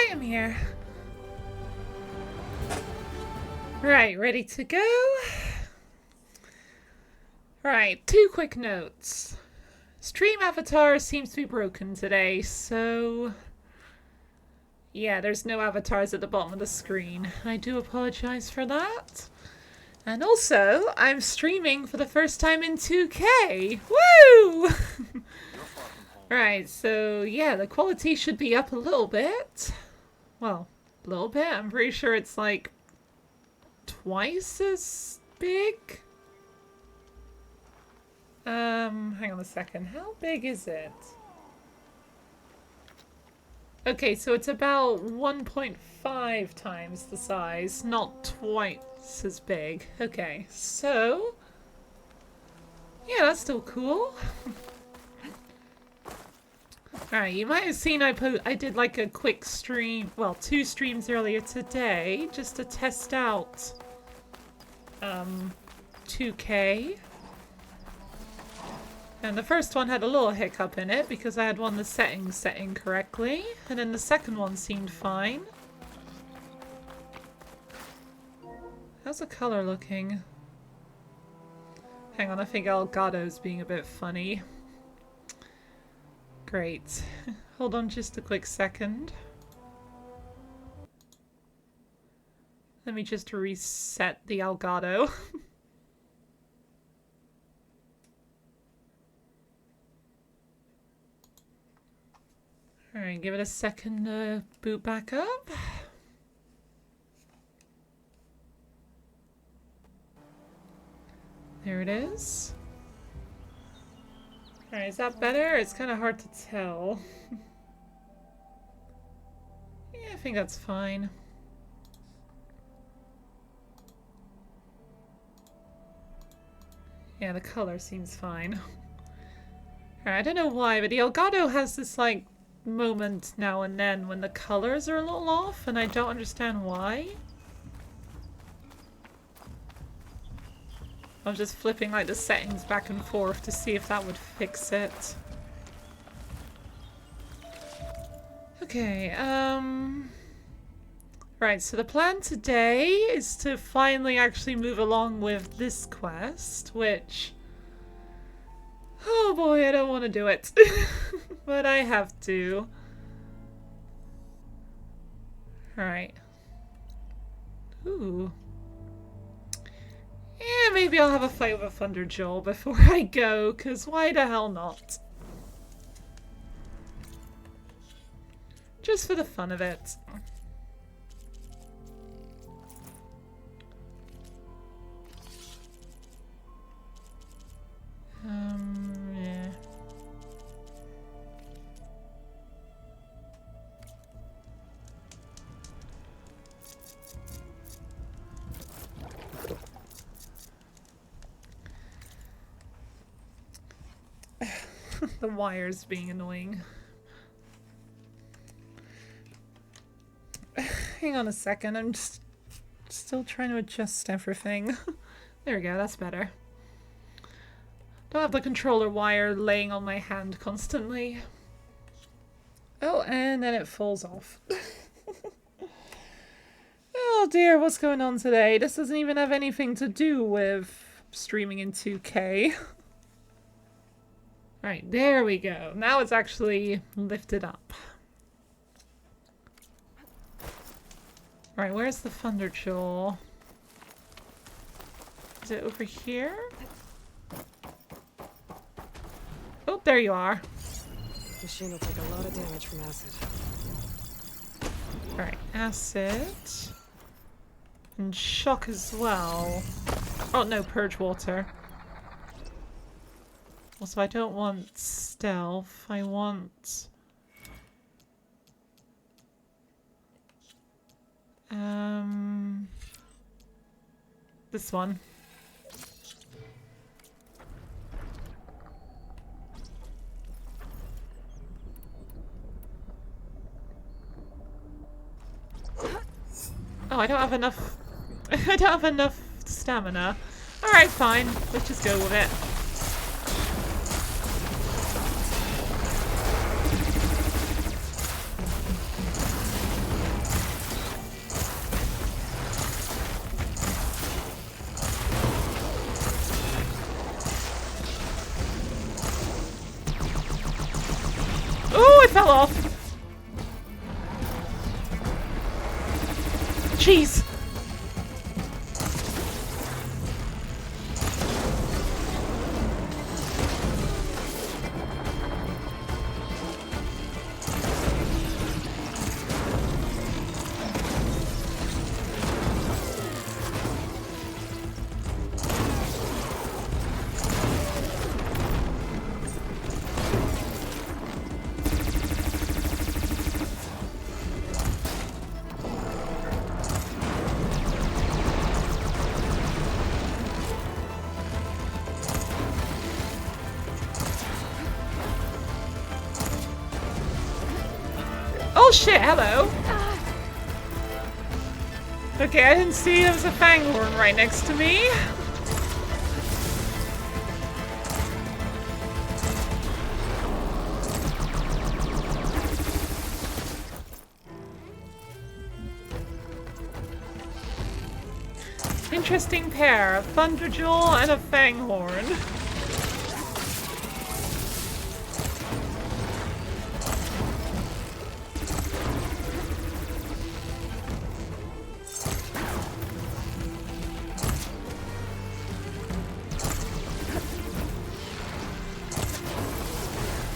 Hi, I'm here. Right, ready to go? Right, 2 quick notes. Stream avatar seems to be broken today, so... yeah, there's no avatars at the bottom of the screen. I do apologize for that. And also, I'm streaming for the first time in 2K! Woo! Right, so yeah, the quality should be up a little bit. Well, a little bit. I'm pretty sure it's like twice as big. Hang on a second. How big is it? Okay, so it's about 1.5 times the size, not twice as big. Okay, so... yeah, that's still cool. Alright, you might have seen I did like a quick stream, well, 2 streams earlier today, just to test out 2K. And the first one had a little hiccup in it because I had the settings set incorrectly, and then the second one seemed fine. How's the color looking? Hang on, I think Elgato's being a bit funny. Great. Hold on just a quick second. Let me just reset the Elgato. Alright, give it a second to boot back up. There it is. Alright, is that better? It's kind of hard to tell. Yeah, I think that's fine. Yeah, the color seems fine. Alright, I don't know why, but the Elgato has this, like, moment now and then when the colors are a little off, and I don't understand why. I was just flipping like the settings back and forth to see if that would fix it. Okay, right, so the plan today is to finally actually move along with this quest, which... oh boy, I don't want to do it. But I have to. Alright. Ooh. Yeah, maybe I'll have a fight with a Thunderjaw before I go, because why the hell not? Just for the fun of it. Yeah. The wires being annoying. Hang on a second, I'm just still trying to adjust everything. There we go, that's better. Don't have the controller wire laying on my hand constantly. Oh, and then it falls off. Oh dear, what's going on today? This doesn't even have anything to do with streaming in 2K. Right, there we go. Now it's actually lifted up. Right, where's the Thunderjaw? Is it over here? Oh, there you are. Machine will take a lot of damage from acid. Alright, acid. And shock as well. Oh no, purge water. Also, I don't want stealth. I want... this one. Oh, I don't have enough... I don't have enough stamina. Alright, fine. Let's just go with it. fell off. Jeez. Oh shit, hello. Okay, I didn't see there was a fanghorn right next to me. Interesting pair, a Thunderjaw and a fanghorn.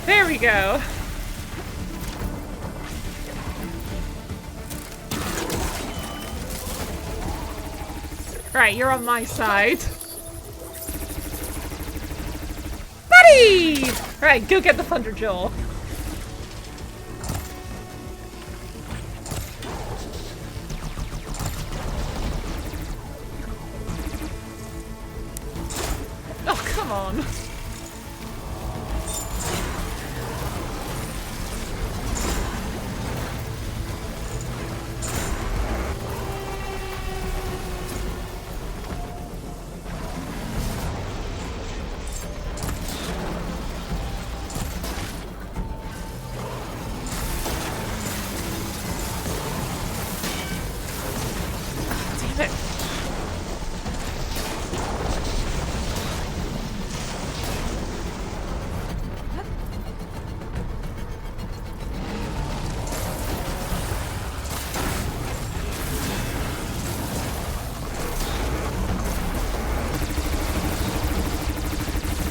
There we go. Right, you're on my side. Buddy! Right, go get the Thunderjaw. Oh, come on.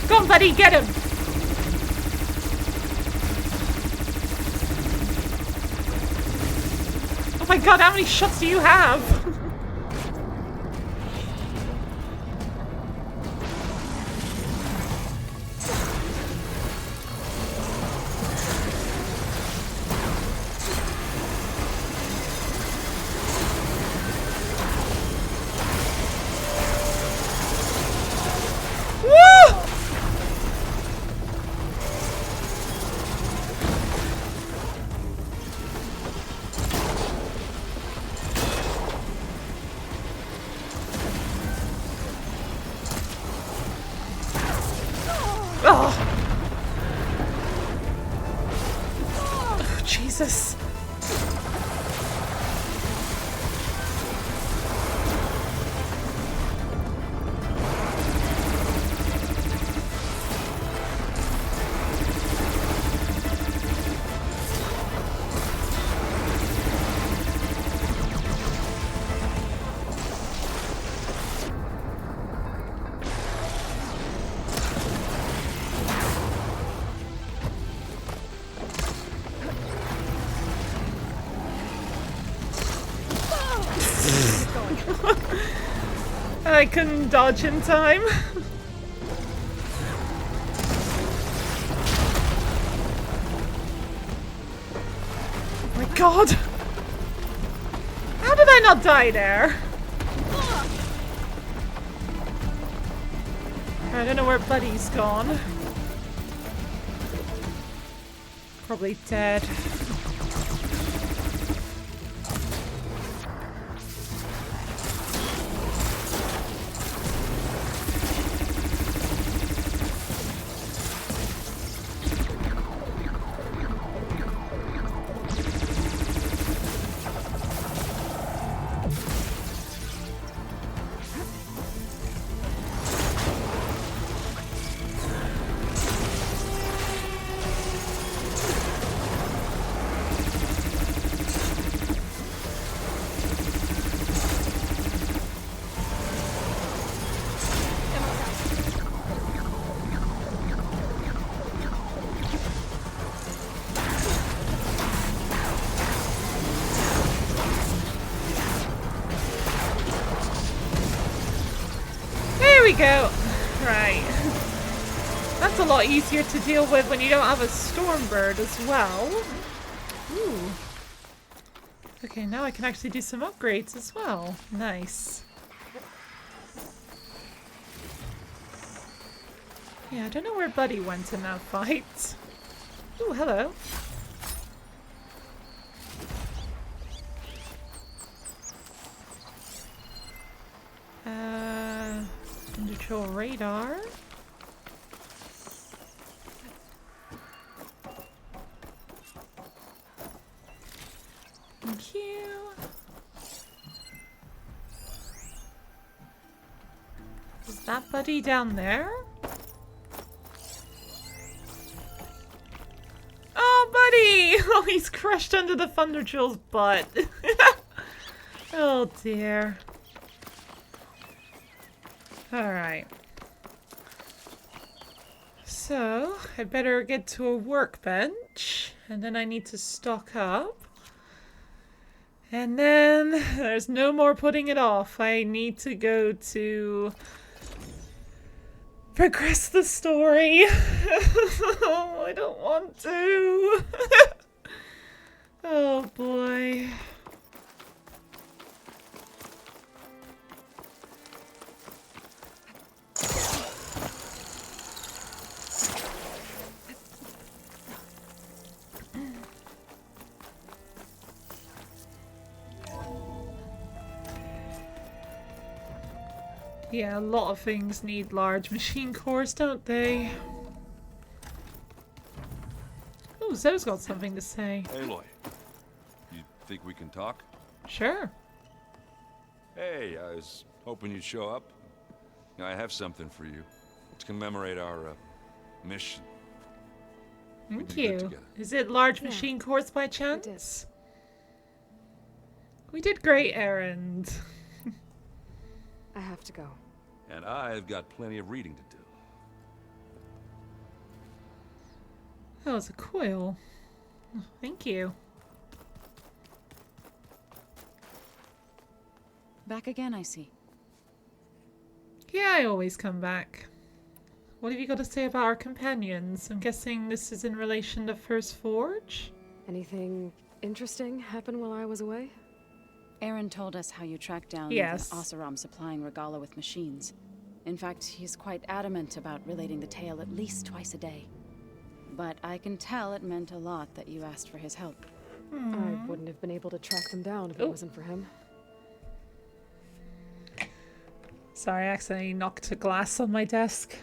Go on, buddy, get him! Oh my god, how many shots do you have? Oh, Jesus. I couldn't dodge in time. Oh my god! How did I not die there? I don't know where Buddy's gone. Probably dead. we go. Right. That's a lot easier to deal with when you don't have a storm bird as well. Ooh. Okay, now I can actually do some upgrades as well. Nice. Yeah, I don't know where Buddy went in that fight. Ooh, hello. Neutral radar. Thank you. Is that Buddy down there? Oh, Buddy! Oh, he's crushed under the Thunderjewel's butt. Oh, dear. Alright. So, I better get to a workbench. And then I need to stock up. And then there's no more putting it off. I need to go to progress the story. Oh, I don't want to. Oh boy. Yeah, a lot of things need large machine cores, don't they? Oh, Zoe's got something to say. Aloy, you think we can talk? Sure. Hey, I was hoping you'd show up. I have something for you to commemorate our mission. Thank We did good you. together. Is it large Yeah, machine cores by chance? We did great, Erend. I have to go. And I've got plenty of reading to do. That was a coil. Oh, thank you. Back again, I see. Yeah, I always come back. What have you got to say about our companions? I'm guessing this is in relation to First Forge? Anything interesting happen while I was away? Aaron told us how you tracked down Yes. the Oseram supplying Regala with machines. In fact, he's quite adamant about relating the tale at least twice a day. But I can tell it meant a lot that you asked for his help. I wouldn't have been able to track them down if it wasn't for him. Sorry, I accidentally knocked a glass on my desk.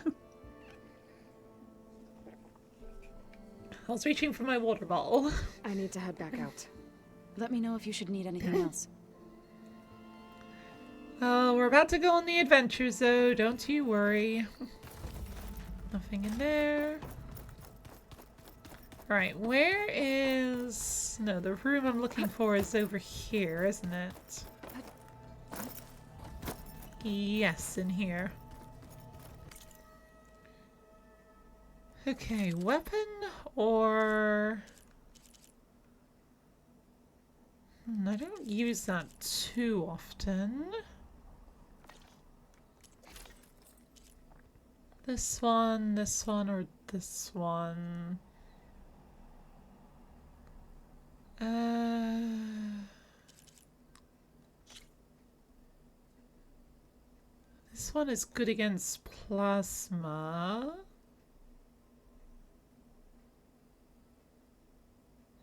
I was reaching for my water bottle. I need to head back out. Let me know if you should need anything else. Oh, we're about to go on the adventure, Zoe. Don't you worry. Nothing in there. Right, where is... No, the room I'm looking for is over here, isn't it? Yes, in here. Okay, weapon or... I don't use that too often. This one, or this one. This one is good against plasma.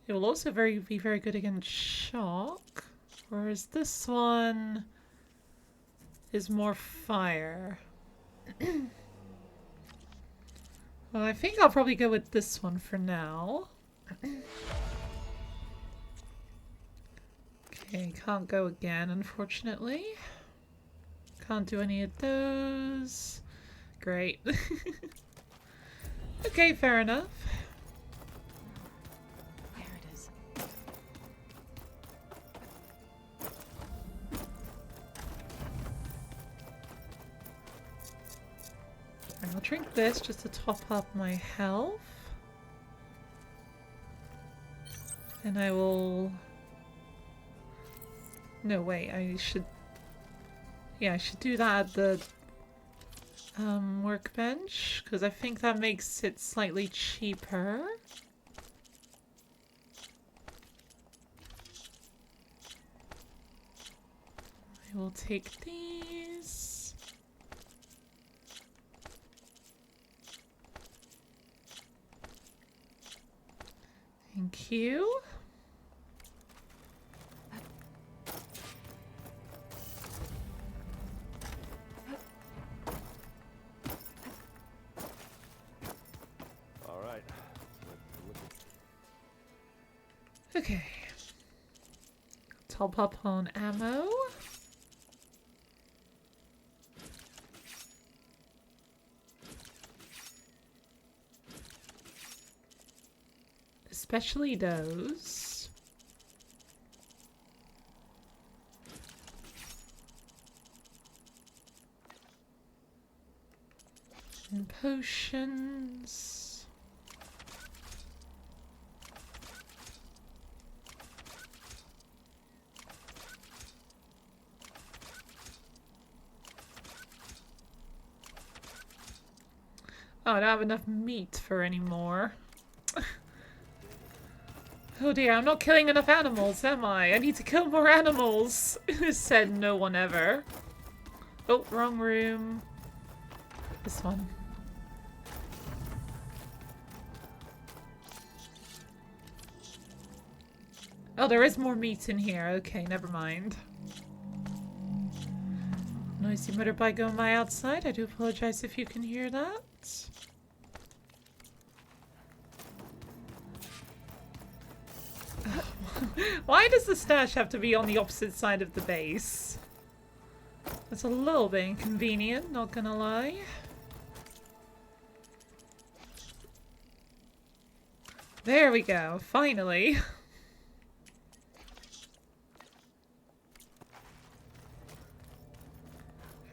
It will also be very good against shock. Whereas this one is more fire. Well, I think I'll probably go with this one for now. Okay, can't go again, unfortunately. Can't do any of those. Great. Okay, fair enough. There it is. I'll drink this just to top up my health. And I will... No, wait, I should... Yeah, I should do that at the workbench, because I think that makes it slightly cheaper. I will take these. Thank you. All right. Okay. Top up on ammo. Especially those. And potions. Oh, I don't have enough meat for any more. Oh dear, I'm not killing enough animals, am I? I need to kill more animals. Said no one ever. Oh, wrong room. This one. Oh, there is more meat in here. Okay, never mind. Noisy motorbike going by outside. I do apologize if you can hear that. Why does the stash have to be on the opposite side of the base? That's a little bit inconvenient, not gonna lie. There we go, finally.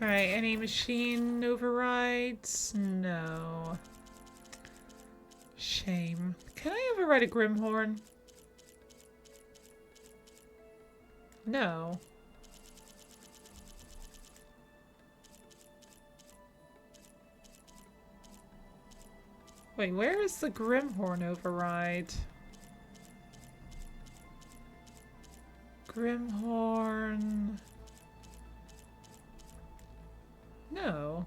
Alright, any machine overrides? No. Shame. Can I override a Grimhorn? No. Wait, where is the Grimhorn override? Grimhorn... No.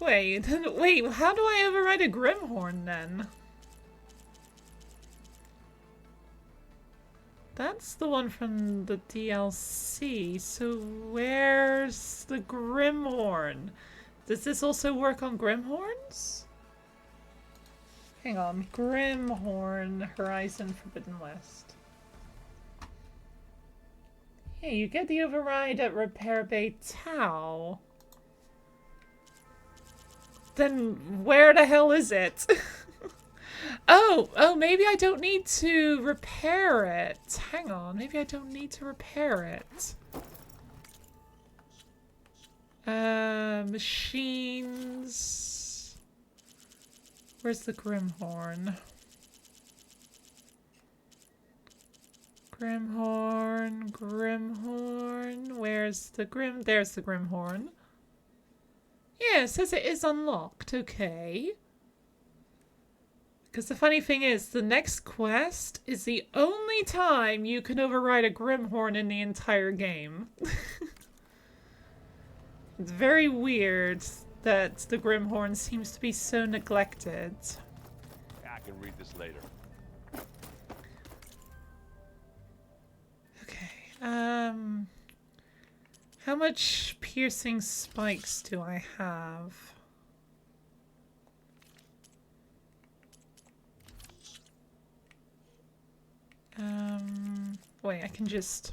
Wait, wait, how do I override a Grimhorn then? That's the one from the DLC, so where's the Grimhorn? Does this also work on Grimhorns? Hang on, Grimhorn, Horizon Forbidden West. Yeah, you get the override at Repair Bay Tau. Then where the hell is it? Oh, maybe I don't need to repair it. Hang on, maybe I don't need to repair it. Machines. Where's the Grimhorn? Grimhorn. Where's the There's the Grimhorn. Yeah, it says it is unlocked. Okay. Because the funny thing is, the next quest is the only time you can override a Grimhorn in the entire game. It's very weird that the Grimhorn seems to be so neglected. I can read this later. Okay, how much piercing spikes do I have? Wait, I can just...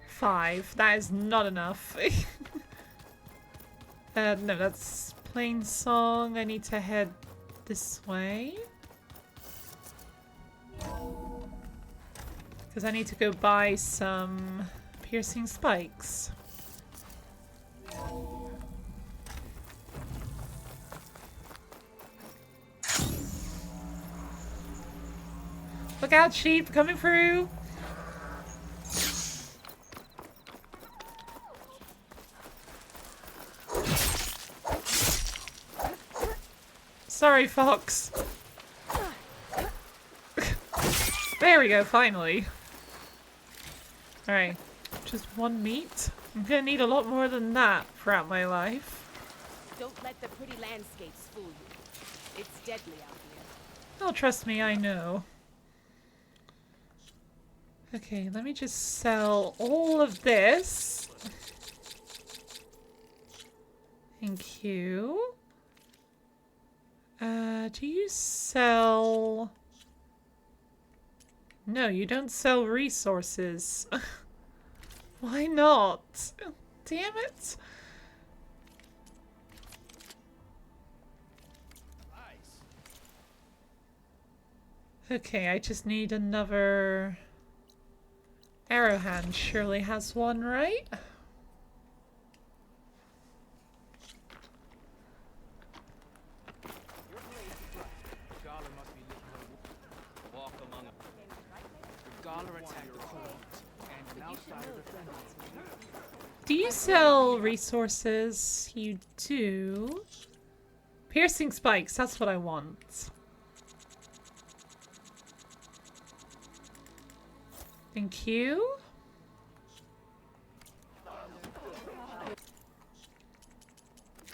5. That is not enough. No, that's plain song. I need to head this way. Because I need to go buy some piercing spikes. Look out, sheep, coming through! Sorry, Fox. There we go, finally. Alright, just one meat? I'm gonna need a lot more than that throughout my life. Don't let the pretty landscapes fool you. It's deadly out here. Oh, trust me, I know. Okay, let me just sell all of this. Thank you. Do you sell... No, you don't sell resources. Why not? Damn it. Okay, I just need another... Arrowhand surely has one, right? Do you sell resources? You do. Piercing spikes, that's what I want. Thank you.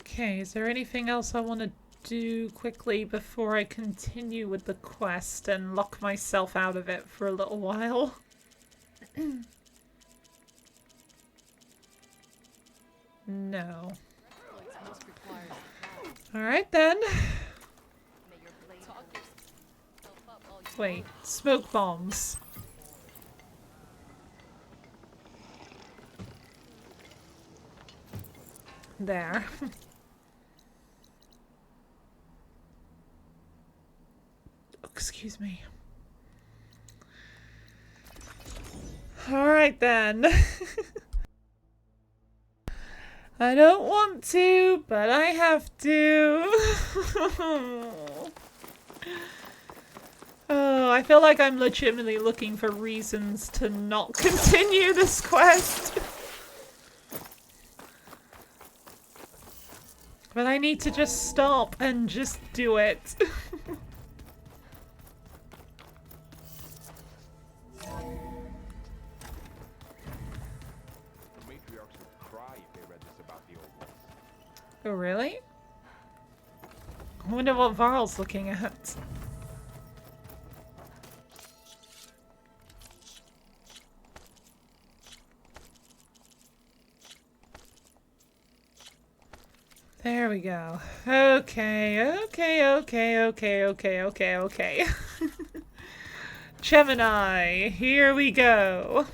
Okay, is there anything else I want to do quickly before I continue with the quest and lock myself out of it for a little while? No. Alright then. Wait, smoke bombs. There. Excuse me. Alright then. I don't want to, but I have to. Oh, I feel like I'm legitimately looking for reasons to not continue this quest. But I need to just stop and just do it. Oh, really? I wonder what Varl's looking at. There we go. Okay. Gemini, here we go.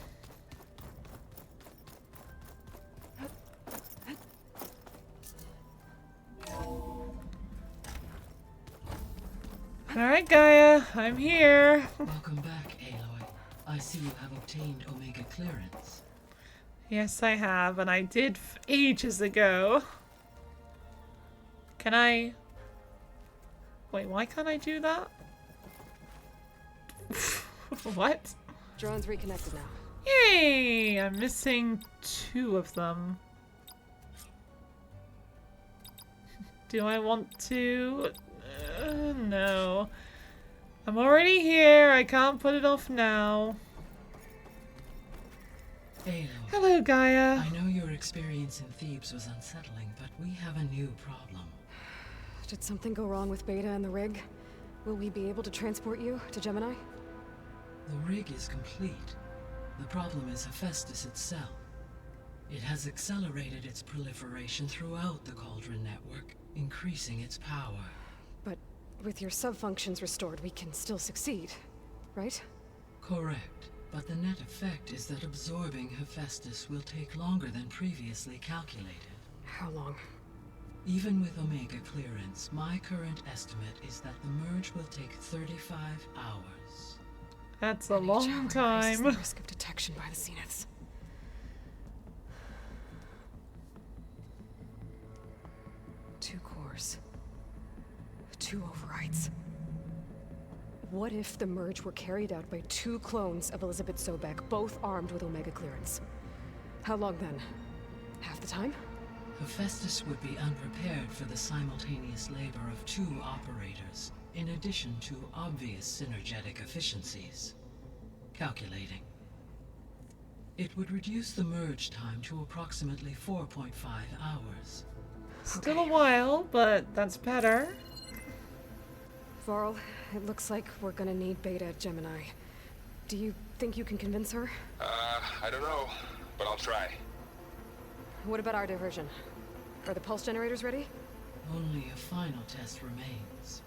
Alright, Gaia, I'm here. Welcome back, Aloy. I see you have obtained Omega clearance. Yes, I have, and I did ages ago. Can I... Wait, why can't I do that? What? Drone's reconnected now. Yay! I'm missing 2 of them. Do I want to? No. I'm already here. I can't put it off now. Aloy. Hello, Gaia. I know your experience in Thebes was unsettling, but we have a new problem. Did something go wrong with Beta and the rig? Will we be able to transport you to Gemini? The rig is complete. The problem is Hephaestus itself. It has accelerated its proliferation throughout the Cauldron network, increasing its power. But with your sub-functions restored, we can still succeed, right? Correct. But the net effect is that absorbing Hephaestus will take longer than previously calculated. How long? Even with Omega clearance, my current estimate is that the merge will take 35 hours. That's a And each long hour increases time. the risk of detection by the Zeniths. Two cores. 2 overrides. What if the merge were carried out by 2 clones of Elizabeth Sobek, both armed with Omega clearance? How long then? Half the time? Hephaestus would be unprepared for the simultaneous labor of 2 operators, in addition to obvious synergetic efficiencies. Calculating. It would reduce the merge time to approximately 4.5 hours. Still a while, but that's better. Varl, it looks like we're gonna need Beta at Gemini. Do you think you can convince her? I don't know, but I'll try. What about our diversion? Are the pulse generators ready? Only a final test remains.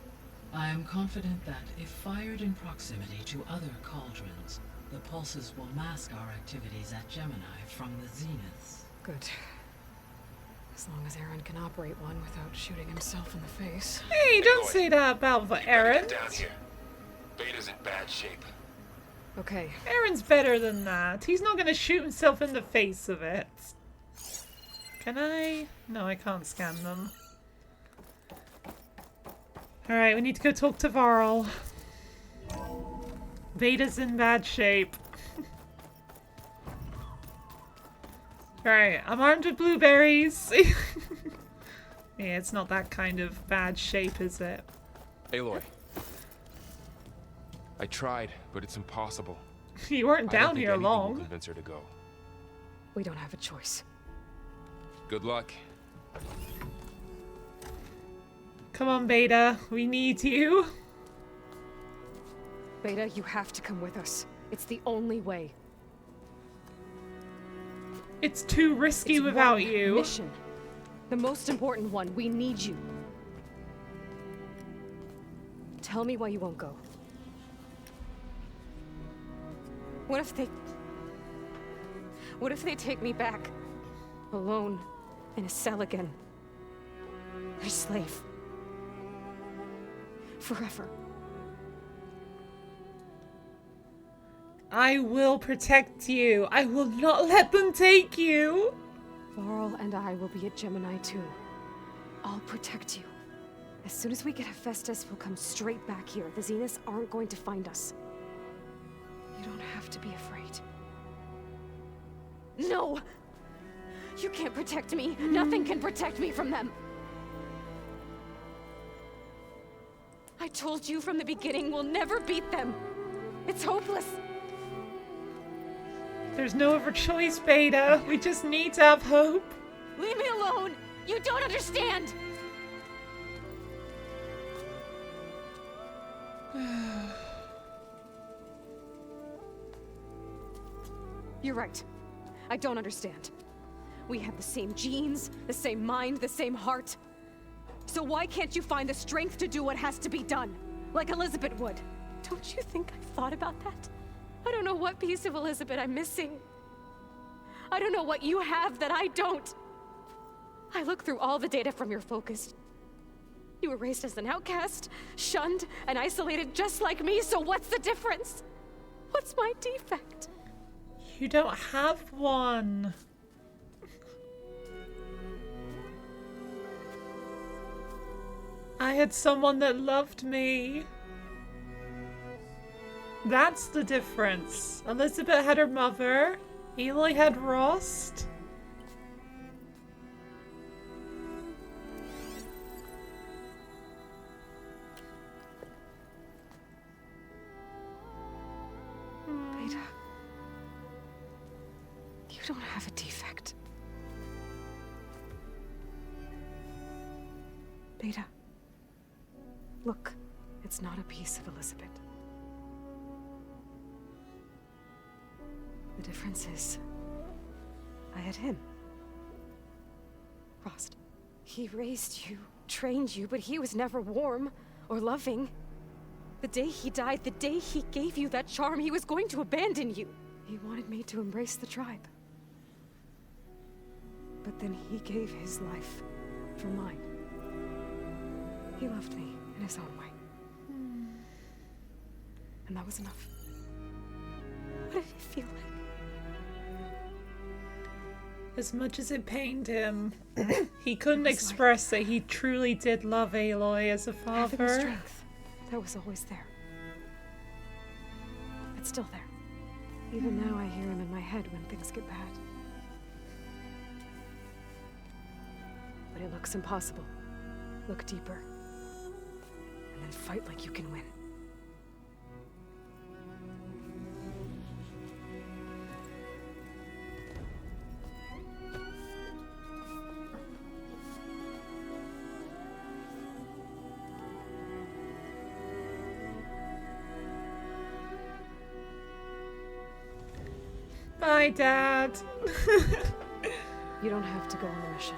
I am confident that if fired in proximity to other cauldrons, the pulses will mask our activities at Gemini from the zeniths. Good. As long as Aaron can operate one without shooting himself in the face. Hey, don't say that about Aaron. Get down here. Beta's in bad shape. Okay. Aaron's better than that. He's not gonna shoot himself in the face of it. Can I? No, I can't scan them. Alright, we need to go talk to Varl. Beta's in bad shape. Alright, I'm armed with blueberries. Yeah, it's not that kind of bad shape, is it? Aloy. I tried, but it's impossible. You weren't I don't down think here anything will long. convince her to go. We don't have a choice. Good luck. Come on, Beta. We need you. Beta, you have to come with us. It's the only way. It's too risky It's without one you. mission. The most important one. We need you. Tell me why you won't go. What if they take me back? Alone. In a cell again. A slave. Forever. I will protect you. I will not let them take you. Varl and I will be at Gemini too. I'll protect you. As soon as we get Hephaestus, we'll come straight back here. The Zeniths aren't going to find us. You don't have to be afraid. No! You can't protect me. Nothing can protect me from them. I told you from the beginning, we'll never beat them. It's hopeless. There's no other choice, Beta. We just need to have hope. Leave me alone! You don't understand! You're right. I don't understand. We have the same genes, the same mind, the same heart. So why can't you find the strength to do what has to be done? Like Elizabeth would. Don't you think I've thought about that? I don't know what piece of Elizabeth I'm missing. I don't know what you have that I don't. I looked through all the data from your focus. You were raised as an outcast, shunned, and isolated just like me, so what's the difference? What's my defect? You don't have one. I had someone that loved me. That's the difference. Elizabeth had her mother. Aloy had Rost. Beta. You don't have a defect. Beta. Look, it's not a piece of Elizabeth. The difference is, I had him. Rost. He raised you, trained you, but he was never warm or loving. The day he died, the day he gave you that charm, he was going to abandon you. He wanted me to embrace the tribe. But then he gave his life for mine. He loved me in his own way. And that was enough. What did it feel like? As much as it pained him, he couldn't express that he truly did love Aloy as a Having the father. strength that was always there. It's still there. Even now I hear him in my head when things get bad. When it looks impossible, look deeper. And then fight like you can win. Bye, Dad. You don't have to go on the mission.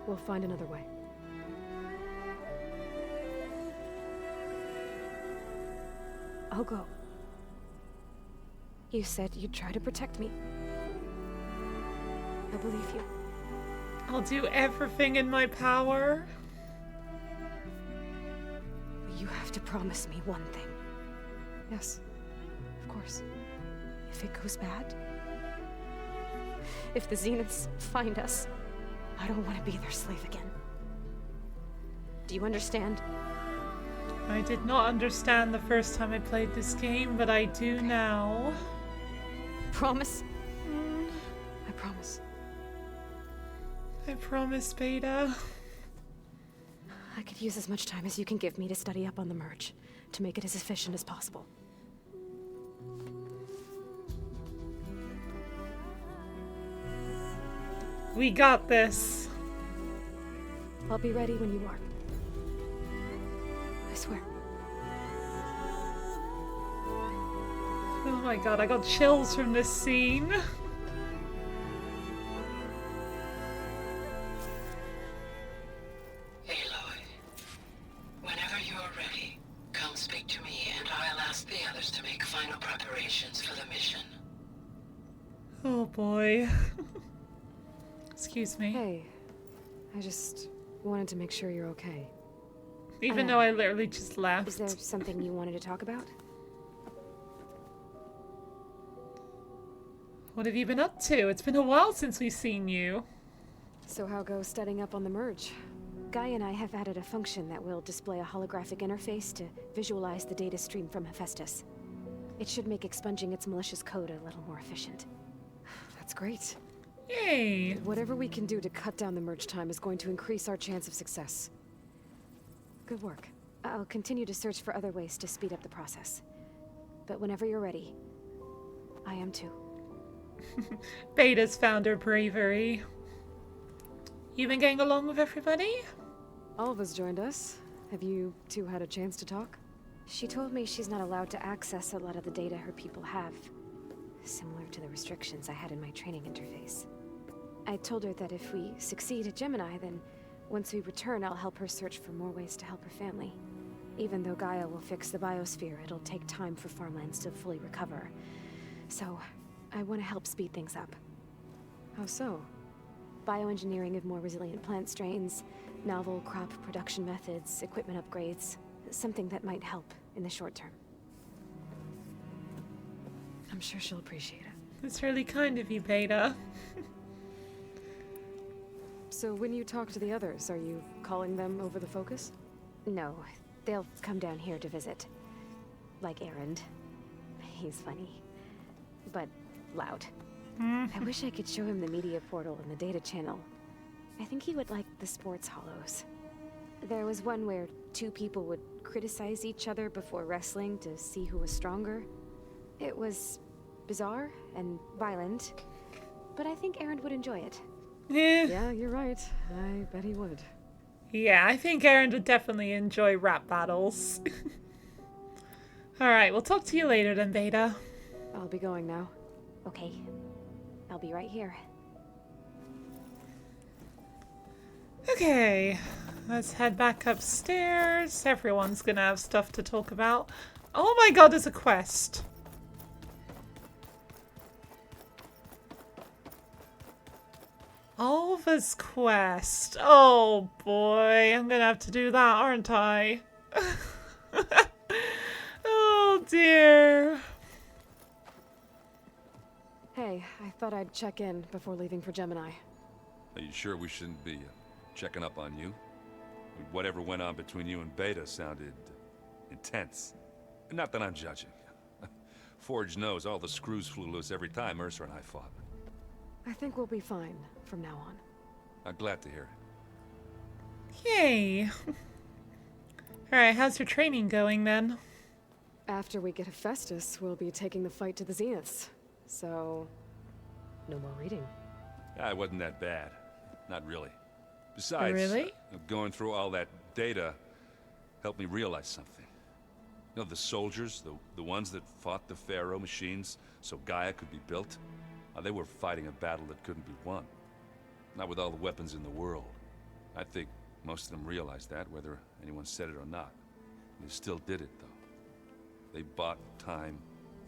We'll find another way. I'll go. You said you'd try to protect me. I believe you. I'll do everything in my power. You have to promise me one thing. Yes, of course. If it goes bad, if the Zeniths find us, I don't want to be their slave again. Do you understand? I did not understand the first time I played this game, but I do now. Promise? I promise. I promise, Beta. I could use as much time as you can give me to study up on the merge, to make it as efficient as possible. We got this. I'll be ready when you are. I swear. Oh my god, I got chills from this scene. Aloy, whenever you're ready, come speak to me and I'll ask the others to make final preparations for the mission. Oh boy. Excuse me. Hey, I just wanted to make sure you're okay. Even though I literally just left. Is there something you wanted to talk about? What have you been up to? It's been a while since we've seen you. So how goes studying up on the merge? Guy and I have added a function that will display a holographic interface to visualize the data stream from Hephaestus. It should make expunging its malicious code a little more efficient. That's great. Yay! Whatever we can do to cut down the merge time is going to increase our chance of success. Good work. I'll continue to search for other ways to speed up the process. But whenever you're ready, I am too. Beta's found her bravery. You been getting along with everybody? Alva's joined us. Have you two had a chance to talk? She told me she's not allowed to access a lot of the data her people have. Similar to the restrictions I had in my training interface. I told her that if we succeed at Gemini, then once we return, I'll help her search for more ways to help her family. Even though Gaia will fix the biosphere, it'll take time for farmlands to fully recover. So, I want to help speed things up. How so? Bioengineering of more resilient plant strains, novel crop production methods, equipment upgrades. Something that might help in the short term. I'm sure she'll appreciate it. It's really kind of you, Beta. So when you talk to the others, are you calling them over the focus? No, they'll come down here to visit. Like Erend. He's funny. But loud. I wish I could show him the media portal and the data channel. I think he would like the sports hollows. There was one where two people would criticize each other before wrestling to see who was stronger. It was bizarre and violent, but I think Erend would enjoy it. Yeah, you're right. I bet he would. Yeah, I think Erend would definitely enjoy rap battles. Alright, we'll talk to you later then, Beta. I'll be going now. Okay. I'll be right here. Okay, let's head back upstairs. Everyone's gonna have stuff to talk about. Oh my god, there's a quest. Alva's quest. Oh boy, I'm gonna have to do that, aren't I? Oh dear. Hey, I thought I'd check in before leaving for Gemini. Are you sure we shouldn't be checking up on you? Whatever went on between you and Beta sounded intense. Not that I'm judging. Forge knows all the screws flew loose every time Mercer and I fought. I think we'll be fine from now on. I'm glad to hear it. Yay. Alright, how's your training going then? After we get Hephaestus, we'll be taking the fight to the Zeniths. So, no more reading. It wasn't that bad. Not really. Besides, Really? Going through all that data helped me realize something. You know, the soldiers, the ones that fought the Pharaoh machines so Gaia could be built, they were fighting a battle that couldn't be won. Not with all the weapons in the world. I think most of them realized that, whether anyone said it or not. They still did it, though. They bought time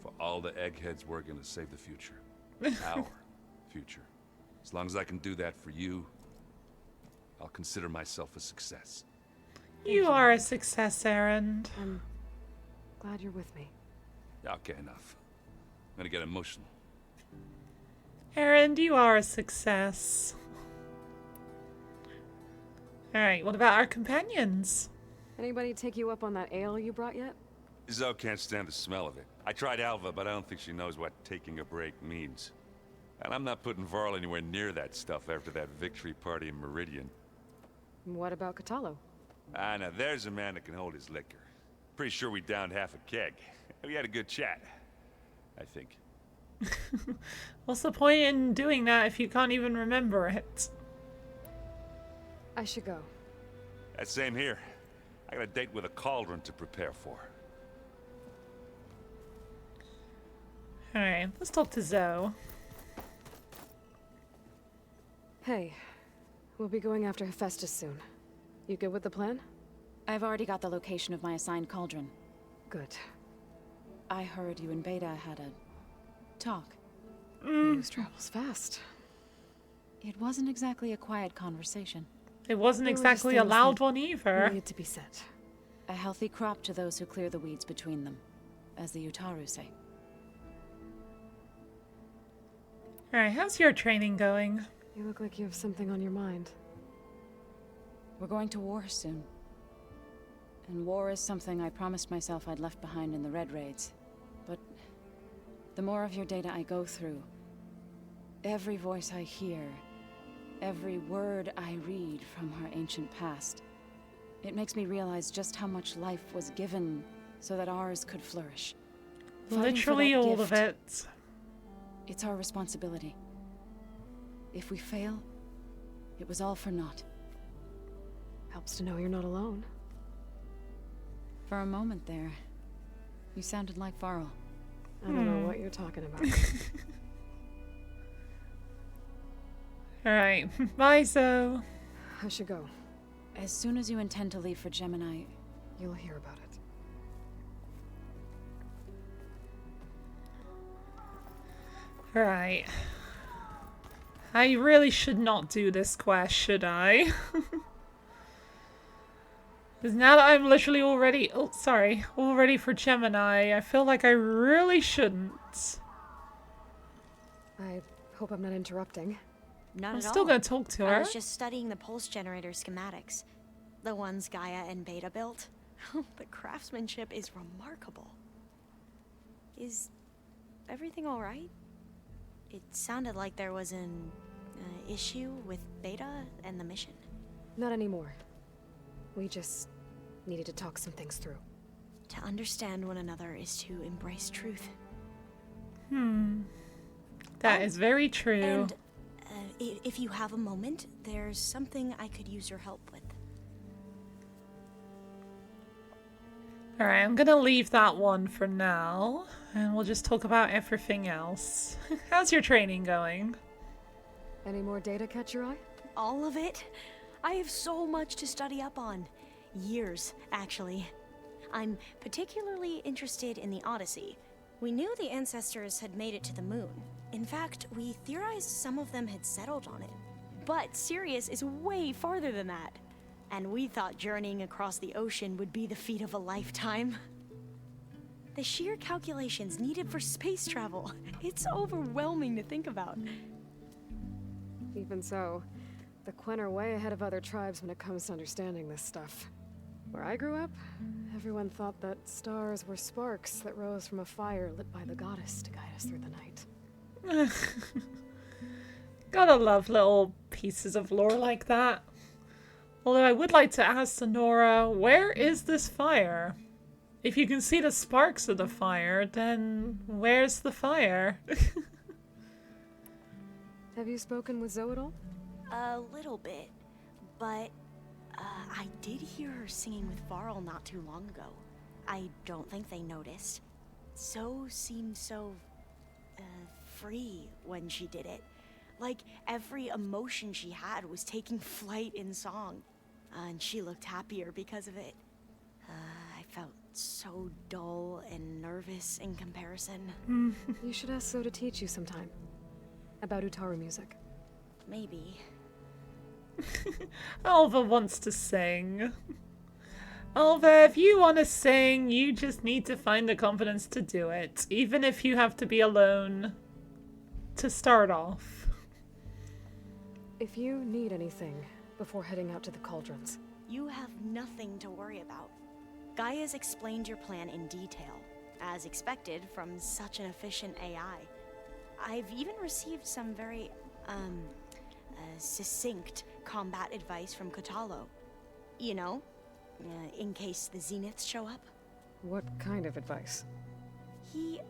for all the eggheads working to save the future. Our future. As long as I can do that for you, I'll consider myself a success. You are a success, Aaron. I'm glad you're with me. Okay, enough. I'm gonna get emotional. Aaron, you are a success. Alright, what about our companions? Anybody take you up on that ale you brought yet? Zoe can't stand the smell of it. I tried Alva, but I don't think she knows what taking a break means. And I'm not putting Varl anywhere near that stuff after that victory party in Meridian. What about Catalo? Now there's a man that can hold his liquor. Pretty sure we downed half a keg. We had a good chat, I think. What's the point in doing that if you can't even remember it? I should go. Same here. I got a date with a Cauldron to prepare for. Alright, let's talk to Zoe. Hey, we'll be going after Hephaestus soon. You good with the plan? I've already got the location of my assigned Cauldron. Good. I heard you and Beta had a talk. News travels fast. It wasn't exactly a quiet conversation. It wasn't There were exactly just a things loud that one either. Needed to be said. A healthy crop to those who clear the weeds between them, as the Utaru say. Alright, how's your training going? You look like you have something on your mind. We're going to war soon. And war is something I promised myself I'd left behind in the Red Raids. But the more of your data I go through, every voice I hear, every word I read from our ancient past, it makes me realize just how much life was given so that ours could flourish. Fighting for Literally that all of gift, it. It's our responsibility. If we fail, it was all for naught. Helps to know you're not alone. For a moment there, you sounded like Varl. I don't know what you're talking about. Alright, bye Zoe. I should go. As soon as you intend to leave for Gemini, You'll hear about it. Right. I really should not do this quest, should I? Because now that I'm literally all ready for Gemini, I feel like I really shouldn't. I hope I'm not interrupting. Not I'm at still all. gonna talk to I her. was just studying the pulse generator schematics. The ones Gaia and Beta built. The craftsmanship is remarkable. Is everything alright? It sounded like there was an issue with Beta and the mission. Not anymore. We just needed to talk some things through. To understand one another is to embrace truth. That is very true. And if you have a moment, there's something I could use your help with. Alright, I'm gonna leave that one for now, and we'll just talk about everything else. How's your training going? Any more data catch your eye? All of it? I have so much to study up on. Years, actually. I'm particularly interested in the Odyssey. We knew the ancestors had made it to the moon. In fact, we theorized some of them had settled on it. But Sirius is way farther than that. And we thought journeying across the ocean would be the feat of a lifetime. The sheer calculations needed for space travel, it's overwhelming to think about. Even so, the Quen are way ahead of other tribes when it comes to understanding this stuff. Where I grew up, everyone thought that stars were sparks that rose from a fire lit by the goddess to guide us through the night. Gotta love little pieces of lore like that. Although I would like to ask Sonora, where is this fire? If you can see the sparks of the fire, then where's the fire? Have you spoken with Zoe at all? A little bit, but I did hear her singing with Varl not too long ago. I don't think they noticed. Zoe seemed so free when she did it. Like every emotion she had was taking flight in song. And she looked happier because of it. I felt so dull and nervous in comparison. You should ask Zoe to teach you sometime. About Utaru music. Maybe. Alva wants to sing. Alva, if you want to sing, you just need to find the confidence to do it. Even if you have to be alone to start off. If you need anything before heading out to the Cauldrons. You have nothing to worry about. Gaia's explained your plan in detail, as expected from such an efficient AI. I've even received some very, succinct combat advice from Kotalo. You know, in case the Zeniths show up. What kind of advice? He,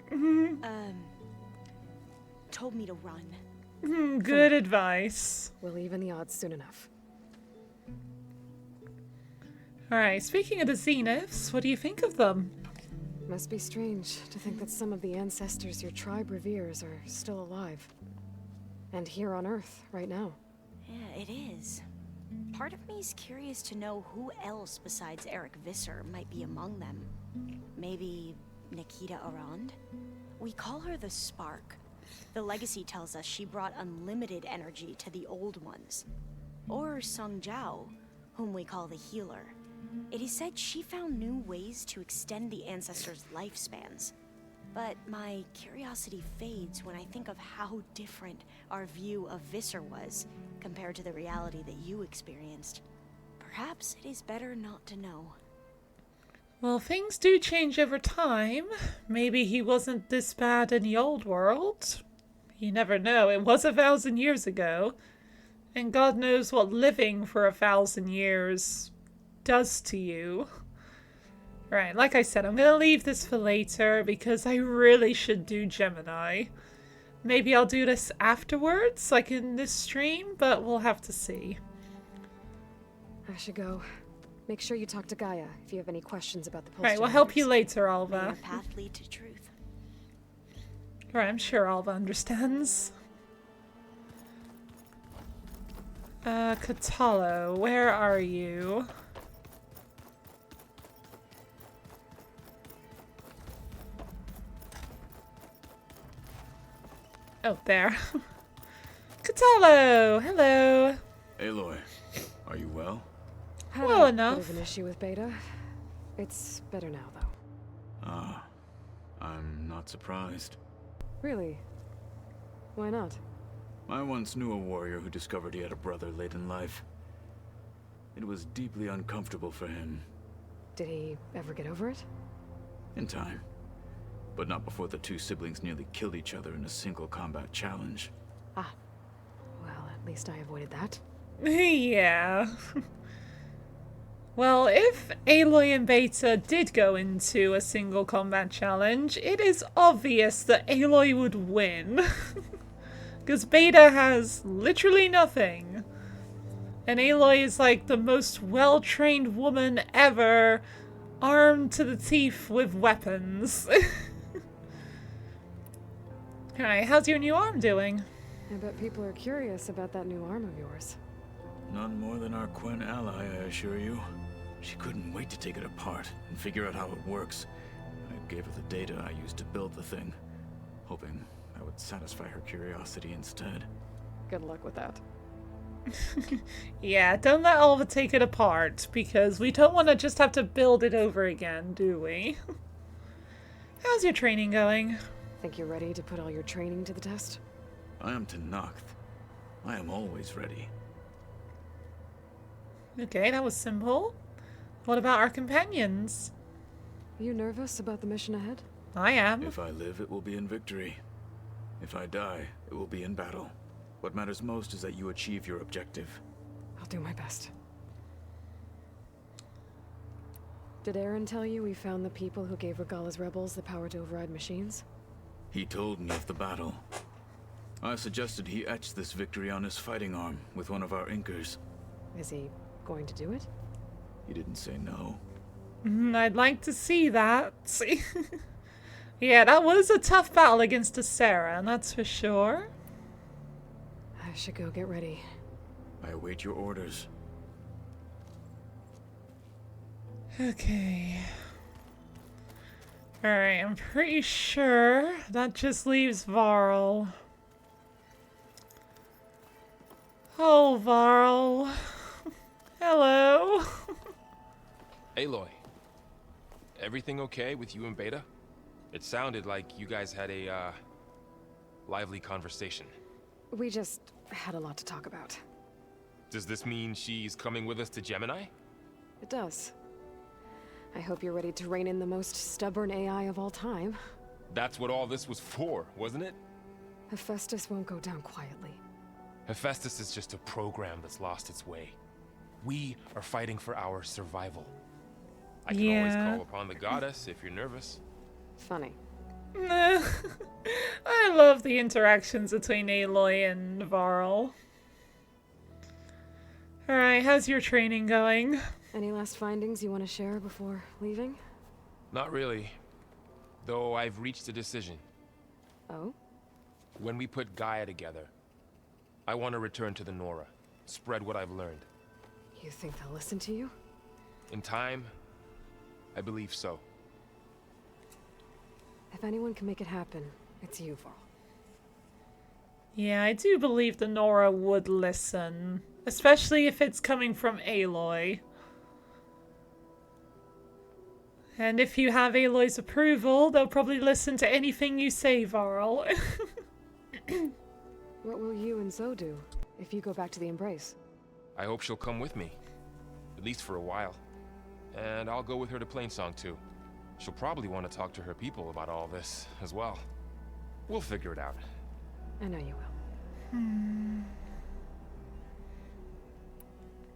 told me to run. Good advice. We'll even the odds soon enough. Alright, speaking of the Zeniths, what do you think of them? Must be strange to think that some of the ancestors your tribe reveres are still alive. And here on Earth, right now. Yeah, it is. Part of me's curious to know who else besides Eric Visser might be among them. Maybe Nikita Arand? We call her the Spark. The legacy tells us she brought unlimited energy to the old ones. Or Sung Jiao, whom we call the Healer. It is said she found new ways to extend the ancestors' lifespans. But my curiosity fades when I think of how different our view of Visser was compared to the reality that you experienced. Perhaps it is better not to know. Well, things do change over time. Maybe he wasn't this bad in the old world. You never know. It was 1,000 years ago. And God knows what living for 1,000 years does to you. Right, like I said, I'm going to leave this for later because I really should do Gemini. Maybe I'll do this afterwards, like in this stream, but we'll have to see. I should go. Make sure you talk to Gaia if you have any questions about the post. Right, we'll help you later, May Alva. your path lead to truth. Right, I'm sure Alva understands. Katalo, where are you? Oh, there. Katalo! Hello! Aloy, are you well? Had Well a enough. bit of an issue with Beta. It's better now, though. Ah, I'm not surprised. Really? Why not? I once knew a warrior who discovered he had a brother late in life. It was deeply uncomfortable for him. Did he ever get over it? In time. But not before the two siblings nearly killed each other in a single combat challenge. Ah. Well, at least I avoided that. Yeah. Well, if Aloy and Beta did go into a single combat challenge, it is obvious that Aloy would win. Because Beta has literally nothing. And Aloy is like the most well-trained woman ever, armed to the teeth with weapons. Alright, how's your new arm doing? I bet people are curious about that new arm of yours. None more than our Quen ally, I assure you. She couldn't wait to take it apart and figure out how it works. I gave her the data I used to build the thing, hoping I would satisfy her curiosity instead. Good luck with that. Yeah, don't let Alva take it apart, because we don't want to just have to build it over again, do we? How's your training going? Think you're ready to put all your training to the test? I am Tenakth. I am always ready. Okay, that was simple. What about our companions? You nervous about the mission ahead? I am. If I live, it will be in victory. If I die, it will be in battle. What matters most is that you achieve your objective. I'll do my best. Did Aaron tell you we found the people who gave Regala's rebels the power to override machines? He told me of the battle. I suggested he etch this victory on his fighting arm with one of our inkers. Is he going to do it? He didn't say no. I'd like to see that. Yeah, that was a tough battle against a Sarah, that's for sure. I should go get ready. I await your orders. Okay. Alright, I'm pretty sure that just leaves Varl. Oh, Varl. Hello. Aloy, everything okay with you and Beta? It sounded like you guys had a, lively conversation. We just had a lot to talk about. Does this mean she's coming with us to Gemini? It does. I hope you're ready to rein in the most stubborn AI of all time. That's what all this was for, wasn't it? Hephaestus won't go down quietly. Hephaestus is just a program that's lost its way. We are fighting for our survival. I can always call upon the goddess if you're nervous. Funny. I love the interactions between Aloy and Varl. Alright, how's your training going? Any last findings you want to share before leaving? Not really. Though I've reached a decision. Oh? When we put Gaia together, I want to return to the Nora. Spread what I've learned. You think they'll listen to you? In time, I believe so. If anyone can make it happen, it's you, Varl. Yeah, I do believe the Nora would listen. Especially if it's coming from Aloy. And if you have Aloy's approval, they'll probably listen to anything you say, Varl. What will you and Zoe do if you go back to the Embrace? I hope she'll come with me. At least for a while. And I'll go with her to Plainsong too. She'll probably want to talk to her people about all this as well. We'll figure it out. I know you will.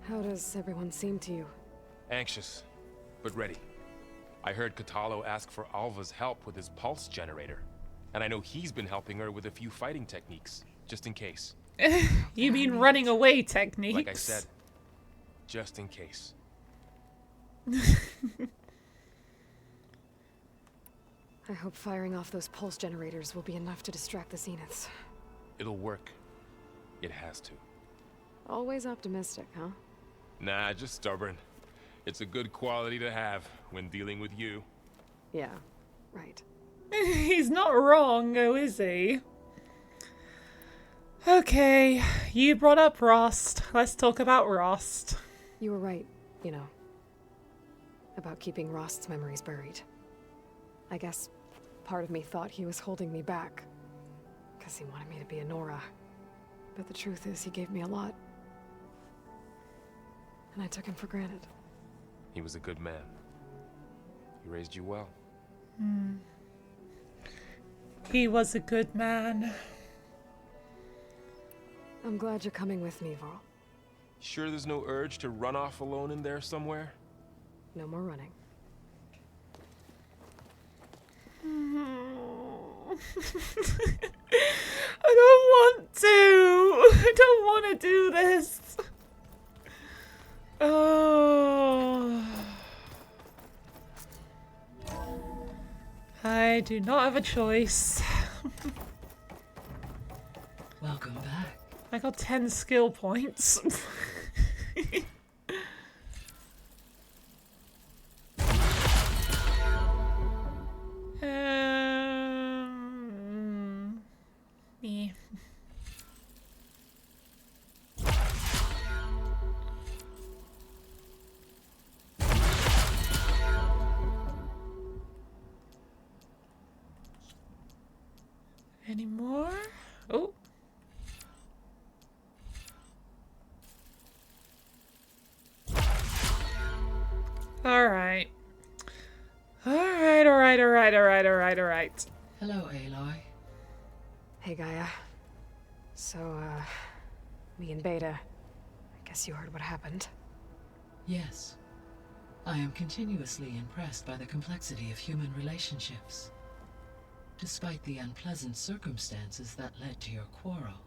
How does everyone seem to you? Anxious, but ready. I heard Katalo ask for Alva's help with his pulse generator. And I know he's been helping her with a few fighting techniques, just in case. You mean running away techniques? Like I said, just in case. I hope firing off those pulse generators will be enough to distract the Zeniths. It'll work. It has to. Always optimistic, huh? Nah, just stubborn. It's a good quality to have when dealing with you. Yeah, right. He's not wrong, though, is he? Okay, you brought up Rost. Let's talk about Rost. You were right, you know. About keeping Rost's memories buried. I guess part of me thought he was holding me back. Because he wanted me to be a Nora. But the truth is, he gave me a lot. And I took him for granted. He was a good man. He raised you well. He was a good man. I'm glad you're coming with me, Varl. Sure there's no urge to run off alone in there somewhere? No more running. I don't want to. I don't want to do this. Oh. I do not have a choice. Welcome back. I got 10 skill points. Me. Any more? Oh. Alright. Alright. Hello, Aloy. Hey, Gaia. So, me and Beta, I guess you heard what happened. Yes. I am continuously impressed by the complexity of human relationships. Despite the unpleasant circumstances that led to your quarrel,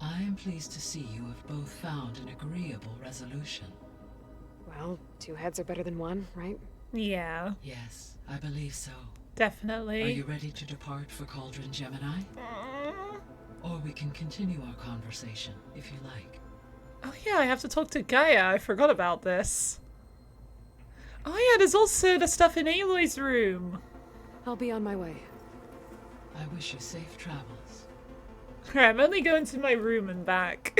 I am pleased to see you have both found an agreeable resolution. Well, 2 heads are better than 1, right? Yeah, Yes, I believe so. definitely. Are you ready to depart for Cauldron, Gemini? Or we can continue our conversation, if you like. Oh yeah, I have to talk to Gaia. I forgot about this. Oh yeah, there's also the stuff in Aloy's room. I'll be on my way. I wish you safe travels. Right, I'm only going to my room and back.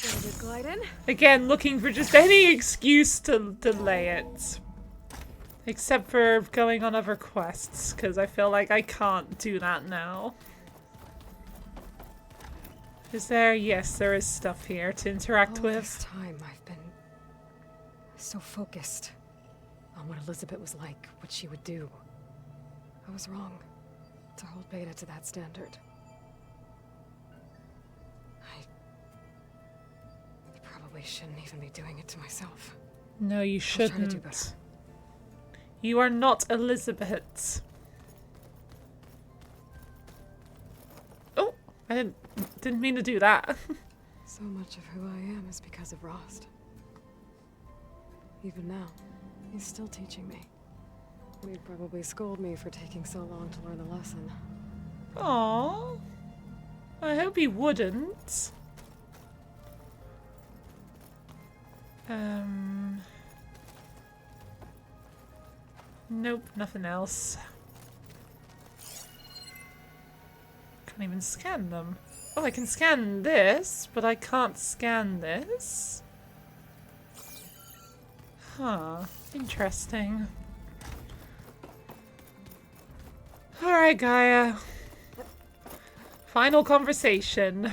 Good glide in. Again, looking for just any excuse to delay it. Except for going on other quests, because I feel like I can't do that now. Is there? Yes, there is stuff here to interact All with. this time I've been so focused on what Elizabeth was like, what she would do. I was wrong to hold Beta to that standard. I probably shouldn't even be doing it to myself. No, you I'll try to do shouldn't. better. You are not Elizabeth. Oh, I didn't mean to do that. So much of who I am is because of Rost. Even now, he's still teaching me. He'd probably scold me for taking so long to learn the lesson. Aww. I hope he wouldn't. Nope, nothing else. Can't even scan them. Oh, I can scan this, but I can't scan this. Huh, interesting. Alright, Gaia. Final conversation.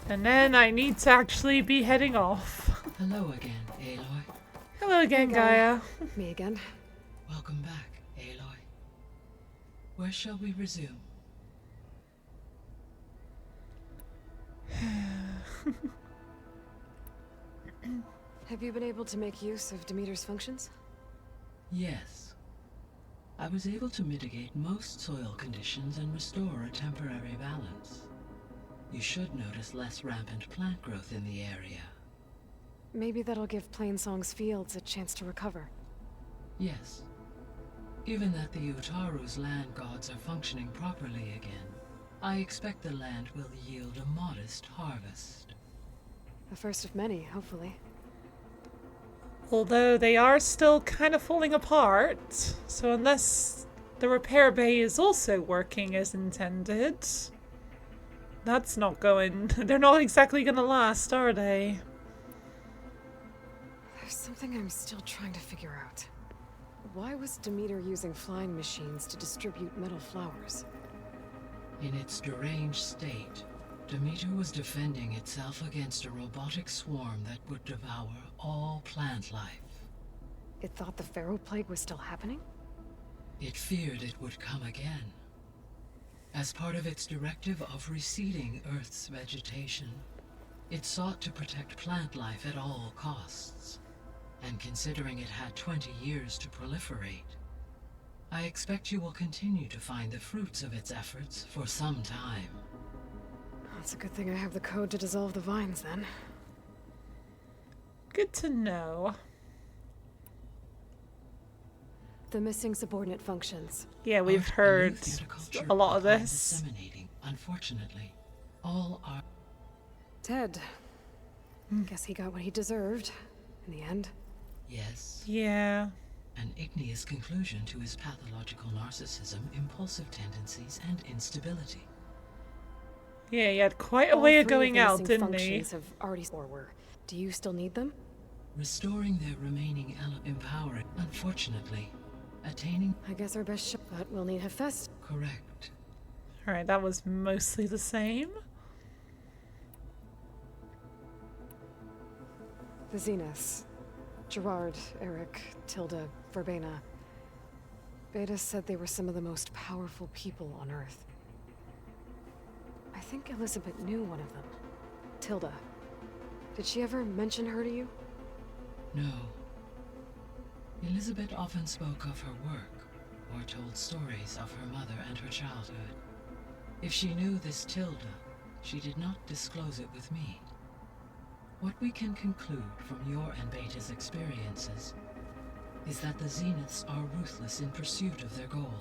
And then I need to actually be heading off. Hello again, Aloy. Hello again, Gaia. Me again. Welcome back, Aloy. Where shall we resume? Have you been able to make use of Demeter's functions? Yes. I was able to mitigate most soil conditions and restore a temporary balance. You should notice less rampant plant growth in the area. Maybe that'll give Plainsong's fields a chance to recover. Yes. Given that the Utaru's land gods are functioning properly again, I expect the land will yield a modest harvest. The first of many, hopefully. Although they are still kind of falling apart, so unless the repair bay is also working as intended, that's not going... They're not exactly gonna last, are they? There's something I'm still trying to figure out. Why was Demeter using flying machines to distribute metal flowers? In its deranged state, Demeter was defending itself against a robotic swarm that would devour all plant life. It thought the Pharaoh Plague was still happening? It feared it would come again. As part of its directive of receding Earth's vegetation, it sought to protect plant life at all costs. And considering it had 20 years to proliferate, I expect you will continue to find the fruits of its efforts for some time. It's a good thing I have the code to dissolve the vines, then. Good to know. The missing subordinate functions. Yeah, we've Art heard and youth culture a lot of are this. disseminating. Unfortunately, all are... Ted. Guess he got what he deserved, in the end. Yes. Yeah. An igneous conclusion to his pathological narcissism, impulsive tendencies, and instability. Yeah, he had quite a All way of three going the out, missing didn't he? functions have already forward. Do you still need them? Restoring their remaining empowering. Unfortunately, attaining... I guess our best shot, but we'll need Hephaestus. Correct. Alright, that was mostly the same. The Zeniths. Gerard, Eric, Tilda, Verbena. Beta said they were some of the most powerful people on Earth. I think Elizabeth knew one of them. Tilda. Did she ever mention her to you? No. Elizabeth often spoke of her work, or told stories of her mother and her childhood. If she knew this Tilda, she did not disclose it with me. What we can conclude from your and Beta's experiences is that the Zeniths are ruthless in pursuit of their goal.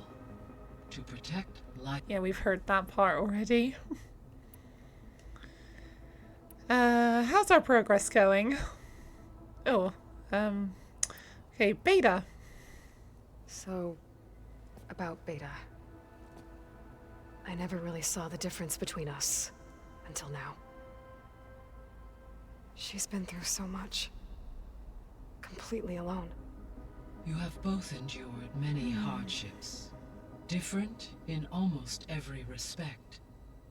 To protect life. Yeah, we've heard that part already. How's our progress going? Oh, okay, Beta. So, about Beta. I never really saw the difference between us until now. She's been through so much. Completely alone. You have both endured many hardships. Different in almost every respect,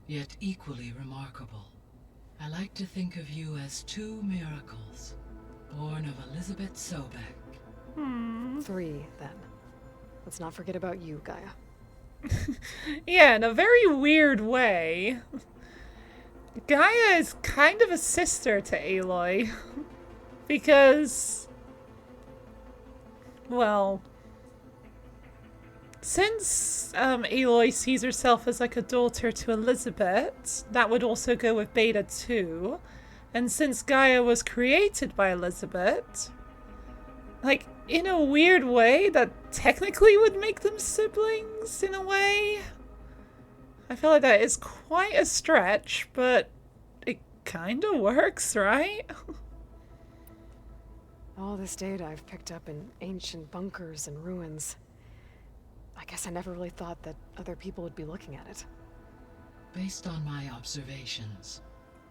yet equally remarkable. I like to think of you as two miracles, born of Elizabeth Sobek. 3, then. Let's not forget about you, Gaia. Yeah, in a very weird way. Gaia is kind of a sister to Aloy. Because, well, since Aloy sees herself as like a daughter to Elizabeth, that would also go with Beta too. And since Gaia was created by Elizabeth, like, in a weird way, that technically would make them siblings, in a way. I feel like that is quite a stretch, but it kind of works, right? All this data I've picked up in ancient bunkers and ruins. I guess I never really thought that other people would be looking at it. Based on my observations,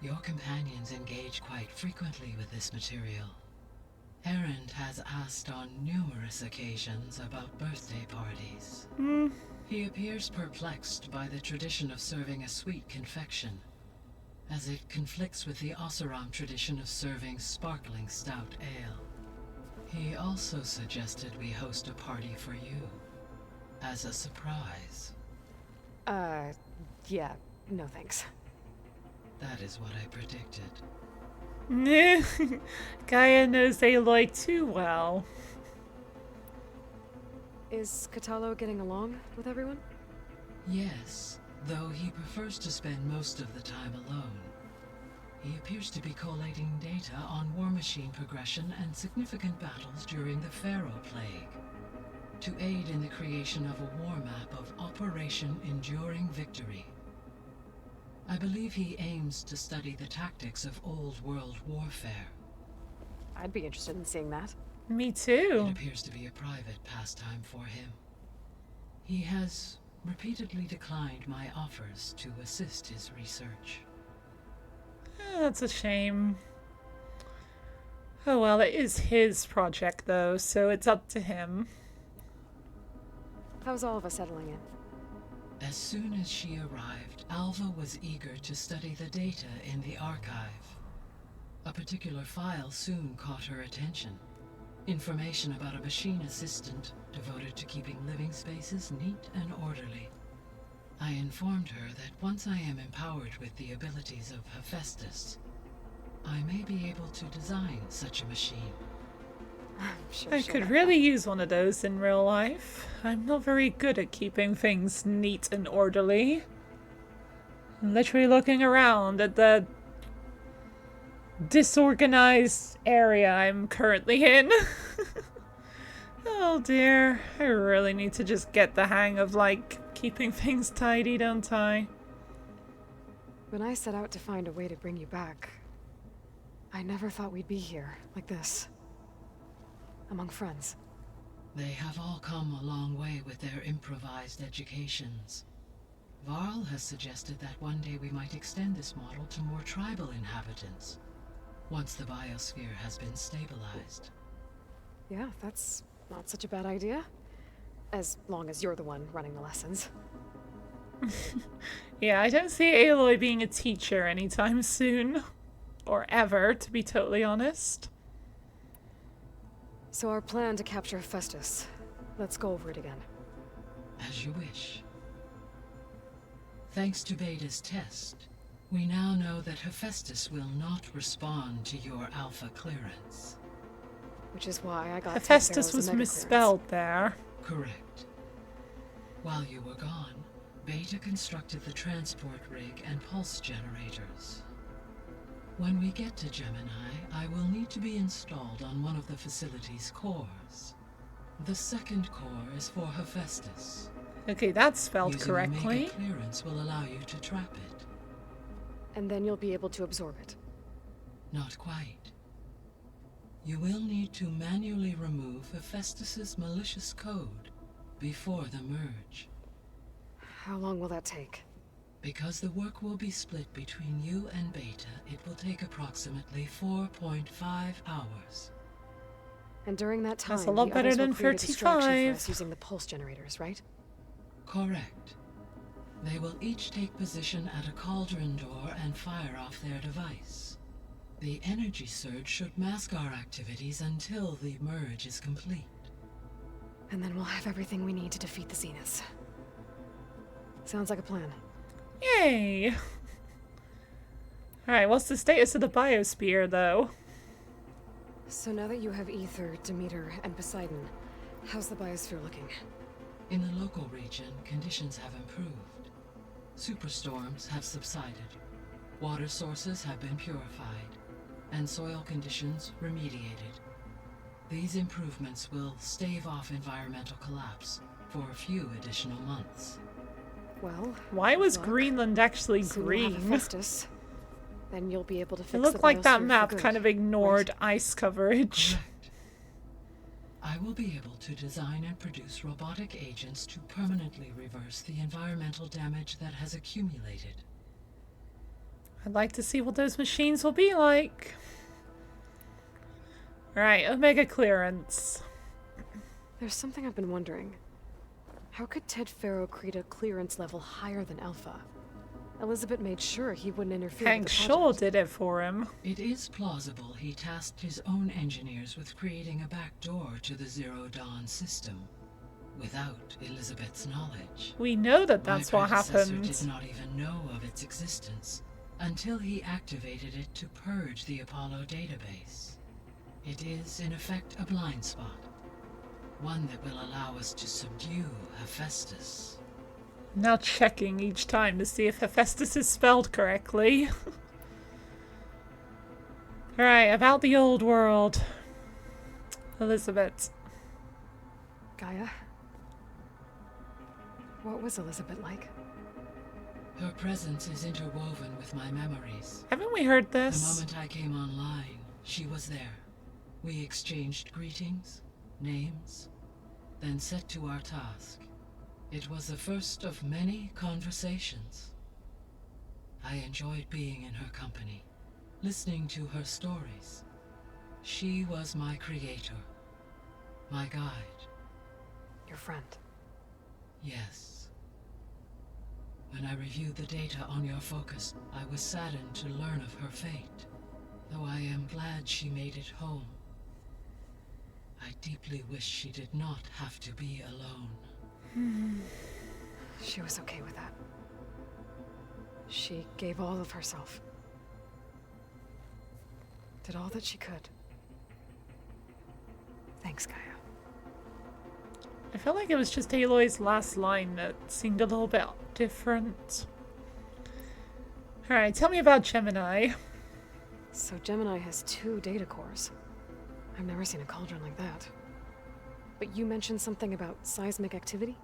your companions engage quite frequently with this material. Erend has asked on numerous occasions about birthday parties. He appears perplexed by the tradition of serving a sweet confection, as it conflicts with the Oseram tradition of serving sparkling stout ale. He also suggested we host a party for you, as a surprise. Yeah, no thanks. That is what I predicted. Gaia knows Aloy too well. Is Catalo getting along with everyone? Yes, though he prefers to spend most of the time alone. He appears to be collating data on war machine progression and significant battles during the Pharaoh Plague, to aid in the creation of a war map of Operation Enduring Victory. I believe he aims to study the tactics of old world warfare. I'd be interested in seeing that. Me too. It appears to be a private pastime for him. He has repeatedly declined my offers to assist his research. That's a shame. Oh well, it is his project though, so it's up to him. How's all of us settling in? As soon as she arrived, Alva was eager to study the data in the archive. A particular file soon caught her attention. Information about a machine assistant devoted to keeping living spaces neat and orderly. I informed her that once I am empowered with the abilities of Hephaestus, I may be able to design such a machine. I could really use one of those in real life. I'm not very good at keeping things neat and orderly. I'm literally looking around at the disorganized area I'm currently in. Oh dear, I really need to just get the hang of, like, keeping things tidy, don't I? When I set out to find a way to bring you back, I never thought we'd be here, like this. Among friends. They have all come a long way with their improvised educations. Varl has suggested that one day we might extend this model to more tribal inhabitants, once the biosphere has been stabilized. Yeah, that's not such a bad idea. As long as you're the one running the lessons. Yeah, I don't see Aloy being a teacher anytime soon. Or ever, to be totally honest. So our plan to capture Hephaestus. Let's go over it again. As you wish. Thanks to Beta's test, We now know that Hephaestus will not respond to your Alpha clearance. Which is why I got Hephaestus Ted was Farrow's Omega misspelled there. Correct. While you were gone, Beta constructed the transport rig and pulse generators. When we get to Gemini, I will need to be installed on one of the facility's cores. The second core is for Hephaestus. Okay, that's spelled Using correctly. Omega clearance will allow you to trap it. And then you'll be able to absorb it. Not quite. You will need to manually remove Hephaestus's malicious code before the merge. How long will that take? Because the work will be split between you and Beta, it will take approximately 4.5 hours. And during that time, That's a lot the better others will than create a distraction for 35. us using the pulse generators, right? Correct. They will each take position at a cauldron door and fire off their device. The energy surge should mask our activities until the merge is complete. And then we'll have everything we need to defeat the Zeniths. Sounds like a plan. Yay! Alright, what's the status of the biosphere, though? So now that you have Ether, Demeter, and Poseidon, how's the biosphere looking? In the local region, conditions have improved. Superstorms have subsided. Water sources have been purified, and soil conditions remediated. These improvements will stave off environmental collapse for a few additional months. Well, Why was luck. Greenland actually Soon we'll have green? Hephaestus. Then you'll be able to fix It the looked like that biosphere for map good, kind of ignored right? ice coverage. Correct. I will be able to design and produce robotic agents to permanently reverse the environmental damage that has accumulated. I'd like to see what those machines will be like. Alright, Omega clearance. There's something I've been wondering. How could Ted Farrow create a clearance level higher than Alpha? Elizabeth made sure he wouldn't interfere Hank with the Shaw project. did it for him. It is plausible he tasked his own engineers with creating a back door to the Zero Dawn system, without Elizabeth's knowledge. We know that that's My what predecessor happened. did not even know of its existence until he activated it to purge the Apollo database. It is, in effect, a blind spot. One that will allow us to subdue Hephaestus. Now checking each time to see if Hephaestus is spelled correctly. Alright, about the old world. Elizabeth. Gaia? What was Elizabeth like? Her presence is interwoven with my memories. Haven't we heard The this? moment I came online, she was there. We exchanged greetings, names, then set to our task. It was the first of many conversations. I enjoyed being in her company, listening to her stories. She was my creator, my guide. Your friend. Yes. When I reviewed the data on your focus, I was saddened to learn of her fate, though I am glad she made it home. I deeply wish she did not have to be alone. She was okay with that. She gave all of herself. Did all that she could. Thanks, Gaia. I felt like it was just Aloy's last line that seemed a little bit different. Alright, tell me about Gemini. So Gemini has 2 data cores. I've never seen a cauldron like that. But you mentioned something about seismic activity?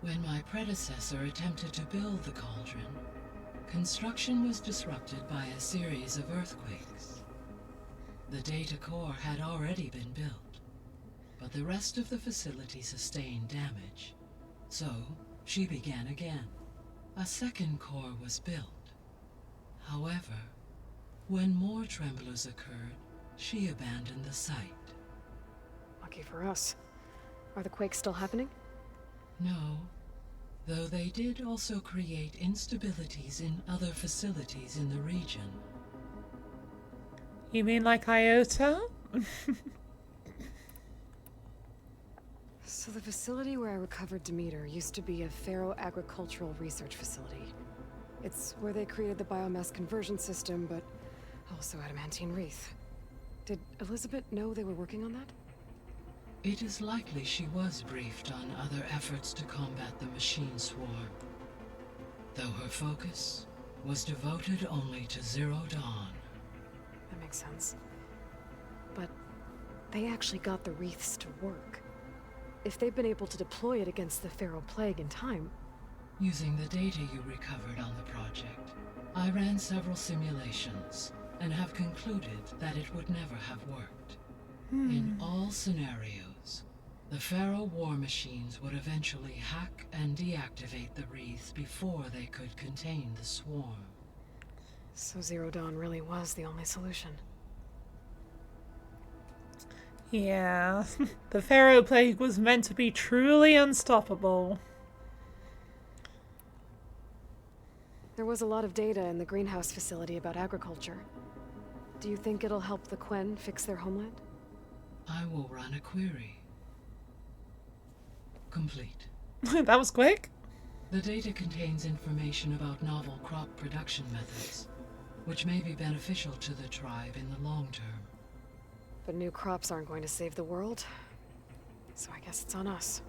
When my predecessor attempted to build the Cauldron, construction was disrupted by a series of earthquakes. The data core had already been built, but the rest of the facility sustained damage. So, she began again. A second core was built. However, when more tremblers occurred, she abandoned the site. Lucky for us. Are the quakes still happening? No, though they did also create instabilities in other facilities in the region. You mean like Iota? So the facility where I recovered Demeter used to be a Pharaoh agricultural research facility. It's where they created the biomass conversion system, but also adamantine wreath. Did Elizabeth know they were working on that? It is likely she was briefed on other efforts to combat the machine swarm, though her focus was devoted only to Zero Dawn. That makes sense. But they actually got the wreaths to work. If they've been able to deploy it against the Feral Plague in time... Using the data you recovered on the project, I ran several simulations and have concluded that it would never have worked. In all scenarios, the Feral war machines would eventually hack and deactivate the wreath before they could contain the swarm. So Zero Dawn really was the only solution. Yeah, the Pharaoh Plague was meant to be truly unstoppable. There was a lot of data in the greenhouse facility about agriculture. Do you think it'll help the Quen fix their homeland? I will run a query. Complete. That was quick. The data contains information about novel crop production methods, which may be beneficial to the tribe in the long term. But new crops aren't going to save the world, so I guess it's on us.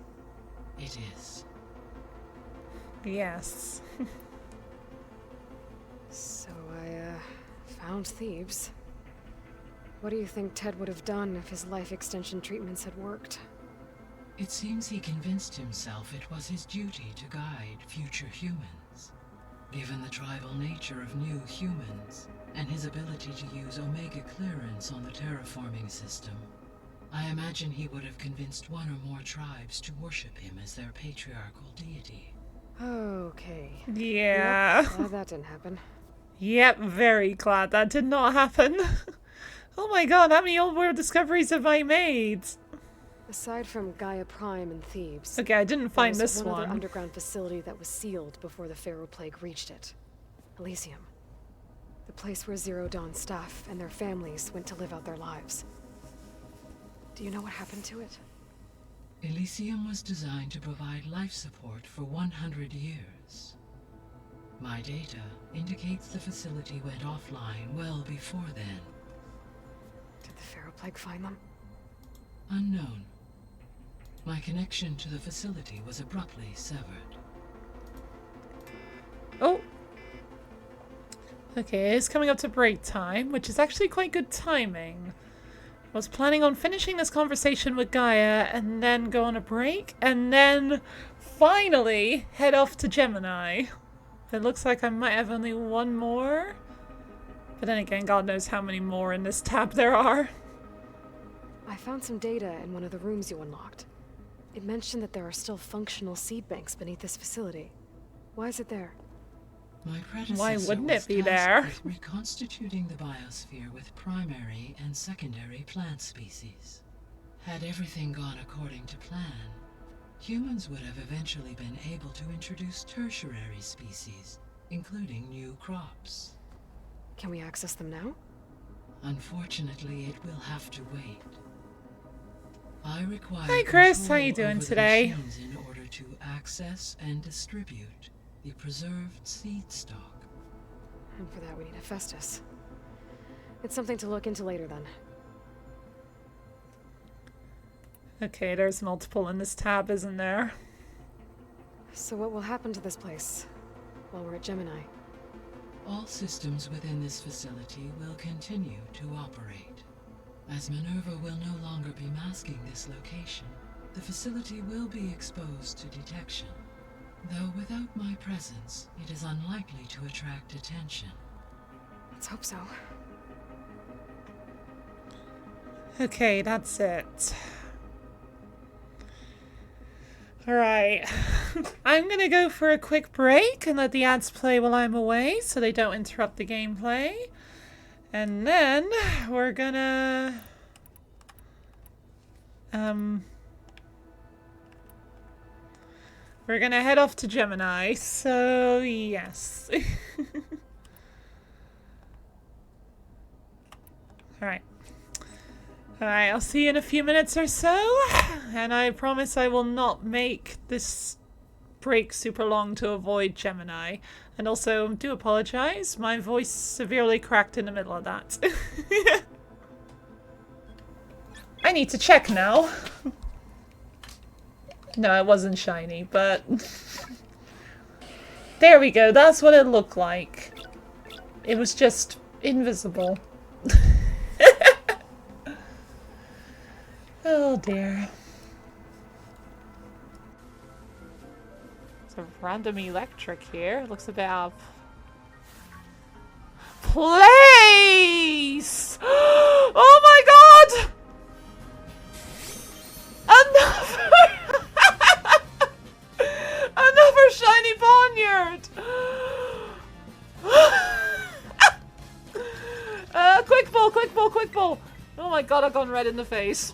It is. Yes. So I found Thebes. What do you think Ted would have done if his life extension treatments had worked? It seems he convinced himself it was his duty to guide future humans. Given the tribal nature of new humans, and his ability to use Omega clearance on the terraforming system, I imagine he would have convinced one or more tribes to worship him as their patriarchal deity. Okay. Yeah. Yep, glad that didn't happen. Yep, very glad that did not happen. Oh my god, how many old world discoveries have I made? Aside from Gaia Prime and Thebes... Okay, I didn't find this one. one. Other underground facility that was sealed before the Feral Plague reached it. Elysium. The place where Zero Dawn staff and their families went to live out their lives. Do you know what happened to it? Elysium was designed to provide life support for 100 years. My data indicates the facility went offline well before then. Did the Feral Plague find them? Unknown. My connection to the facility was abruptly severed. Oh. Okay, it's coming up to break time, which is actually quite good timing. I was planning on finishing this conversation with Gaia and then go on a break and then finally head off to Gemini. It looks like I might have only one more. But then again, God knows how many more in this tab there are. I found some data in one of the rooms you unlocked. It mentioned that there are still functional seed banks beneath this facility. Why is it there? My predecessor Why wouldn't it be was tasked there? with reconstituting the biosphere with primary and secondary plant species. Had everything gone according to plan, humans would have eventually been able to introduce tertiary species, including new crops. Can we access them now? Unfortunately, it will have to wait. I require Hi Chris, how control you doing over the today? machines in order to access and distribute the preserved seed stock. And for that we need Hephaestus. It's something to look into later then. Okay, there's multiple in this tab, isn't there? So what will happen to this place while we're at Gemini? All systems within this facility will continue to operate. As Minerva will no longer be masking this location, the facility will be exposed to detection. Though without my presence, it is unlikely to attract attention. Let's hope so. Okay, that's it. Alright. I'm gonna go for a quick break and let the ads play while I'm away so they don't interrupt the gameplay. And then we're gonna... we're gonna head off to Gemini, so yes. Alright. Alright, I'll see you in a few minutes or so. And I promise I will not make this break super long to avoid Gemini. And also, do apologize, my voice severely cracked in the middle of that. I need to check now. No, it wasn't shiny, but... There we go, that's what it looked like. It was just invisible. Oh dear. It's a random electric here. Looks a bit out of place! Oh my god! Another shiny poniard! Quick ball, quick ball, quick ball! Oh my god, I've gone red in the face.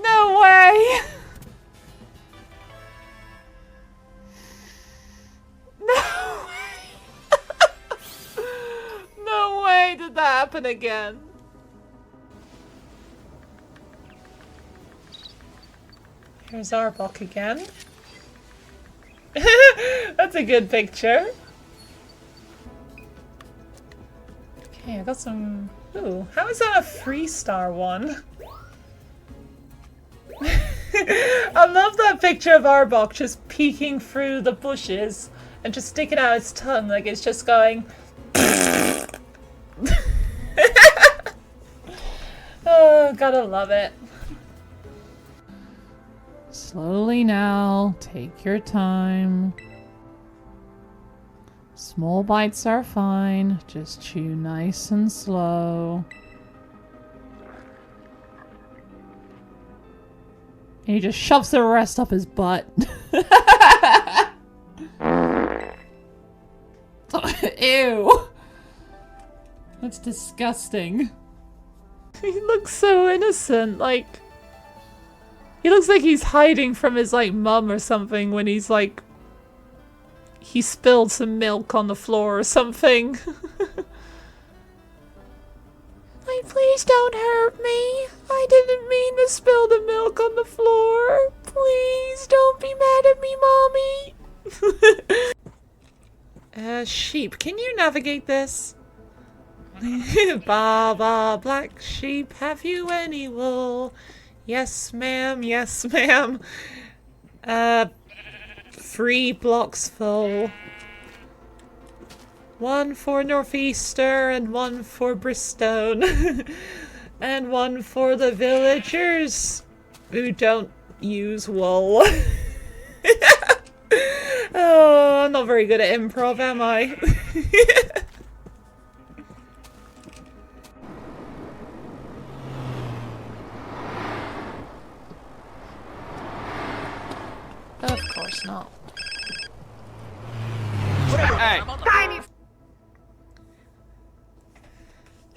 No way! No way! No way did that happen again. Here's Arbok again. That's a good picture. Okay, I got some... Ooh, how is that a 3-star one? I love that picture of Arbok just peeking through the bushes and just sticking out its tongue like it's just going... Oh, gotta love it. Slowly now, take your time. Small bites are fine, just chew nice and slow. And he just shoves the rest up his butt. Ew. That's disgusting. He looks so innocent, like... He looks like he's hiding from his, like, mum or something when he's, like... He spilled some milk on the floor or something. Like, please don't hurt me. I didn't mean to spill the milk on the floor. Please don't be mad at me, Mommy. Sheep, can you navigate this? Ba ba, black sheep, have you any wool? Yes, ma'am, yes, ma'am. 3 blocks full. 1 for Northeaster and 1 for Bristone. And 1 for the villagers who don't use wool. Oh, I'm not very good at improv, am I? Of course not. Hey!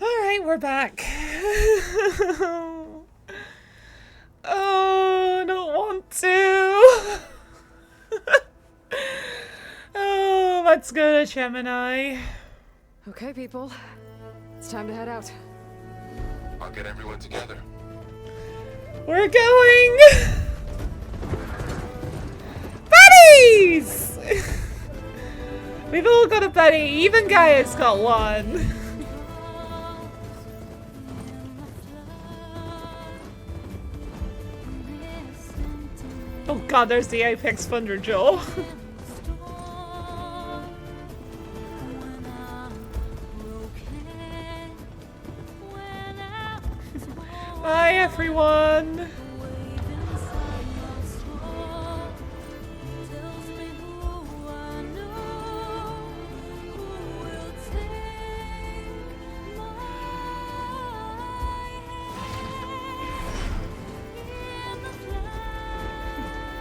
Alright, we're back. Oh, I don't want to. Oh, let's go to Gemini. Okay, people. It's time to head out. I'll get everyone together. We're going! Buddies! We've all got a buddy. Even Gaia's got one. Oh god, there's the Apex Thunder Joel. Bye everyone!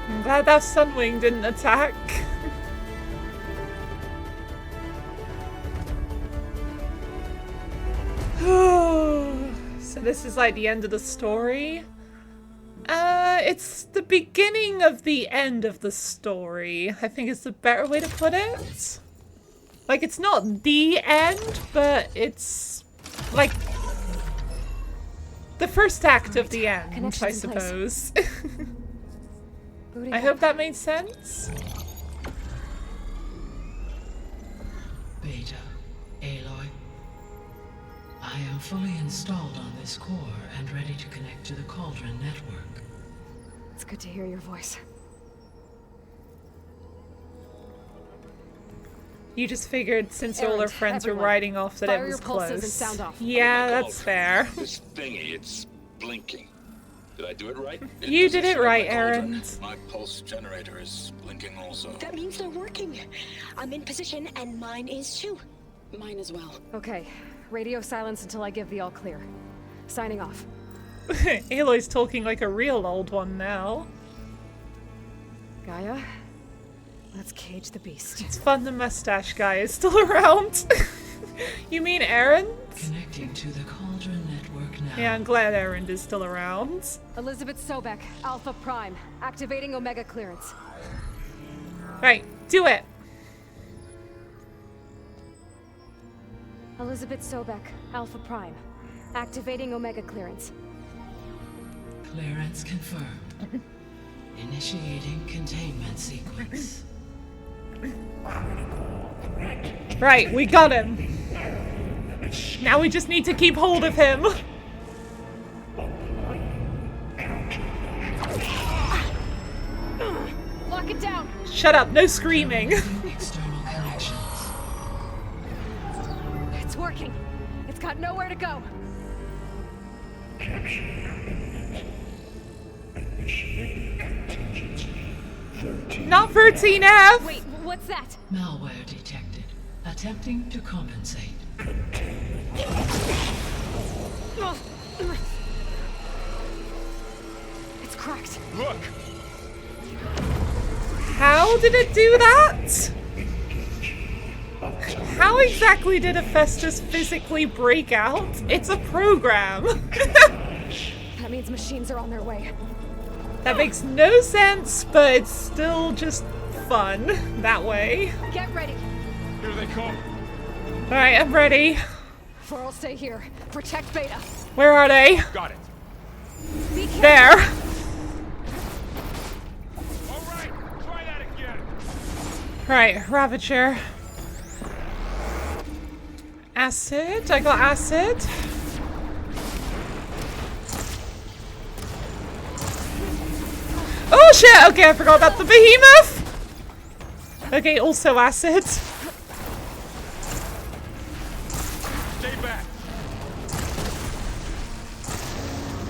I'm glad that Sunwing didn't attack. So this is like the end of the story? It's the beginning of the end of the story. I think it's the better way to put it. Like, it's not the end, but it's like the first act of the end, I suppose. I hope that made sense. Beta, Aloy. I am fully installed on this core and ready to connect to the Cauldron network. It's good to hear your voice. You just figured since all Errand, our friends were everyone. riding off that Fire it was your pulses close. and sound off. Yeah, that's fair. This thingy, it's blinking. Did I do it right? You did it right, Aaron. My pulse generator is blinking also. That means they're working. I'm in position, and mine is too. Mine as well. Okay, radio silence until I give the all clear. Signing off. Aloy's talking like a real old one now. Gaia, let's cage the beast. It's fun the mustache guy is still around. You mean Aaron? Connecting to the Cauldron network now. Yeah, I'm glad Aaron is still around. Elizabeth Sobek, Alpha Prime, activating Omega clearance. Right, do it. Elizabeth Sobek, Alpha Prime, activating Omega clearance. Clearance confirmed. Initiating containment sequence. Right, we got him. Now we just need to keep hold of him. Lock it down. Shut up, no screaming. External connections. It's working. It's got nowhere to go. Not 13F. Wait, what's that? Malware detected. Attempting to compensate. It's cracked. Look! How did it do that? How exactly did Hephaestus physically break out? It's a program. That means machines are on their way. That makes no sense, but it's still just fun that way. Get ready. Here they come. Alright, I'm ready. For'll stay here. Protect Beta. Where are they? Got it. Be careful. There. All right, try that again. Right, Ravager. Acid. I got acid. Oh shit! Okay, I forgot about the behemoth! Okay, also acid. Stay back.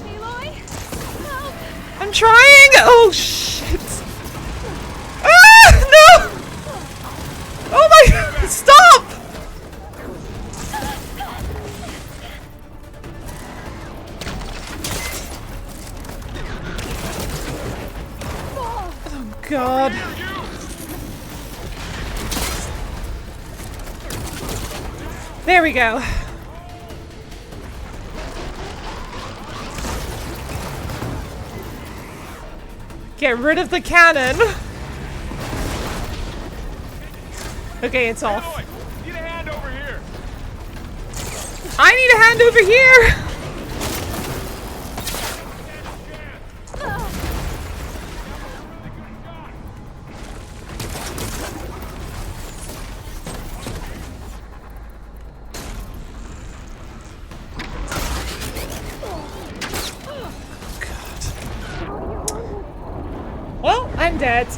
Aloy? Help! I'm trying! Oh shit! Ah! No! Oh my god! Stop! Oh god. There we go. Get rid of the cannon. Okay, it's off. Need a hand over here. I need a hand over here. Well, I'm dead.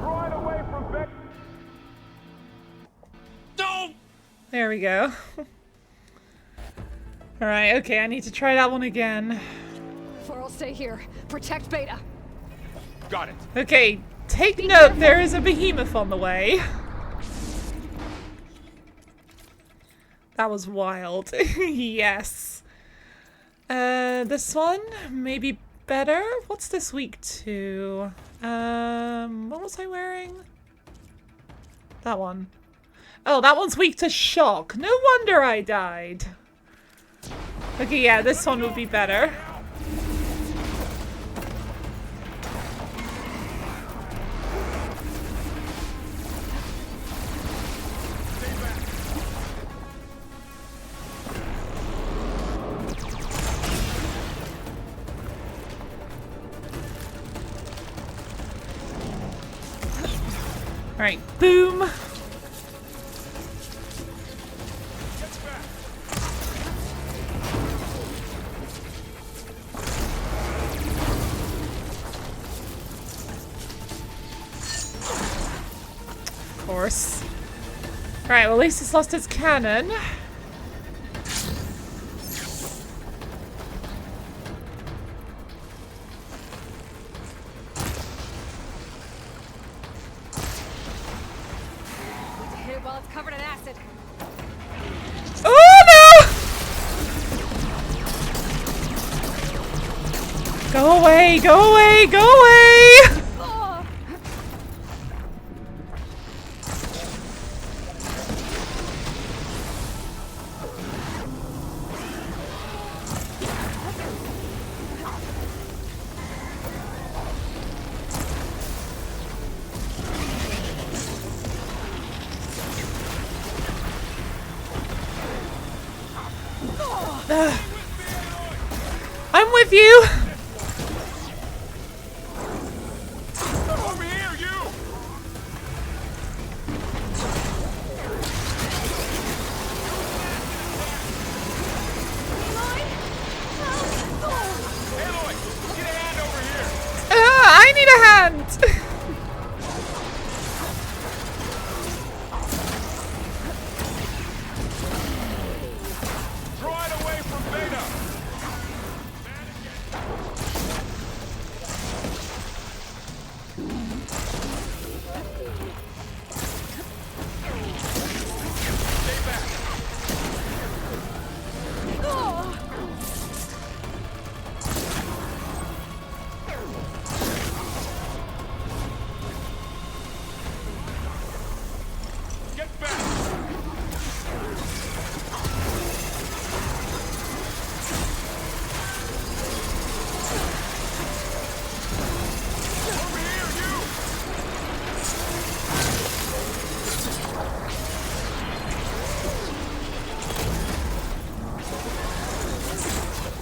Right away from Beck. Don't. There we go. Alright, okay, I need to try that one again. For'll stay here. Protect Beta. Got it. Okay, take note, there is a behemoth on the way. That was wild. Yes. This one, maybe better? What's this weak to? What was I wearing? That one. Oh, that one's weak to shock. No wonder I died. Okay, yeah, this one would be better. Alright, boom. Of course. Alright, well at least it's lost its cannon. Hit it while it's covered in acid. Oh no! Go away, go away, go away! I'm with you! Over here, you! Aloy, get a hand over here! I need a hand! Draw it away from Beta! Stay back! Get back! Over here, you!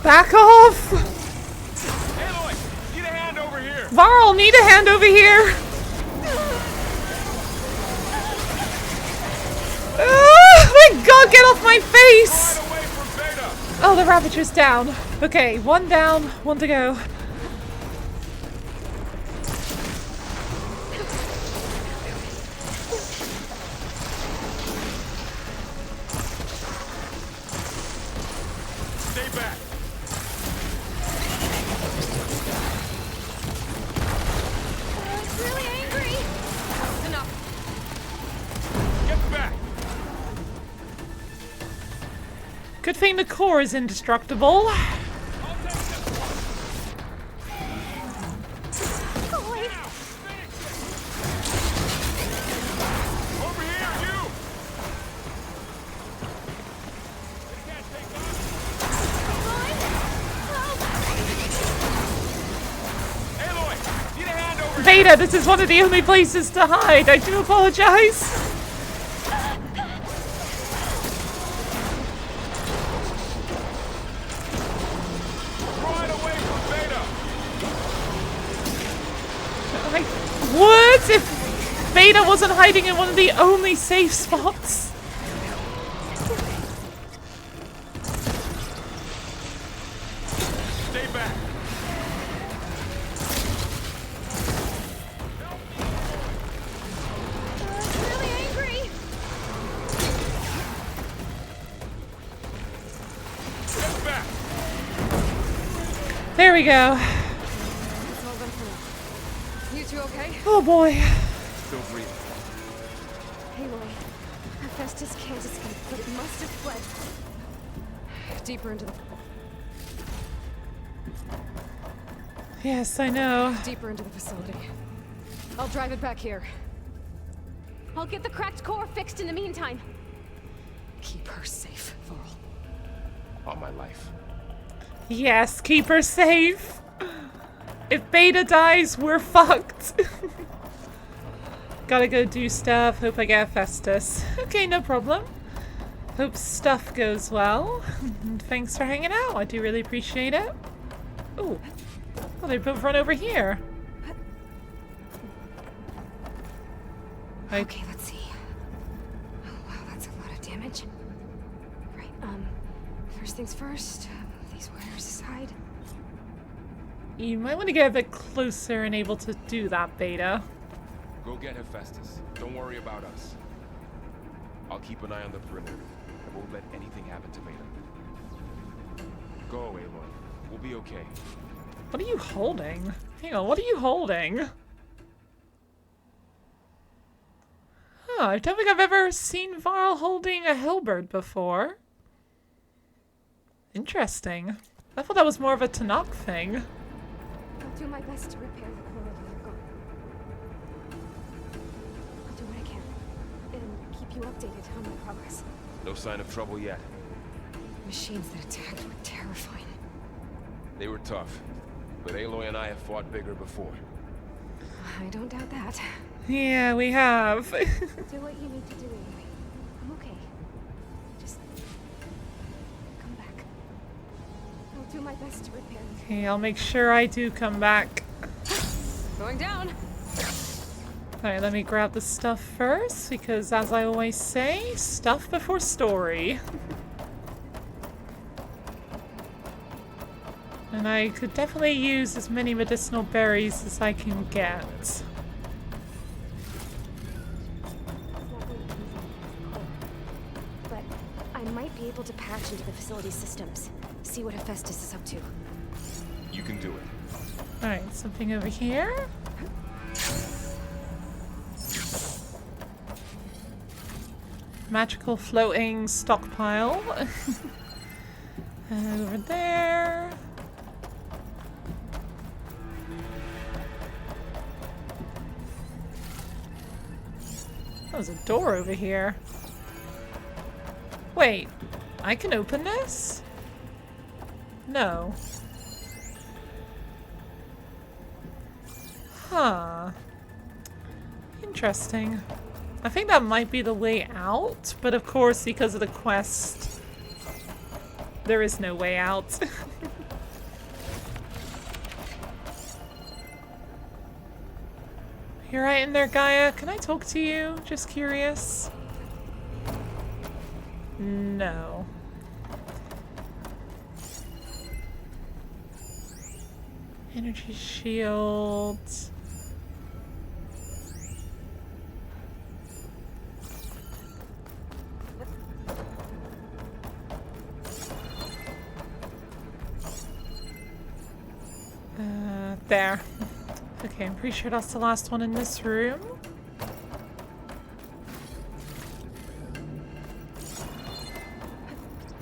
Back off! Aloy, get a hand over here! Varl, need a hand over here! My god, get off my face! Draw it away from Beta! Oh, the Ravager's down. Okay, one down, one to go. Stay back! It's really angry. Enough. Get back! Good thing the core is indestructible. I'll take this one! Over here, you! They can't take us! Aloy, get a hand over here! Beta, this is one of the only places to hide. I do apologize. Draw it away from Beta! I would if Beta wasn't hiding in one of the only safe spots. Stay back! It's really angry. Get back! There we go. It's all done for now. You two okay? Oh boy. Still breathing. Aloy, Hephaestus can't escape, but it must have fled. Deeper into the... Yes, I know. Deeper into the facility. I'll drive it back here. I'll get the cracked core fixed in the meantime. Keep her safe, Varl. All my life. Yes, keep her safe. If Beta dies, we're fucked. Gotta go do stuff. Hope I get Festus. Okay, no problem. Hope stuff goes well. Thanks for hanging out. I do really appreciate it. Ooh. Oh, they both run over here. Okay, let's see. Oh, wow, that's a lot of damage. Right, first things first, move these wires aside. You might want to get a bit closer and able to do that, Beta. Go get Hephaestus. Don't worry about us. I'll keep an eye on the perimeter. I won't let anything happen to Beta. Go, Aloy. We'll be okay. What are you holding? Hang on, what are you holding? Huh, I don't think I've ever seen Varl holding a halberd before. Interesting. I thought that was more of a Tanakh thing. I'll do my best to repair the core while you're gone. I'll do what I can. And keep you updated on my progress. No sign of trouble yet. The machines that attacked were terrifying. They were tough, but Aloy and I have fought bigger before. I don't doubt that. Yeah, we have. Do what you need to do anyway. I'm okay. Just come back. I'll do my best to repair it. Okay, I'll make sure I do come back. Going down. Alright, let me grab the stuff first, because as I always say, stuff before story. And I could definitely use as many medicinal berries as I can get. But I might be able to patch into the facility's systems. See what Hephaestus is up to. You can do it. Alright, something over here. Magical floating stockpile. Over there. There's a door over here. Wait, I can open this? No. Huh. Interesting. I think that might be the way out, but of course, because of the quest, there is no way out. You're right in there, Gaia. Can I talk to you? Just curious. No. Energy shield. There. Okay, I'm pretty sure that's the last one in this room.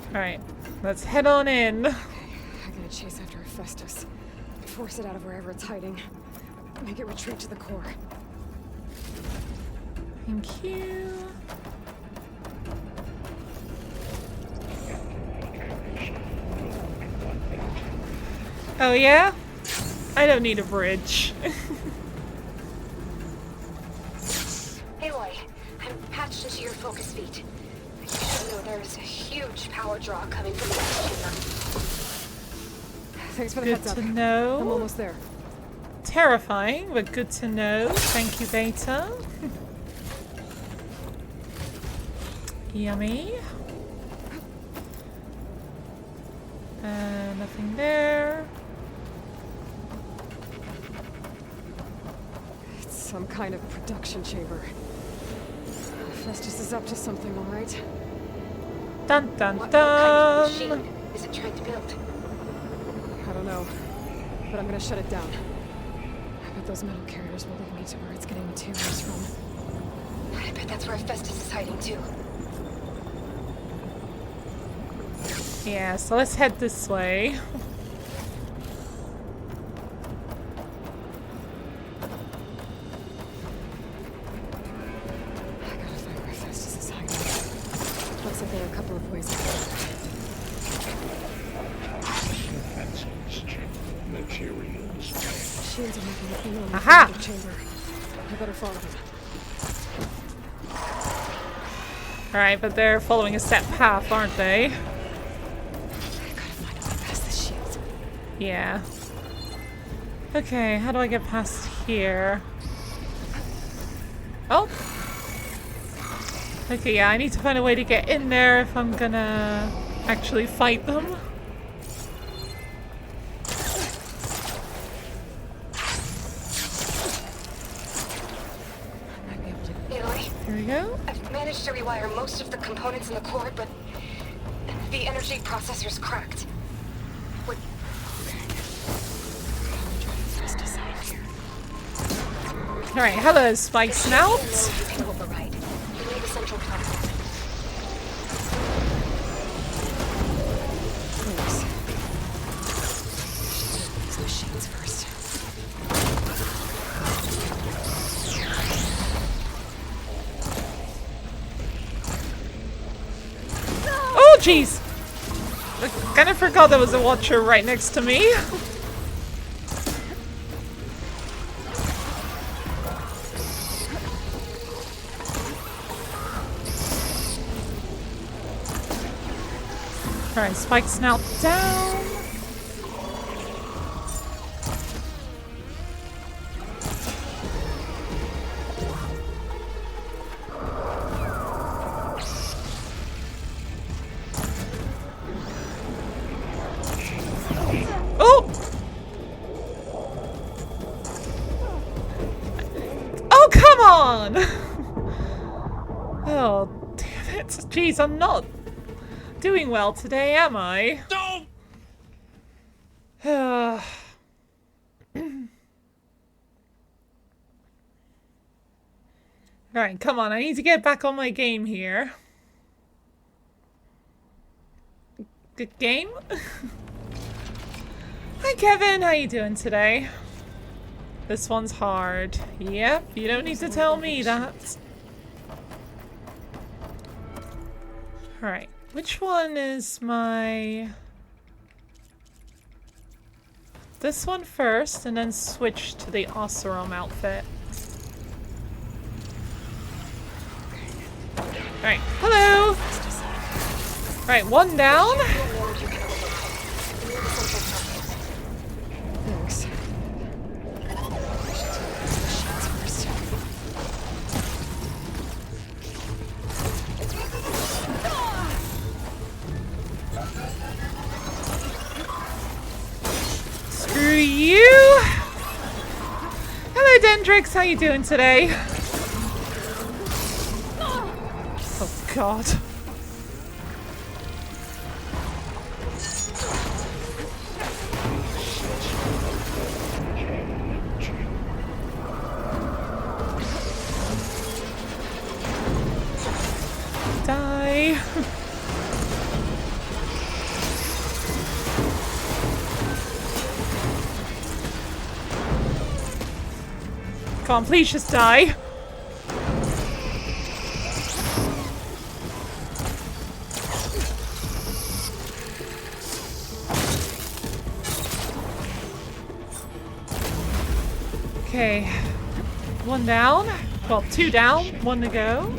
Alright, let's head on in. Okay, I'm gonna chase after Hephaestus. Force it out of wherever it's hiding. Make it retreat to the core. Thank you. Oh yeah? I don't need a bridge. Aloy, I'm patched into your focus feed. You should know there's a huge power draw coming from the chamber. Thanks for the heads up. Good to know. I'm almost there. Terrifying, but good to know. Thank you, Beta. Yummy. Nothing there. It's some kind of production chamber. Hephaestus is up to something, all right? Dun dun What dun. kind of machine is it trying to build? I don't know, but I'm gonna shut it down. I bet those metal carriers will lead me to where it's getting materials from. I bet that's where Hephaestus is hiding too. Yeah, so let's head this way. I gotta find where Hephaestus is hiding. Looks like there are a couple of ways to Materials. Machines are making a thing on Aha! the chamber. I better follow them. Alright, but they're following a set path, aren't they? I gotta find a way past this shield. Yeah. Okay, how do I get past here? Oh! Okay, yeah, I need to find a way to get in there if I'm gonna actually fight them. Aloy, Here we go. I've managed to rewire most of the components in the core, but the energy processor's cracked. What? Alright, hello, Spike Snout. You can override. You need a central platform. These machines first. Oh, jeez! I kind of forgot there was a watcher right next to me. Alright, Spike Snout down. Oh! Oh, come on! Oh, damn it. Jeez, I'm not doing well today, am I? Don't! Alright, come on, I need to get back on my game here. Good game? Hi Kevin, how you doing today? This one's hard. Yep, you don't need to tell me that. Alright, which one is my... This one first, and then switch to the Oseram outfit. Alright, hello! Alright, one down. Thanks. Screw you! Hello Dendrix, how you doing today? Oh god. Die. Come on, please just die. Okay. One down. Well, two down. One to go.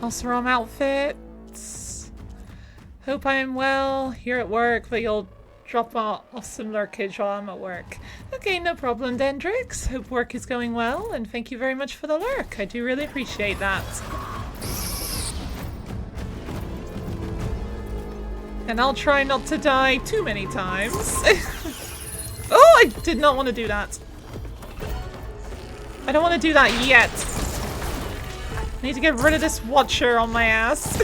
Oseram outfits. Hope I am well here at work, but you'll drop off some lurkage while I'm at work. Okay, no problem, Dendrix. Hope work is going well, and thank you very much for the lurk. I do really appreciate that. And I'll try not to die too many times. Oh, I did not want to do that. I don't want to do that yet. I need to get rid of this watcher on my ass.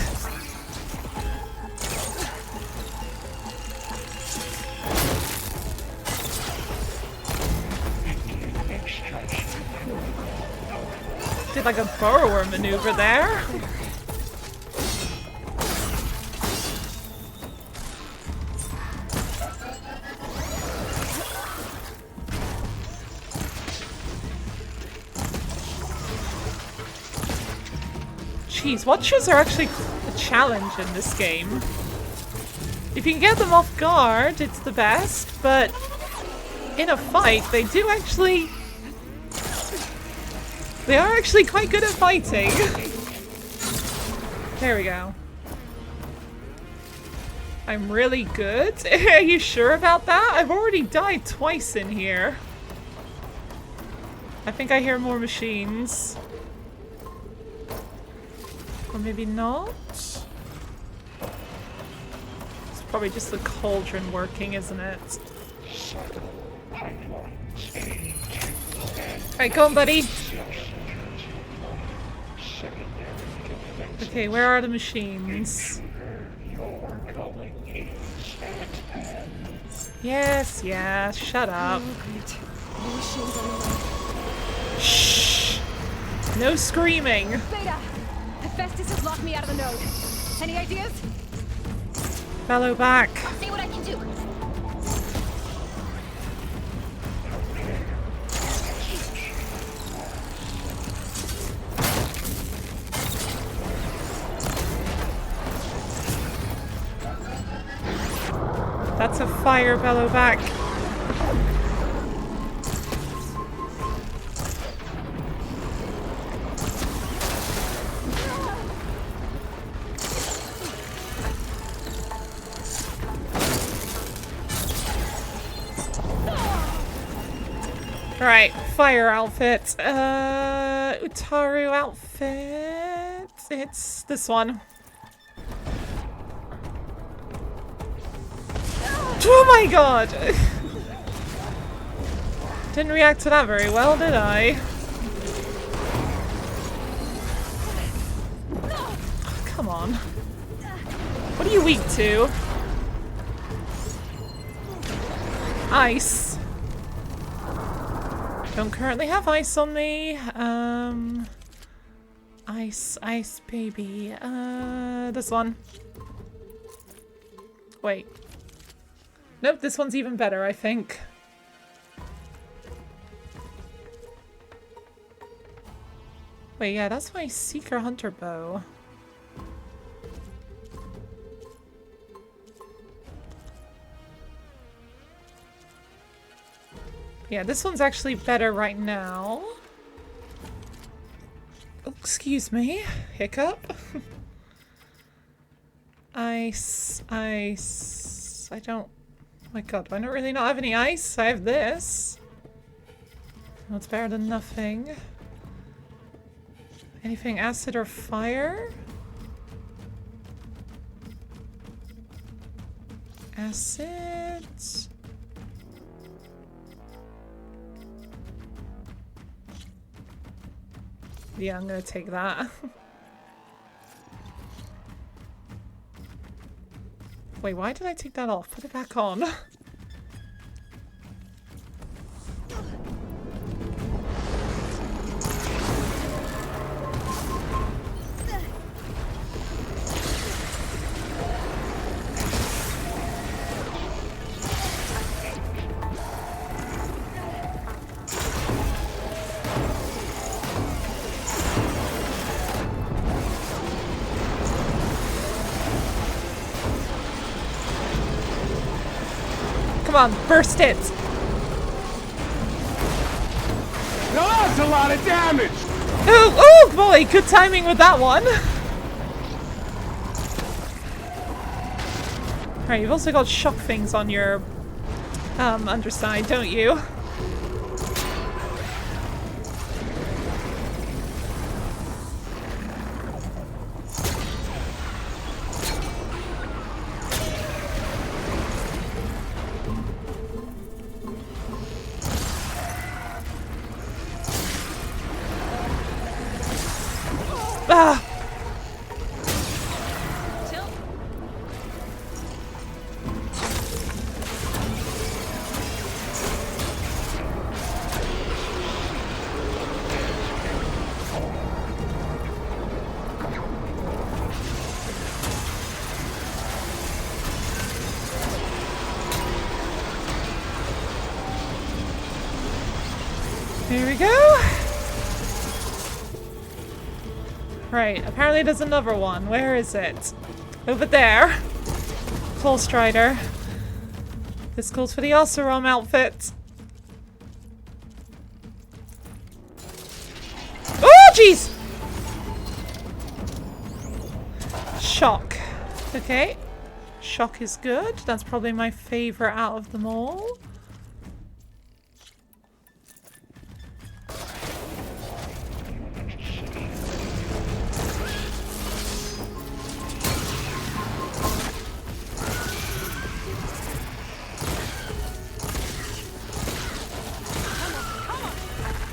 Did like a burrower maneuver there. Jeez, watchers are actually a challenge in this game. If you can get them off guard, it's the best, but in a fight, they are actually quite good at fighting. There we go. I'm really good? Are you sure about that? I've already died twice in here. I think I hear more machines. Or maybe not? It's probably just the cauldron working, isn't it? Alright, go on, buddy. Okay, where are the machines? Yes, yeah, shut up. Shh! No screaming! Beta! Hephaestus has locked me out of the node. Any ideas? Fellow back. I'll see what I can do. That's a fire bellow back. Right, fire outfit. Utaru outfit. It's this one. Oh my god! Didn't react to that very well, did I? Oh, come on. What are you weak to? Ice. Don't currently have ice on me. Ice baby. This one. Wait. Nope, this one's even better, I think. Wait, yeah, that's my Seeker Hunter bow. Yeah, this one's actually better right now. Oh, excuse me. Hiccup. Ice. I don't... Oh my god, do I not really not have any ice? I have this. Well, it's better than nothing. Anything acid or fire? Acid. Yeah, I'm gonna take that. Wait, why did I take that off? Put it back on. Come on, burst it! Now that's a lot of damage! Oh boy, good timing with that one! Alright, you've also got shock things on your underside, don't you? Ah! Here we go. Right, apparently there's another one. Where is it? Over there. Pole Strider. This calls for the Oseram outfit. Oh, jeez! Shock. Okay. Shock is good. That's probably my favorite out of them all.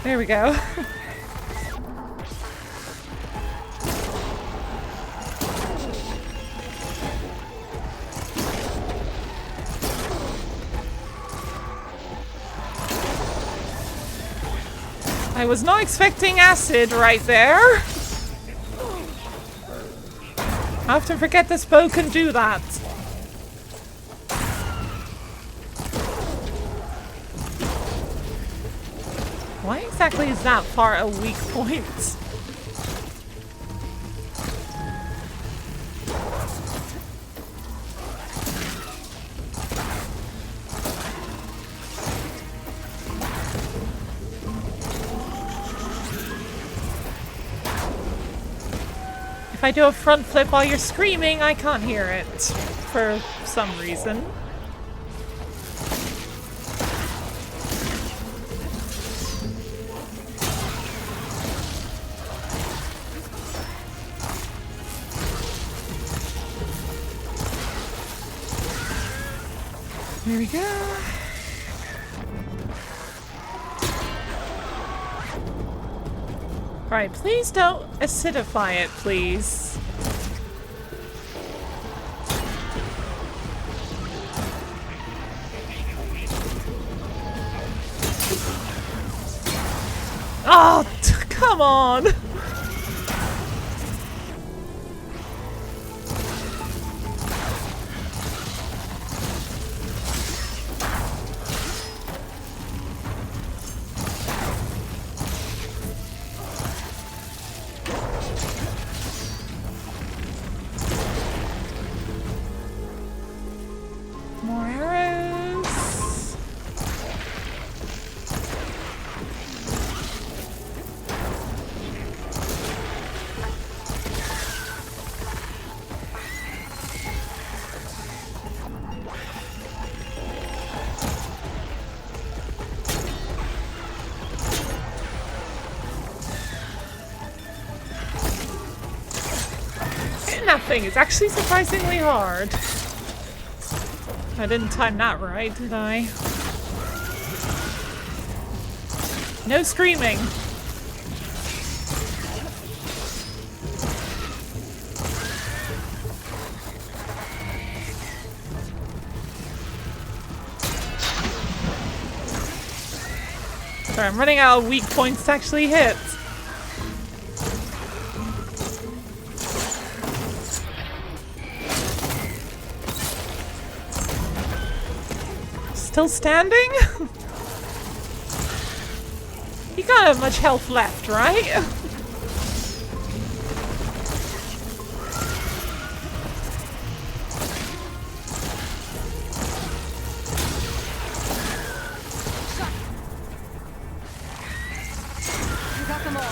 There we go. I was not expecting acid right there. I often forget this bow can do that. Why exactly is that part a weak point? If I do a front flip while you're screaming, I can't hear it. For some reason. There we go. Right, please don't acidify it, please. Oh, come on! More arrows. Hitting that thing is actually surprisingly hard. I didn't time that right, did I? No screaming. Sorry, I'm running out of weak points to actually hit. Still standing? You can't have much health left, right?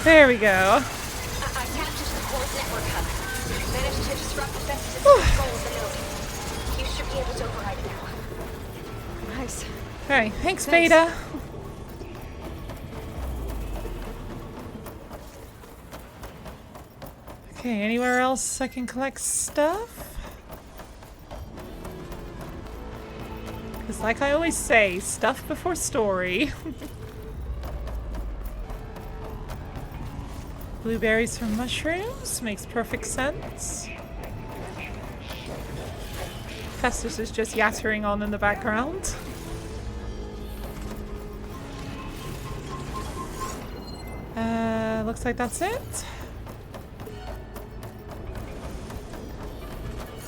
There we go. I captured the core's network hub. Managed to disrupt the Festus' control of the node. You should be able to override it now. Nice. Alright, thanks, Beta. Okay, anywhere else I can collect stuff? Because like I always say, stuff before story. Blueberries from mushrooms makes perfect sense. Festus is just yattering on in the background. Looks like that's it.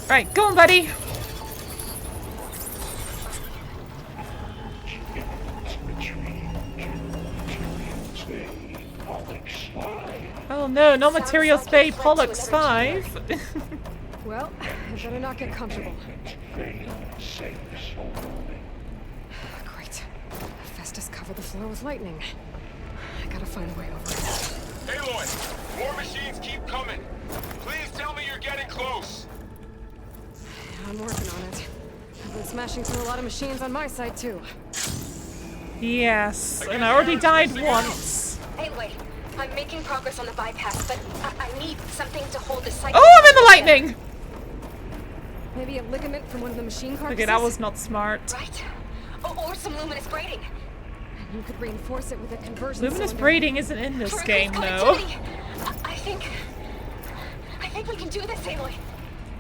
Alright, go on, buddy! Oh no, no materials bay Pollux 5. Well, I better not get comfortable. Great. Festus covered the floor with lightning. I gotta find a way over it. Aloy, more machines keep coming. Please tell me you're getting close. I'm working on it. I've been smashing through a lot of machines on my side too. Yes, and I already died once. Hey, wait. I'm making progress on the bypass, but I need something to hold the cycle. Oh, I'm in the lightning! Maybe a ligament from one of the machine carcasses? Okay, that was not smart. Right? Or some luminous grating. You could reinforce it with a conversion Luminous cylinder. braiding isn't in this For game, increased though. connectivity. I think we can do this, Aloy.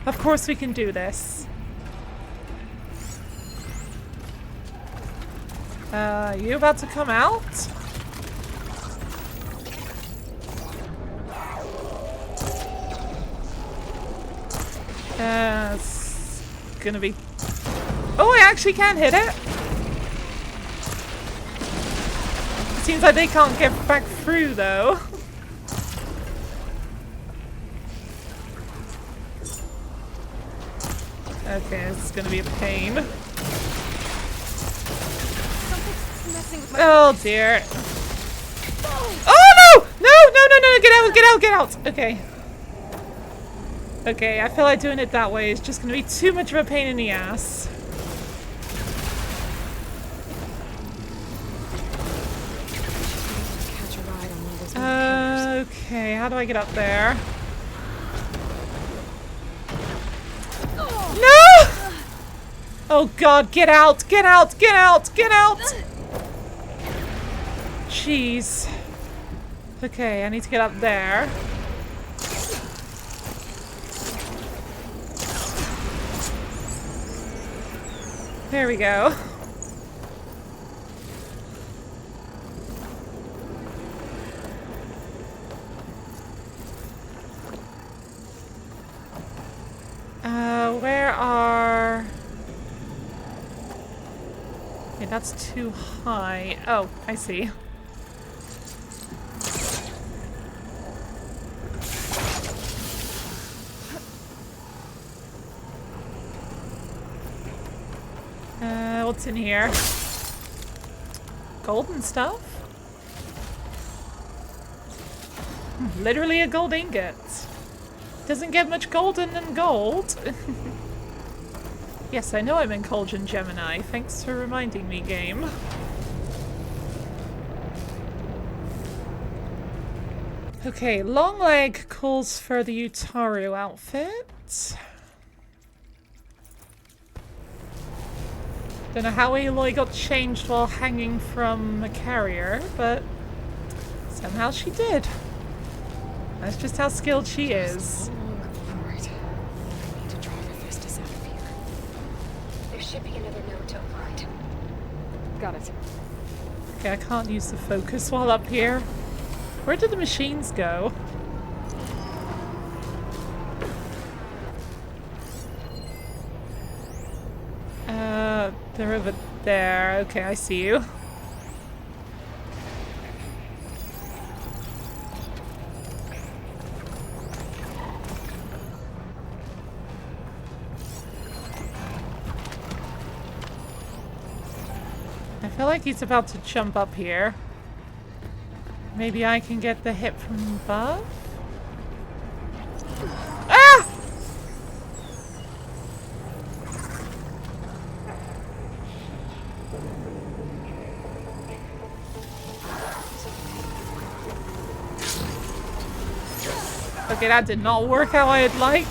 Of course we can do this. You about to come out? It's gonna be... Oh, I actually can hit it! It seems like they can't get back through, though. Okay, this is gonna be a pain. Messing with my Oh dear. Oh no! No, no, no, no, get out, get out, get out! Okay. Okay, I feel like doing it that way is just gonna be too much of a pain in the ass. catch a ride on one of those mini cubes. Okay, how do I get up there? No! Oh god, get out, get out, get out, get out! Jeez. Okay, I need to get up there. There we go. Where are... Okay, that's too high. Oh, I see. What's in here? Golden stuff? Literally a gold ingot. Doesn't get much golden than gold. Yes, I know I'm in Cauldron, Gemini. Thanks for reminding me, game. Okay, long leg calls for the Utaru outfit. Don't know how Aloy got changed while hanging from a carrier, but somehow she did. That's just how skilled she is. Alright. I need to drive Hephaestus out of here. There should be another node to override. Got it. Okay, I can't use the focus while up here. Where did the machines go? They're over there. Okay, I see you. I feel like he's about to jump up here. Maybe I can get the hit from above? Ah! Okay, that did not work how I had liked.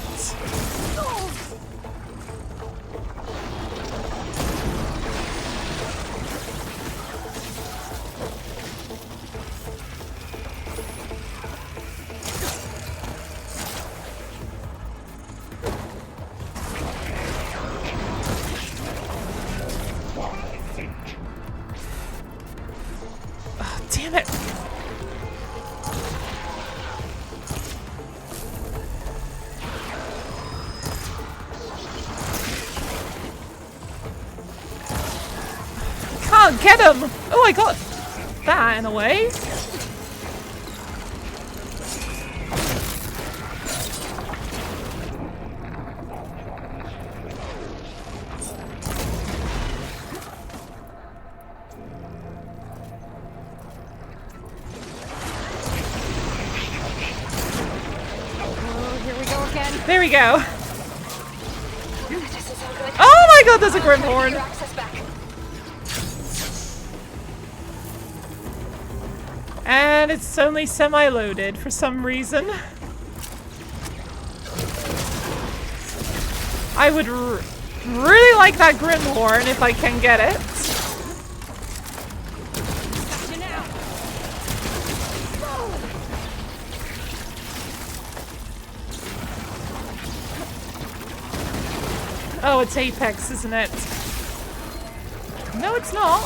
Oh, damn it. Can't get him! Oh, I got that in a way. Oh, here we go again. There we go. This is so good. Oh my god, there's a Grimhorn. Your access back. And it's only semi-loaded for some reason. I would really like that Grimhorn if I can get it. Oh, it's Apex, isn't it? No, it's not.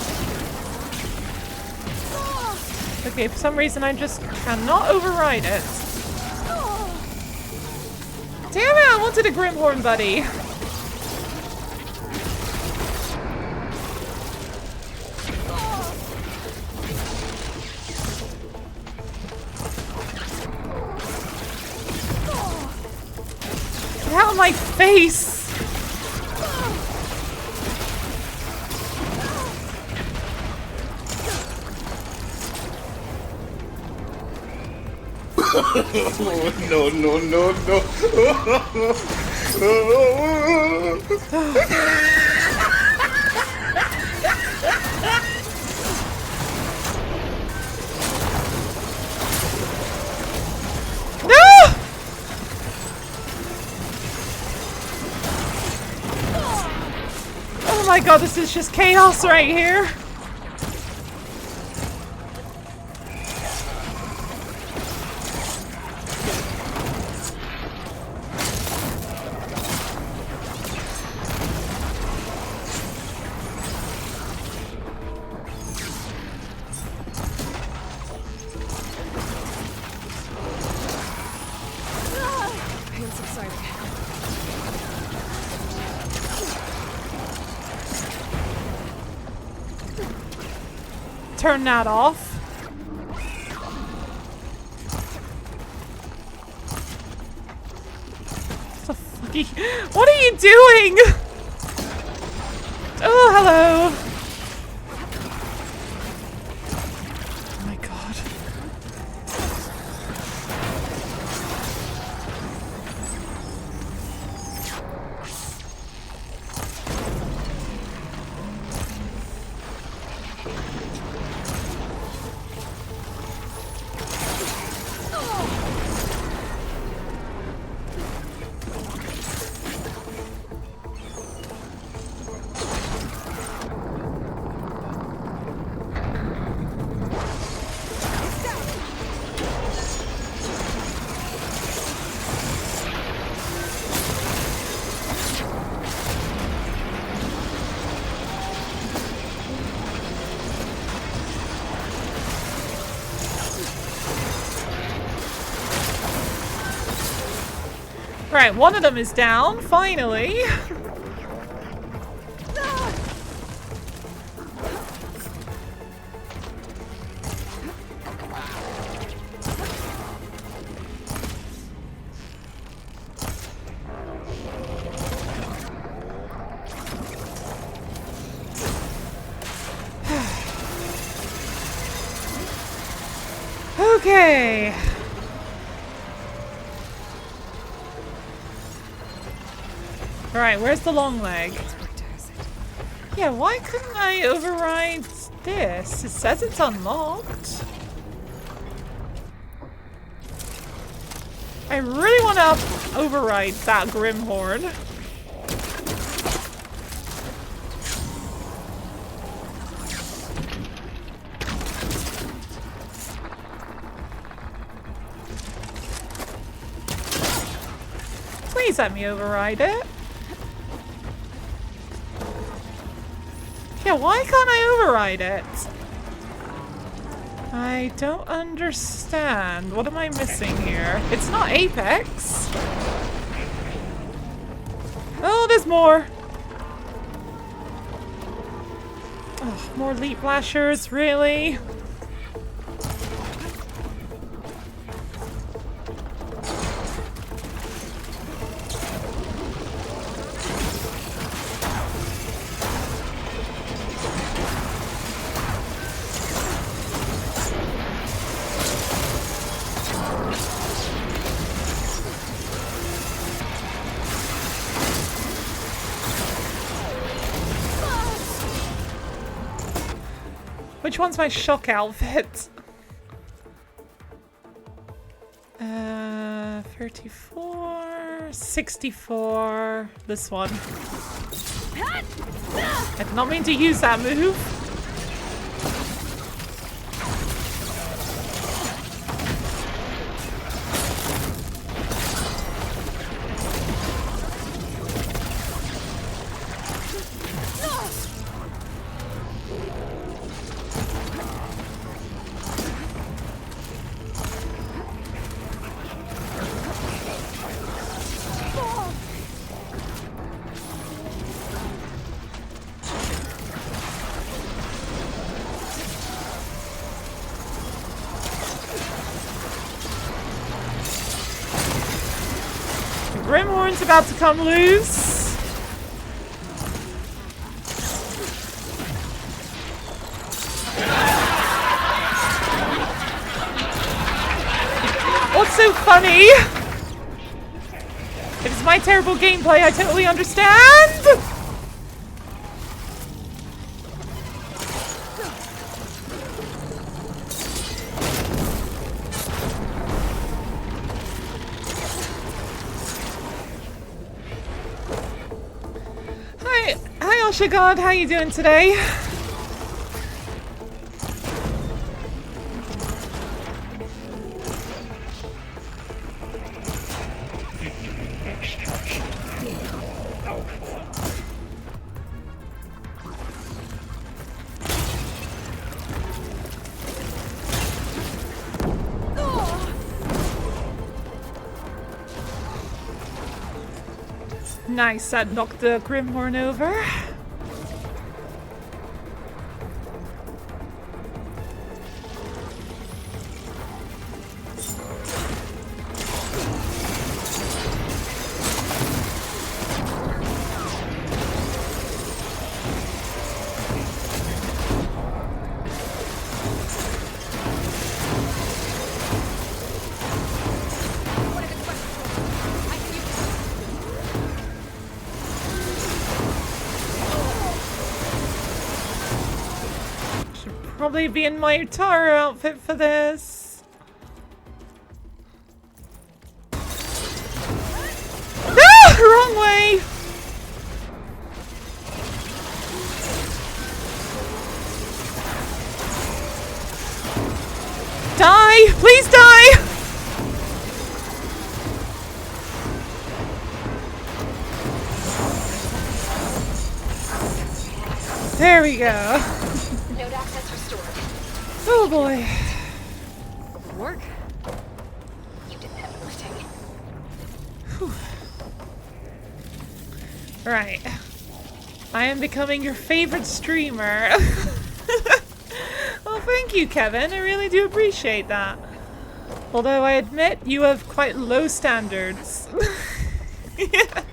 Okay, for some reason I just cannot override it. Damn it, I wanted a Grimhorn buddy. Get out of my face! No, no, no, no. Oh my god, this is just chaos right here. Turn that off. What are you doing? Oh, hello. Oh my god. Right, one of them is down, finally. Okay. Right, where's the long leg? Yeah, why couldn't I override this? It says it's unlocked. I really want to override that Grimhorn. Please let me override it. Yeah, why can't I override it? I don't understand. What am I missing here? It's not Apex. Oh, there's more. Oh, more Leap Flashers, really? Which one's my shock outfit? 34, 64, this one. I did not mean to use that move. Cauldron's about to come loose. What's so funny? It's my terrible gameplay, I totally understand! Hi Oshagod, how you doing today? Nice, that knocked the Grimhorn over. Probably be in my Tara outfit for this. Ah! Wrong way! Die! Please die! There we go. Node access restored. Oh boy. Work? You did the heavy lifting. Right. I am becoming your favorite streamer. Well, thank you, Kevin. I really do appreciate that. Although I admit you have quite low standards. Yeah.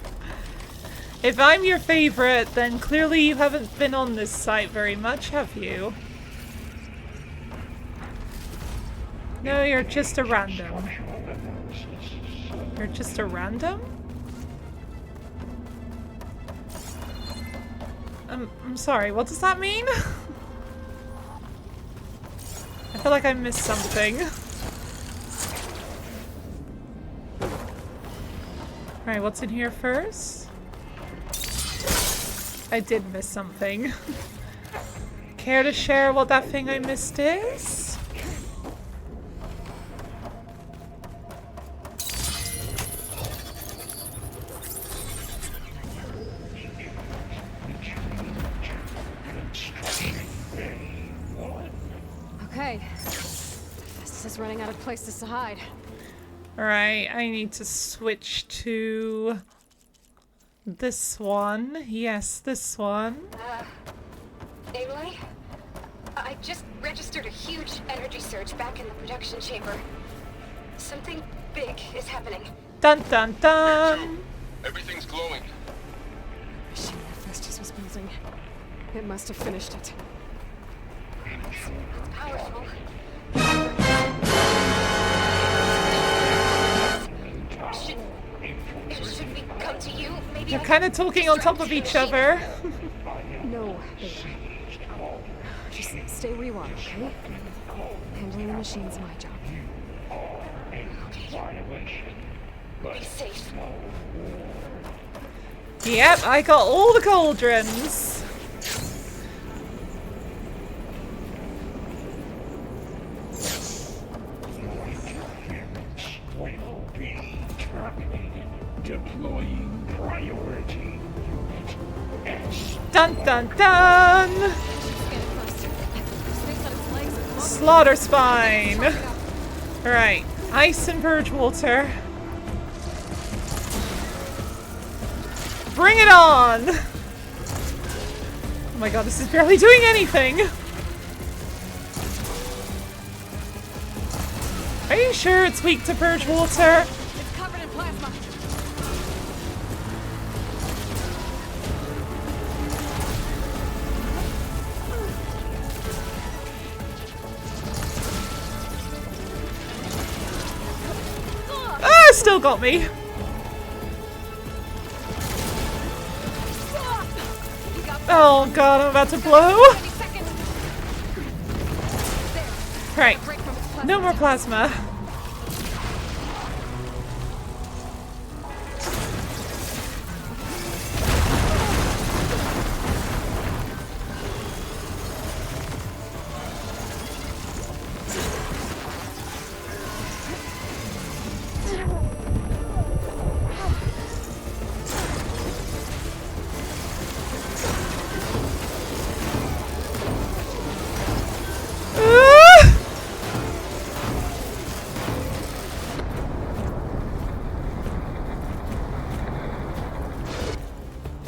If I'm your favorite, then clearly you haven't been on this site very much, have you? No, you're just a random. You're just a random? I'm sorry, what does that mean? I feel like I missed something. Alright, what's in here first? I did miss something. Care to share what that thing I missed is? Okay. This is running out of places to hide. Alright, I need to switch to this one. Yes, this one. Aloy? I just registered a huge energy surge back in the production chamber. Something big is happening. Dun dun dun! Everything's glowing. The machine Hephaestus was building. It must have finished it. It's powerful. Should we come to you? Maybe You're kind of talking on top of each other. No, baby. Just stay where you are, okay? Handling the machine's my job. Be safe. Yep, I got all the cauldrons. Deploying priority. Dun dun dun! Slaughter spine! Alright, ice and purge water. Bring it on! Oh my god, this is barely doing anything! Are you sure it's weak to purge water? It's covered in plasma. still got me. Oh god, I'm about to blow. Right. No more plasma.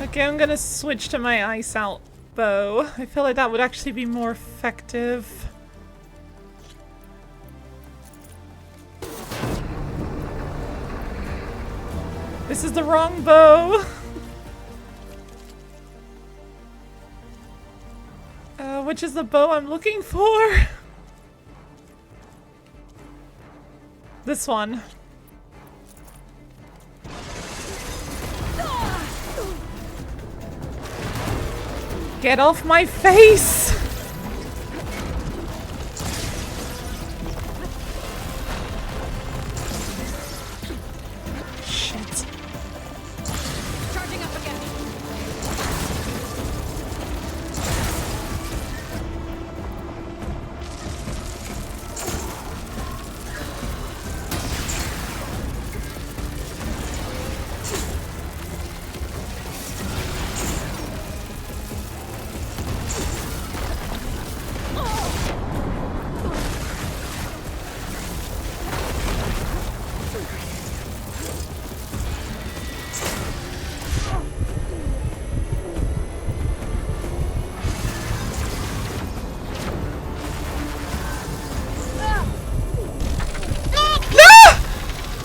Okay, I'm gonna switch to my ice out bow. I feel like that would actually be more effective. This is the wrong bow. Which is the bow I'm looking for? This one. Get off my face! Shit. Charging up again.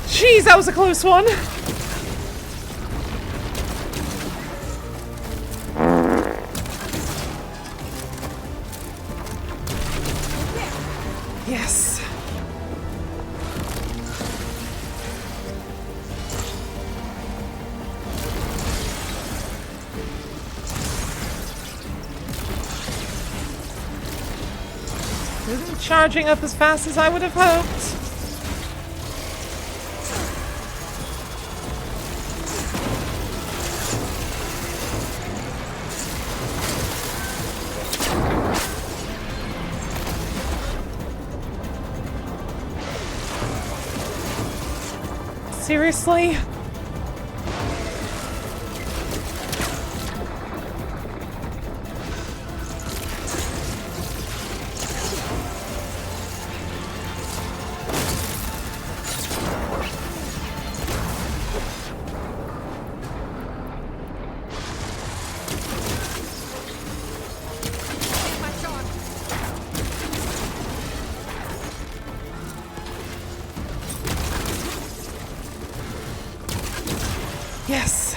Jeez, that was a close one. Yes. Isn't charging up as fast as I would have hoped. Seriously? Yes.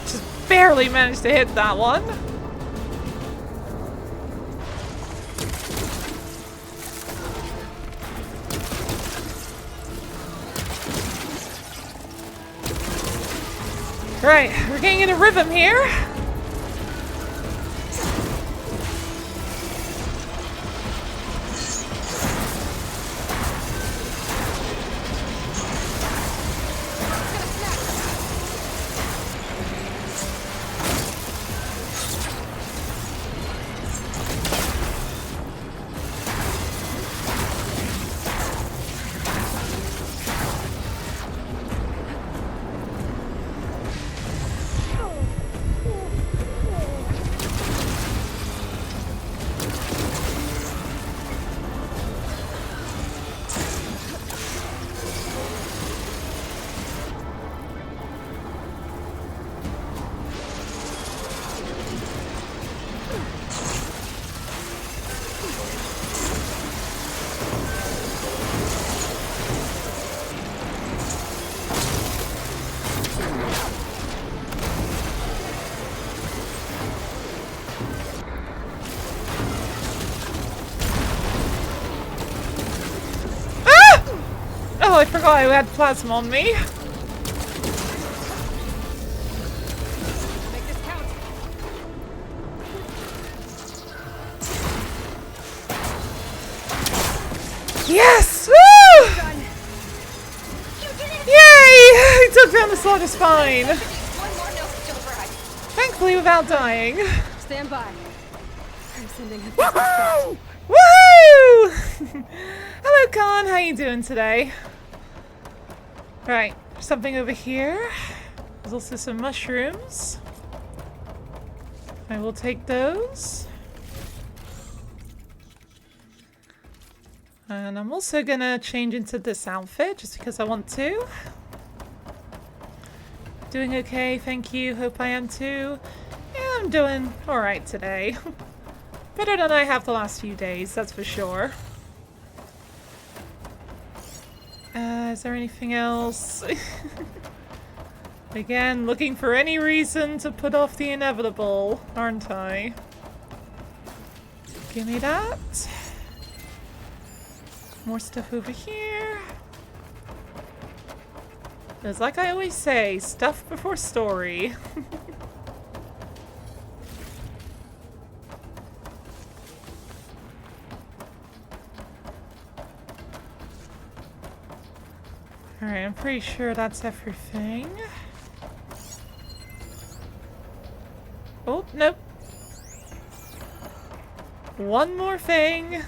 Just barely managed to hit that one. Right, we're getting in a rhythm here. I forgot I had plasma on me. Make this count. Yes! Woo! Yay! I took down the Slaughter Spine. Thankfully without dying. Stand by. I'm sending him. Woohoo! Woohoo! Hello, Khan. How you doing today? Right, there's something over here. There's also some mushrooms. I will take those. And I'm also gonna change into this outfit just because I want to. Doing okay, thank you. Hope I am too. Yeah, I'm doing alright today. Better than I have the last few days, that's for sure. Is there anything else? Again, looking for any reason to put off the inevitable, aren't I? Give me that. More stuff over here. It's like I always say, stuff before story. Alright, I'm pretty sure that's everything. Oh, nope. One more thing.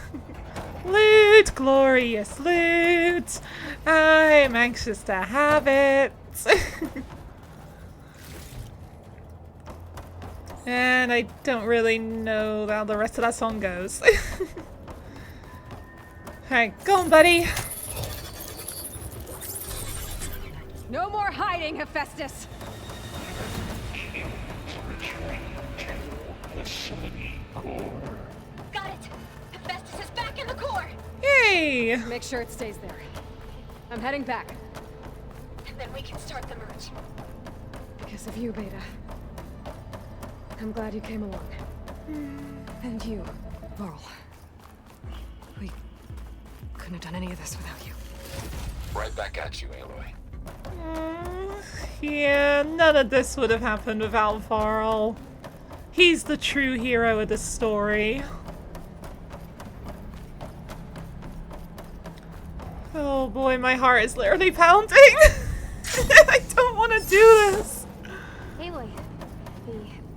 Loot! Glorious loot! I'm anxious to have it. And I don't really know how the rest of that song goes. Alright, go on, buddy. No more hiding, Hephaestus! Got it! Hephaestus is back in the core! Yay! Make sure it stays there. I'm heading back. And then we can start the merge. Because of you, Beta. I'm glad you came along. And you, Varl. We couldn't have done any of this without you. Right back at you, Aloy. Yeah, none of this would have happened without Varl. He's the true hero of the story. Oh boy, my heart is literally pounding. I don't want to do this. Aloy,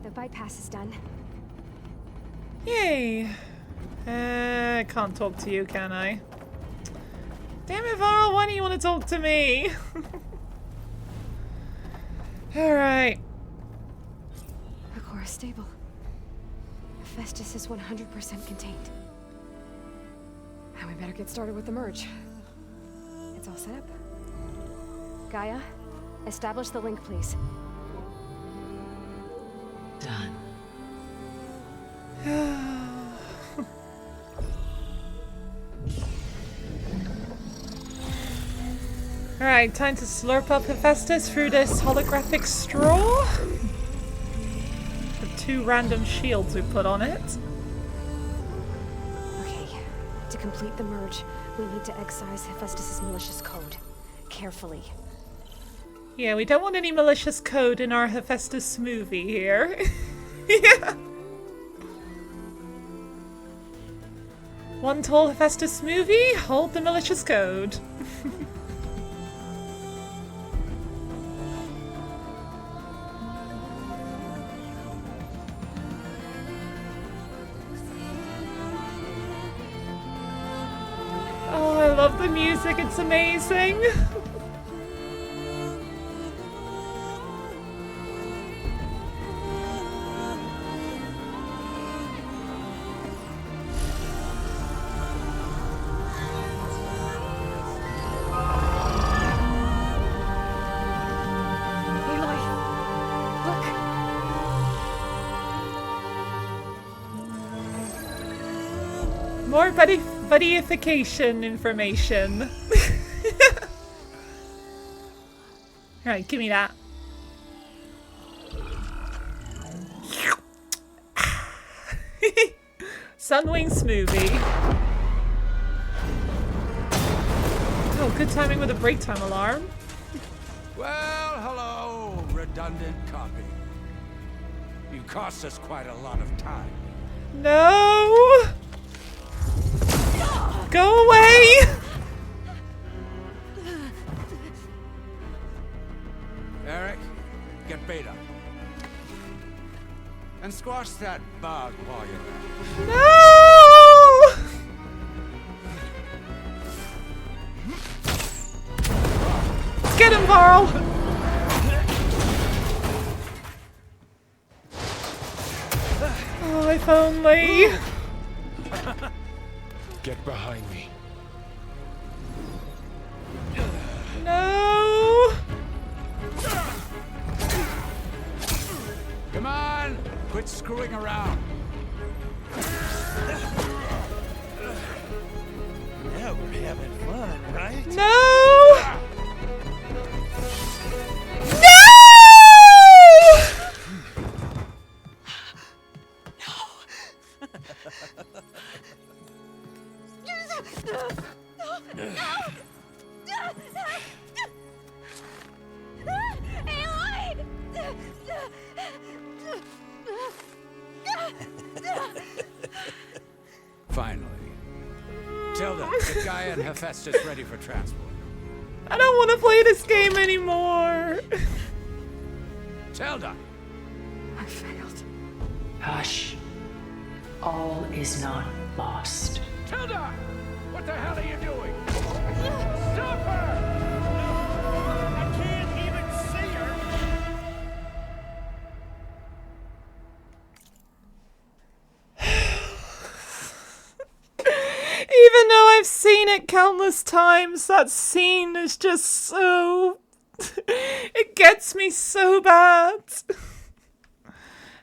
the bypass is done. Yay. I can't talk to you, can I? Damn it, Varl, why do you want to talk to me? Alright. The core is stable. Hephaestus is 100% contained. And we better get started with the merge. It's all set up. Gaia, establish the link, please. Done. Alright, time to slurp up Hephaestus through this holographic straw. The 2 random shields we put on it. Okay, to complete the merge, we need to excise Hephaestus' malicious code. Carefully. Yeah, we don't want any malicious code in our Hephaestus movie here. Yeah. One tall Hephaestus movie, hold the malicious code. Oh, I love the music, it's amazing. More buddyification information. Alright, give me that. Sunwing smoothie. Oh Good timing with a break time alarm. Well, hello, redundant copy. You cost us quite a lot of time. No! Go away! Eric, get Beta. And squash that bug while you're at it. No! Get him, Varl! Oh, if only. Get behind me. No! Come on, quit screwing around. Yeah, we're having fun, right? No! Finally. Tilda, get Gaia and Hephaestus ready for transport. I don't want to play this game anymore. Tilda! I failed. Hush. All is not lost. Tilda! What the hell are you doing? Stop her! I can't even see her. Even though I've seen it countless times, that scene is just so... it gets me so bad.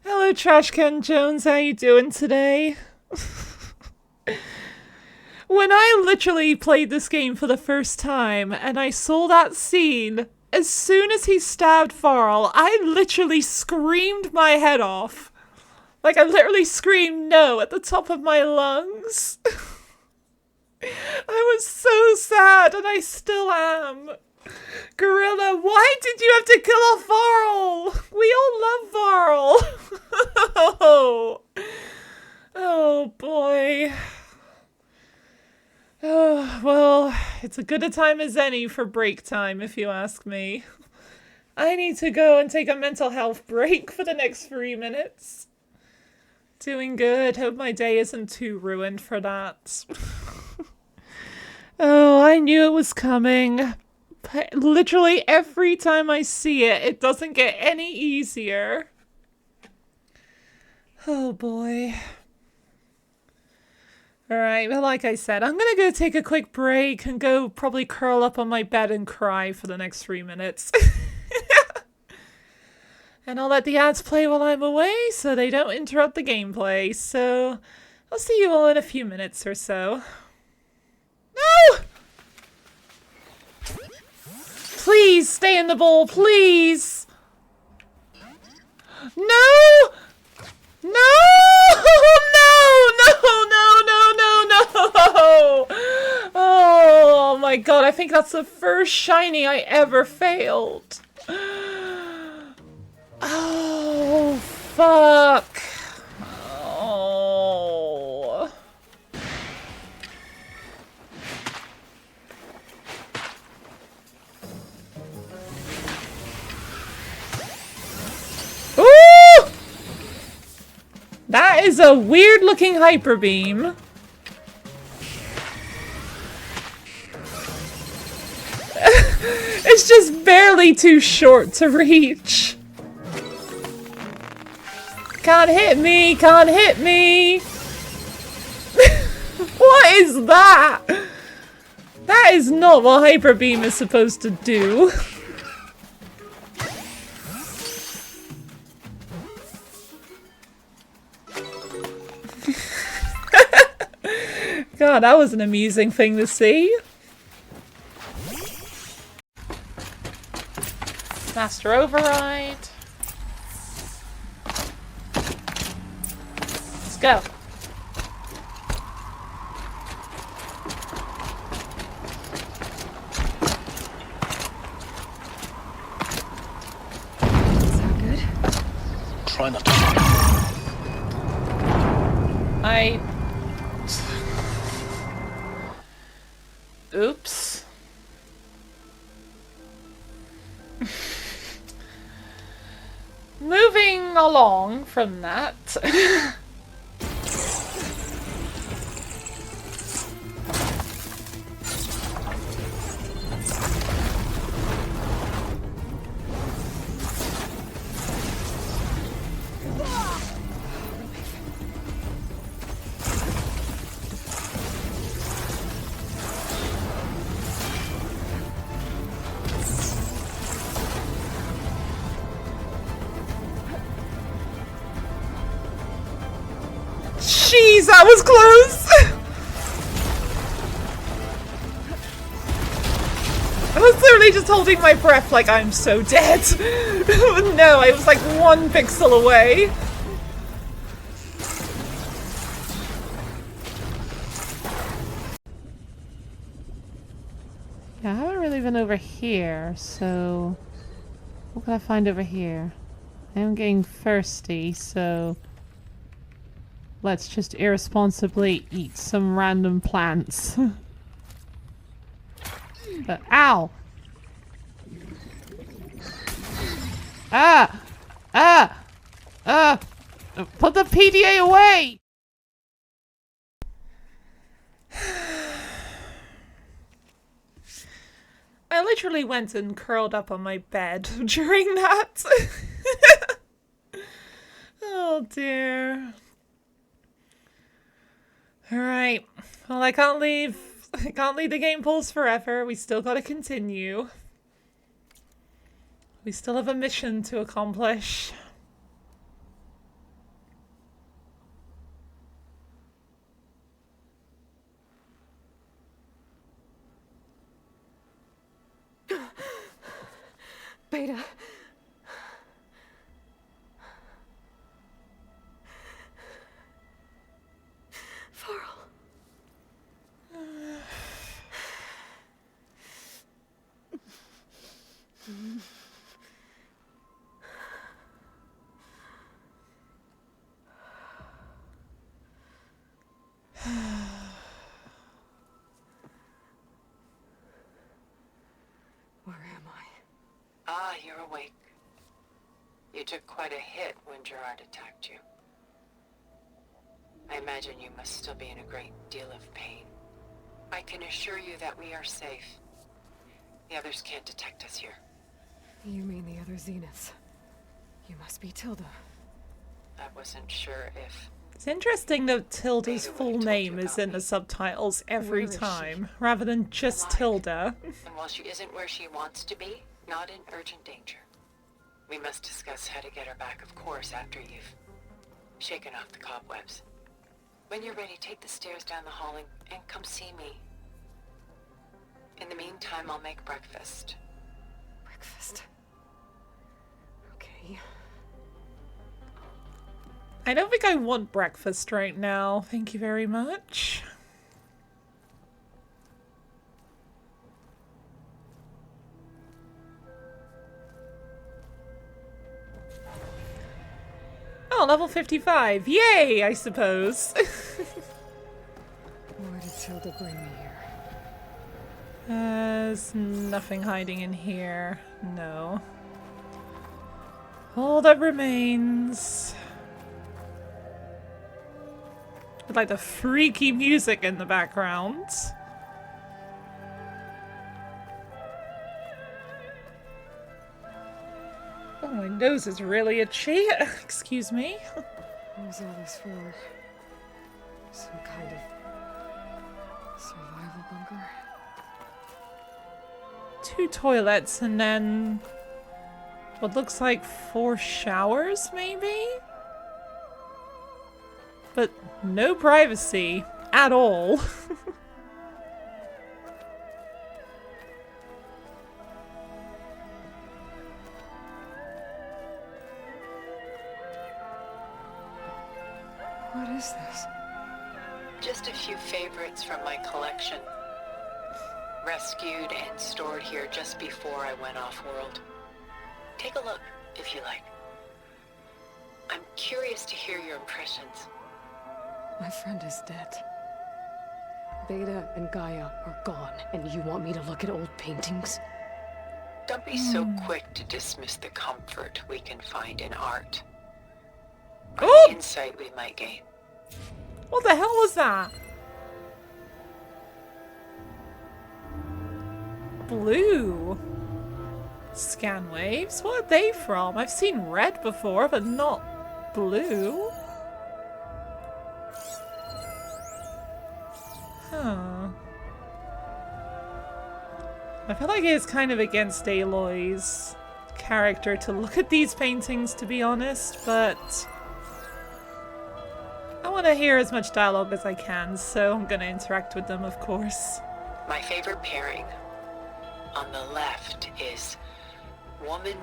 Hello, Trashcan Jones, how you doing today? When I literally played this game for the first time, and I saw that scene, as soon as he stabbed Varl, I literally screamed my head off. Like, I literally screamed no at the top of my lungs. I was so sad, and I still am. Gorilla, why did you have to kill off Varl? We all love Varl. Oh boy. Oh, well, it's as good a time as any for break time, if you ask me. I need to go and take a mental health break for the next 3 minutes. Doing good. Hope my day isn't too ruined for that. Oh, I knew it was coming. But literally every time I see it, it doesn't get any easier. Oh boy. Alright, well, like I said, I'm gonna go take a quick break and go probably curl up on my bed and cry for the next 3 minutes. And I'll let the ads play while I'm away so they don't interrupt the gameplay. So, I'll see you all in a few minutes or so. No! Please stay in the bowl, please! No! No! No! Oh my god, I think that's the first shiny I ever failed. Oh, fuck. Oh. Ooh! That is a weird looking hyper beam. It's just barely too short to reach. Can't hit me, can't hit me. What is that? That is not what hyper beam is supposed to do. God, that was an amusing thing to see. Master Override. Let's go. Oops. Moving along from that. Jeez, that was close! I was literally just holding my breath like I'm so dead. No, I was like 1 pixel away. Yeah, I haven't really been over here, so what can I find over here? I am getting thirsty, so let's just irresponsibly eat some random plants. Ow! Ah! Ah! Ah! Put the PDA away! I literally went and curled up on my bed during that. Oh dear. Alright. Well, I can't leave the game pause forever. We still gotta continue. We still have a mission to accomplish. Beta. Farrell. Where am I? Ah, you're awake. You took quite a hit when Gerard attacked you. I imagine you must still be in a great deal of pain. I can assure you that we are safe. The others can't detect us here. You mean the other Zeniths? You must be Tilda. I wasn't sure if... It's interesting that Tilda's full name is in the subtitles every time, rather than just Tilda. And while she isn't where she wants to be, not in urgent danger. We must discuss how to get her back, of course, after you've shaken off the cobwebs. When you're ready, take the stairs down the hall and come see me. In the meantime, I'll make breakfast. Breakfast? Okay. I don't think I want breakfast right now. Thank you very much. Oh, level 55. Yay, I suppose. Why did Tilda bring me here? There's nothing hiding in here. No. All that remains. With like the freaky music in the background. Oh, my nose is really itchy. Excuse me. What was all this for? Some kind of survival bunker? 2 toilets and then what looks like 4 showers, maybe? But no privacy at all. What is this? Just a few favorites from my collection. Rescued and stored here just before I went off-world. Take a look, if you like. I'm curious to hear your impressions. My friend is dead. Beta and Gaia are gone, and you want me to look at old paintings? Don't be so quick to dismiss the comfort we can find in art. Or the insight we might gain. What the hell was that? Blue. Scan waves? What are they from? I've seen red before, but not blue. Huh. I feel like it's kind of against Aloy's character to look at these paintings, to be honest, but I want to hear as much dialogue as I can, so I'm going to interact with them, of course. My favorite pairing on the left is woman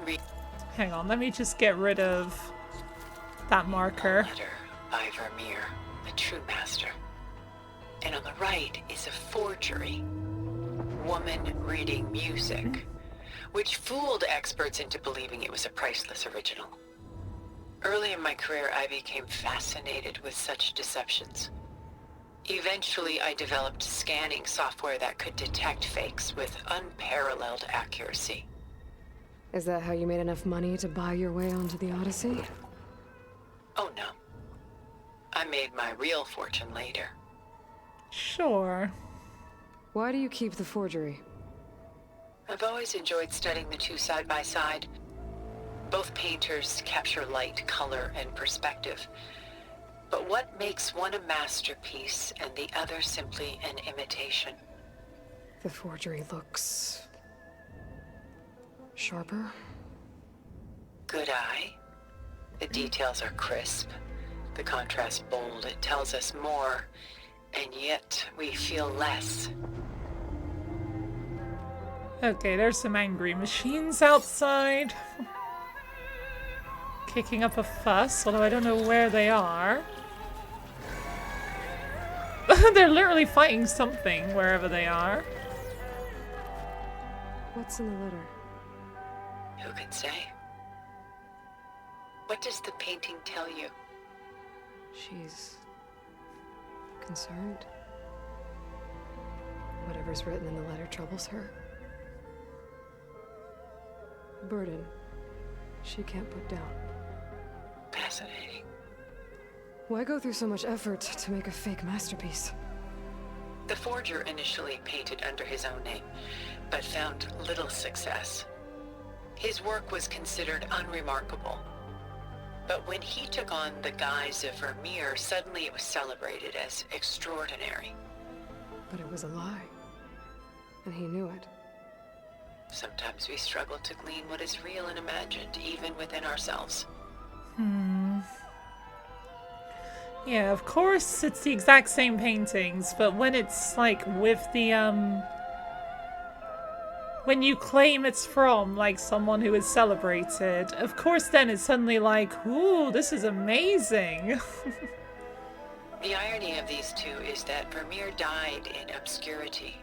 Hang on, let me just get rid of that marker. letter by Vermeer, a true master. And on the right is a forgery, woman reading music, which fooled experts into believing it was a priceless original. Early in my career, I became fascinated with such deceptions. Eventually, I developed scanning software that could detect fakes with unparalleled accuracy. Is that how you made enough money to buy your way onto the Odyssey? Oh no. I made my real fortune later. Sure. Why do you keep the forgery? I've always enjoyed studying the two side by side. Both painters capture light, color, and perspective. But what makes one a masterpiece and the other simply an imitation? The forgery looks sharper. Good eye. The details are crisp. The contrast bold. It tells us more, and yet we feel less. Okay, there's some angry machines outside. Kicking up a fuss, although I don't know where they are. They're literally fighting something wherever they are. What's in the letter? Who can say? What does the painting tell you? She's concerned. Whatever's written in the letter troubles her. A burden she can't put down. Fascinating. Why go through so much effort to make a fake masterpiece? The forger initially painted under his own name, but found little success. His work was considered unremarkable. But when he took on the guise of Vermeer, suddenly it was celebrated as extraordinary. But it was a lie. And he knew it. Sometimes we struggle to glean what is real and imagined, even within ourselves. Yeah, of course it's the exact same paintings, but when it's like with the when you claim it's from like someone who is celebrated, of course then it's suddenly like, ooh, this is amazing. The irony of these two is that Vermeer died in obscurity.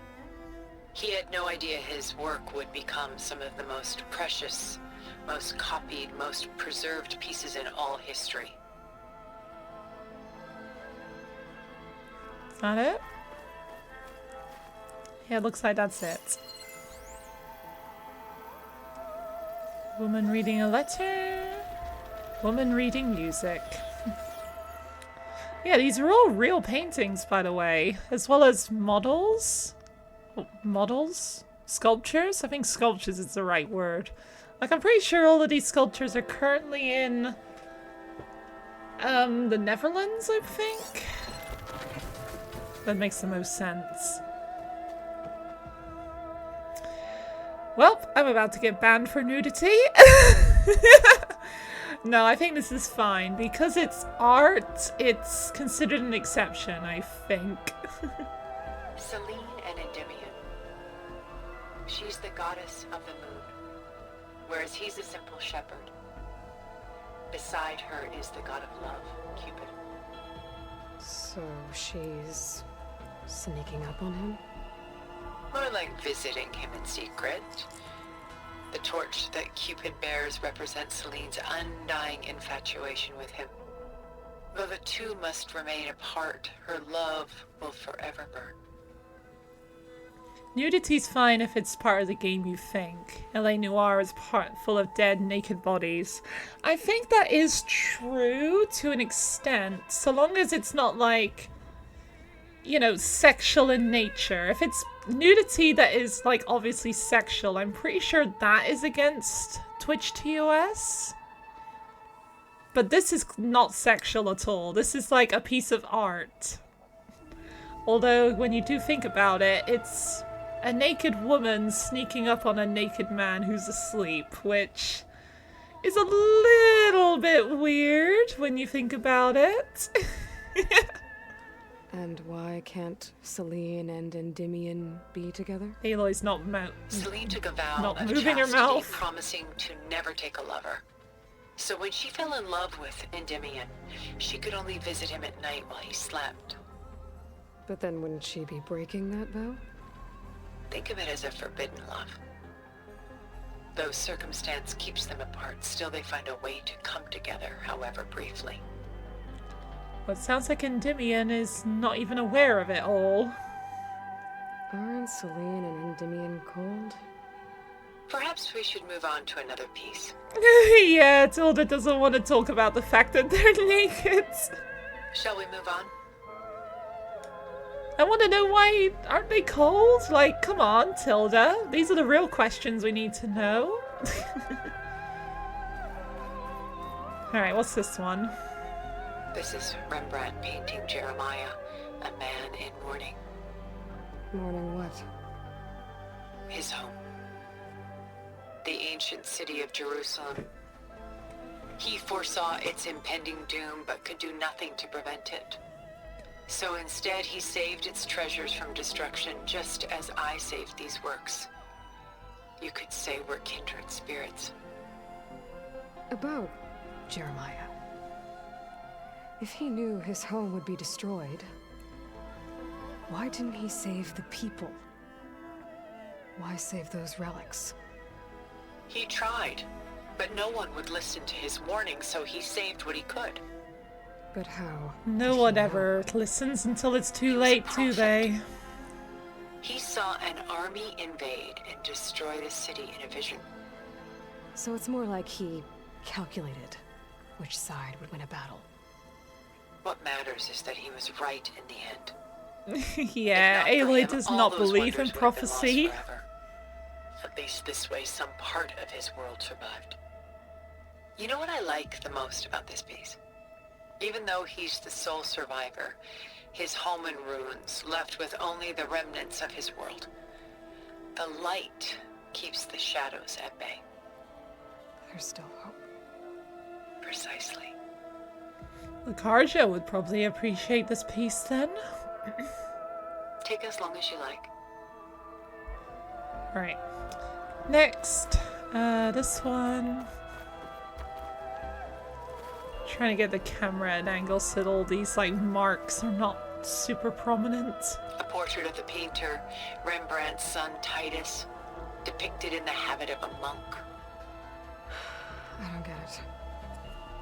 He had no idea his work would become some of the most precious, most copied, most preserved pieces in all history. Is that it? Yeah, it looks like that's it. Woman reading a letter. Woman reading music. Yeah, these are all real paintings, by the way, as well as models. Models? Sculptures? I think sculptures is the right word. Like, I'm pretty sure all of these sculptures are currently in the Netherlands, I think. That makes the most sense. Well, I'm about to get banned for nudity. No, I think this is fine. Because it's art, it's considered an exception, I think. Selene and Endymion. She's the goddess of the moon, whereas he's a simple shepherd. Beside her is the god of love, Cupid. So she's sneaking up on him? More like visiting him in secret. The torch that Cupid bears represents Selene's undying infatuation with him. Though the two must remain apart. Her love will forever burn. Nudity's fine if it's part of the game, you think. LA Noire is full of dead, naked bodies. I think that is true to an extent, so long as it's not like, you know, sexual in nature. If it's nudity that is, like, obviously sexual, I'm pretty sure that is against Twitch TOS. But this is not sexual at all. This is like a piece of art. Although, when you do think about it, it's a naked woman sneaking up on a naked man who's asleep, which is a little bit weird when you think about it. And why can't Celine and Endymion be together? Aloy's not Celine took a vow not of moving her chastity, mouth. promising to never take a lover. So when she fell in love with Endymion, she could only visit him at night while he slept. But then wouldn't she be breaking that vow? Think of it as a forbidden love. Though circumstance keeps them apart, still they find a way to come together, however briefly. Well, it sounds like Endymion is not even aware of it all. Aren't Celine and Endymion cold? Perhaps we should move on to another piece. Yeah, Tilda doesn't want to talk about the fact that they're naked. Shall we move on? I want to know why aren't they cold? Like, come on, Tilda. These are the real questions we need to know. Alright, what's this one? This is Rembrandt painting Jeremiah, a man in mourning. Mourning what? His home. The ancient city of Jerusalem. He foresaw its impending doom, but could do nothing to prevent it. So instead, he saved its treasures from destruction, just as I saved these works. You could say we're kindred spirits. About Jeremiah. If he knew his home would be destroyed, why didn't he save the people? Why save those relics? He tried, but no one would listen to his warning, so he saved what he could. But how? No one ever listens until it's too late, do they? He saw an army invade and destroy the city in a vision. So it's more like he calculated which side would win a battle. What matters is that he was right in the end. Yeah, Aloy does not believe in prophecy. At least this way, some part of his world survived. You know what I like the most about this piece? Even though he's the sole survivor, his home in ruins, left with only the remnants of his world. The light keeps the shadows at bay. There's still hope. Precisely. Lucaria would probably appreciate this piece then. Take as long as you like. Alright. Next. This one. Trying to get the camera at an angle so that all these like marks are not super prominent. A portrait of the painter, Rembrandt's son Titus, depicted in the habit of a monk. I don't get it.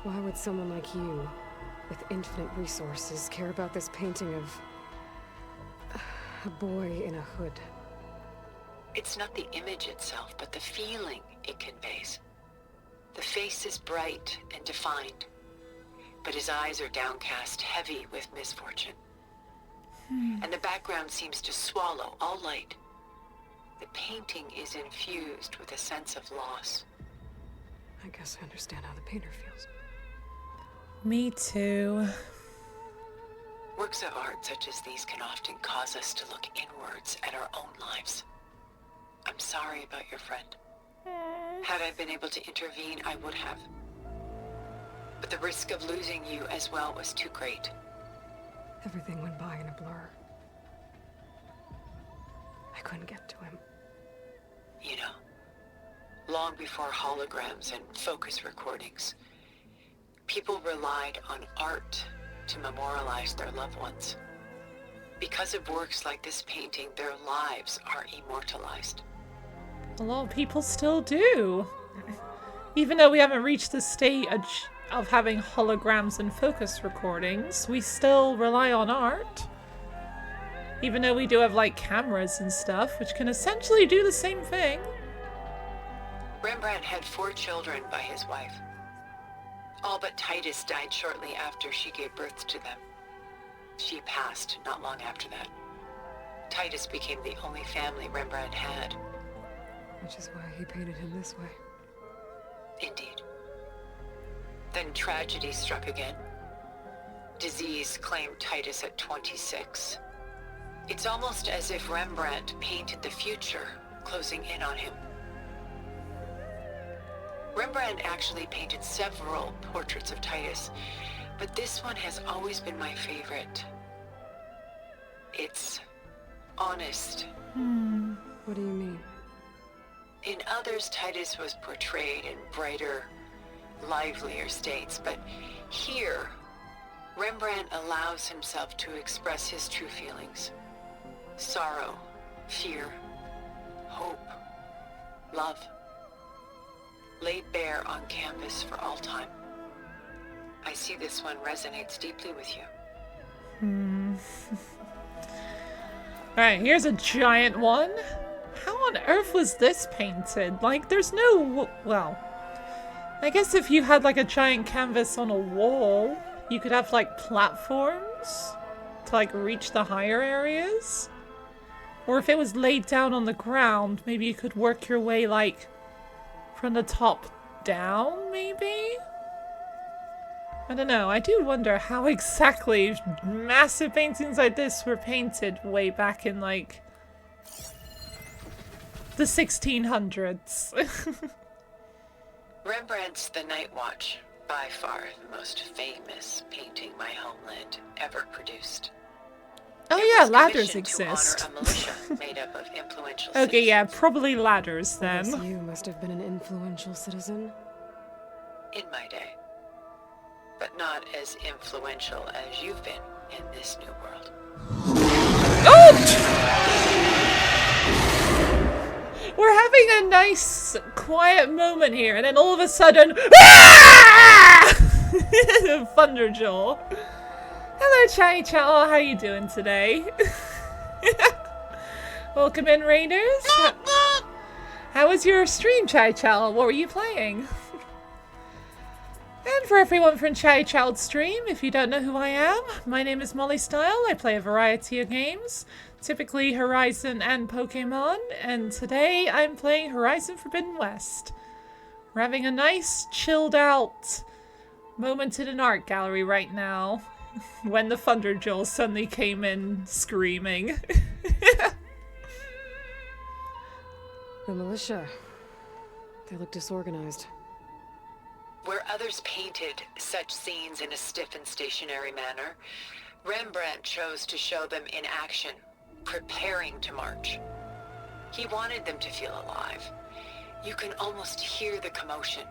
Why would someone like you, with infinite resources, care about this painting of a boy in a hood? It's not the image itself, but the feeling it conveys. The face is bright and defined, but his eyes are downcast, heavy with misfortune. And the background seems to swallow all light. The painting is infused with a sense of loss. I guess I understand how the painter feels. Me too. Works of art such as these can often cause us to look inwards at our own lives. I'm sorry about your friend. Had I been able to intervene, I would have. But the risk of losing you as well was too great. Everything went by in a blur. I couldn't get to him. You know, long before holograms and focus recordings, people relied on art to memorialize their loved ones. Because of works like this painting, their lives are immortalized. A lot of people still do. Even though we haven't reached the stage of having holograms and focus recordings, we still rely on art. Even though we do have, like, cameras and stuff, which can essentially do the same thing. Rembrandt had 4 children by his wife. All but Titus died shortly after she gave birth to them. She passed not long after that. Titus became the only family Rembrandt had. Which is why he painted him this way. Indeed. Then tragedy struck again. Disease claimed Titus at 26. It's almost as if Rembrandt painted the future, closing in on him. Rembrandt actually painted several portraits of Titus, but this one has always been my favorite. It's honest. What do you mean? In others, Titus was portrayed in brighter, livelier states, but here, Rembrandt allows himself to express his true feelings. Sorrow, fear, hope, love. Laid bare on canvas for all time. I see this one resonates deeply with you. Alright, here's a giant one. How on earth was this painted? Like, there's no... Well, I guess if you had, like, a giant canvas on a wall, you could have, like, platforms to, like, reach the higher areas. Or if it was laid down on the ground, maybe you could work your way, like, from the top down, maybe? I don't know. I do wonder how exactly massive paintings like this were painted way back in, like, the 1600s. Rembrandt's The Night Watch, by far the most famous painting my homeland ever produced. Oh It yeah, was ladders commissioned exist. To honor a militia made up of influential Okay, citizens. yeah, probably ladders then. Yes, you must have been an influential citizen. In my day. But not as influential as you've been in this new world. We're having a nice, quiet moment here, and then all of a sudden, Thunderjolt. Hello, Chatty Chow. How you doing today? Welcome in, Raiders. How was your stream, Chatty Chow? What were you playing? And for everyone from Chatty Child's stream, if you don't know who I am, my name is Molly Style. I play a variety of games, typically Horizon and Pokemon, and today I'm playing Horizon Forbidden West. We're having a nice, chilled out moment in an art gallery right now, when the Thunderjolt suddenly came in screaming. The militia. They look disorganized. Where others painted such scenes in a stiff and stationary manner, Rembrandt chose to show them in action, preparing to march. He wanted them to feel alive. You can almost hear the commotion.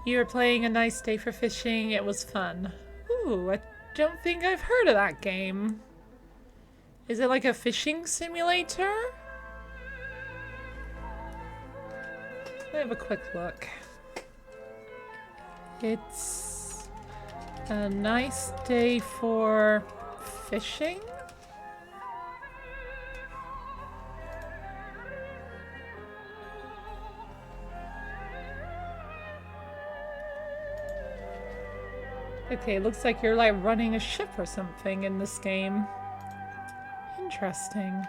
You were playing A Nice Day for Fishing. It was fun. Ooh, I don't think I've heard of that game. Is it like a fishing simulator? Let me have a quick look. It's a nice day for fishing? Okay, looks like you're like running a ship or something in this game. Interesting.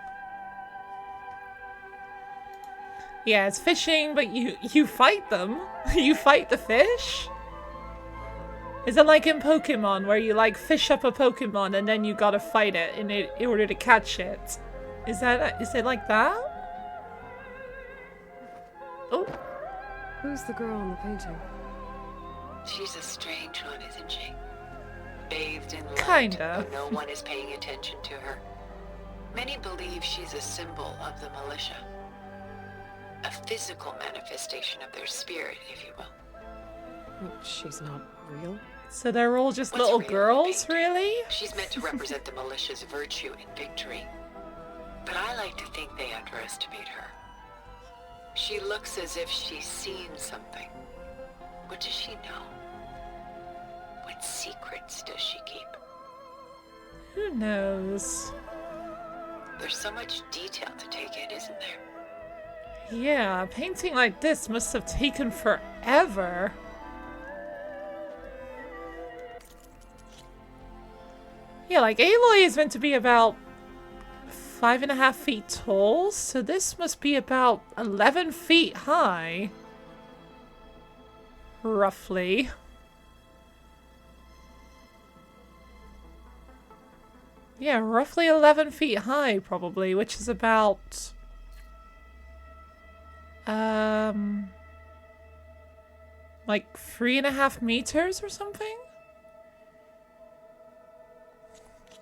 Yeah, it's fishing, but you fight them. You fight the fish. Is it like in Pokemon where you like fish up a Pokemon and then you gotta fight it in order to catch it? Is it like that? Oh. Who's the girl in the painting? She's a strange one, isn't she? Bathed in light, Kinda. but no one is paying attention to her. Many believe she's a symbol of the militia. A physical manifestation of their spirit, if you will. Well, she's not real? So they're all just What's little real girls, in painting? really? She's meant to represent the militia's virtue and victory. But I like to think they underestimate her. She looks as if she's seen something. What does she know? What secrets does she keep? Who knows? There's so much detail to take in, isn't there? Yeah, a painting like this must have taken forever. Yeah, like Aloy is meant to be about 5.5 feet tall, so this must be about 11 feet high. Roughly. Yeah, roughly 11 feet high, probably, which is about... like 3.5 meters or something?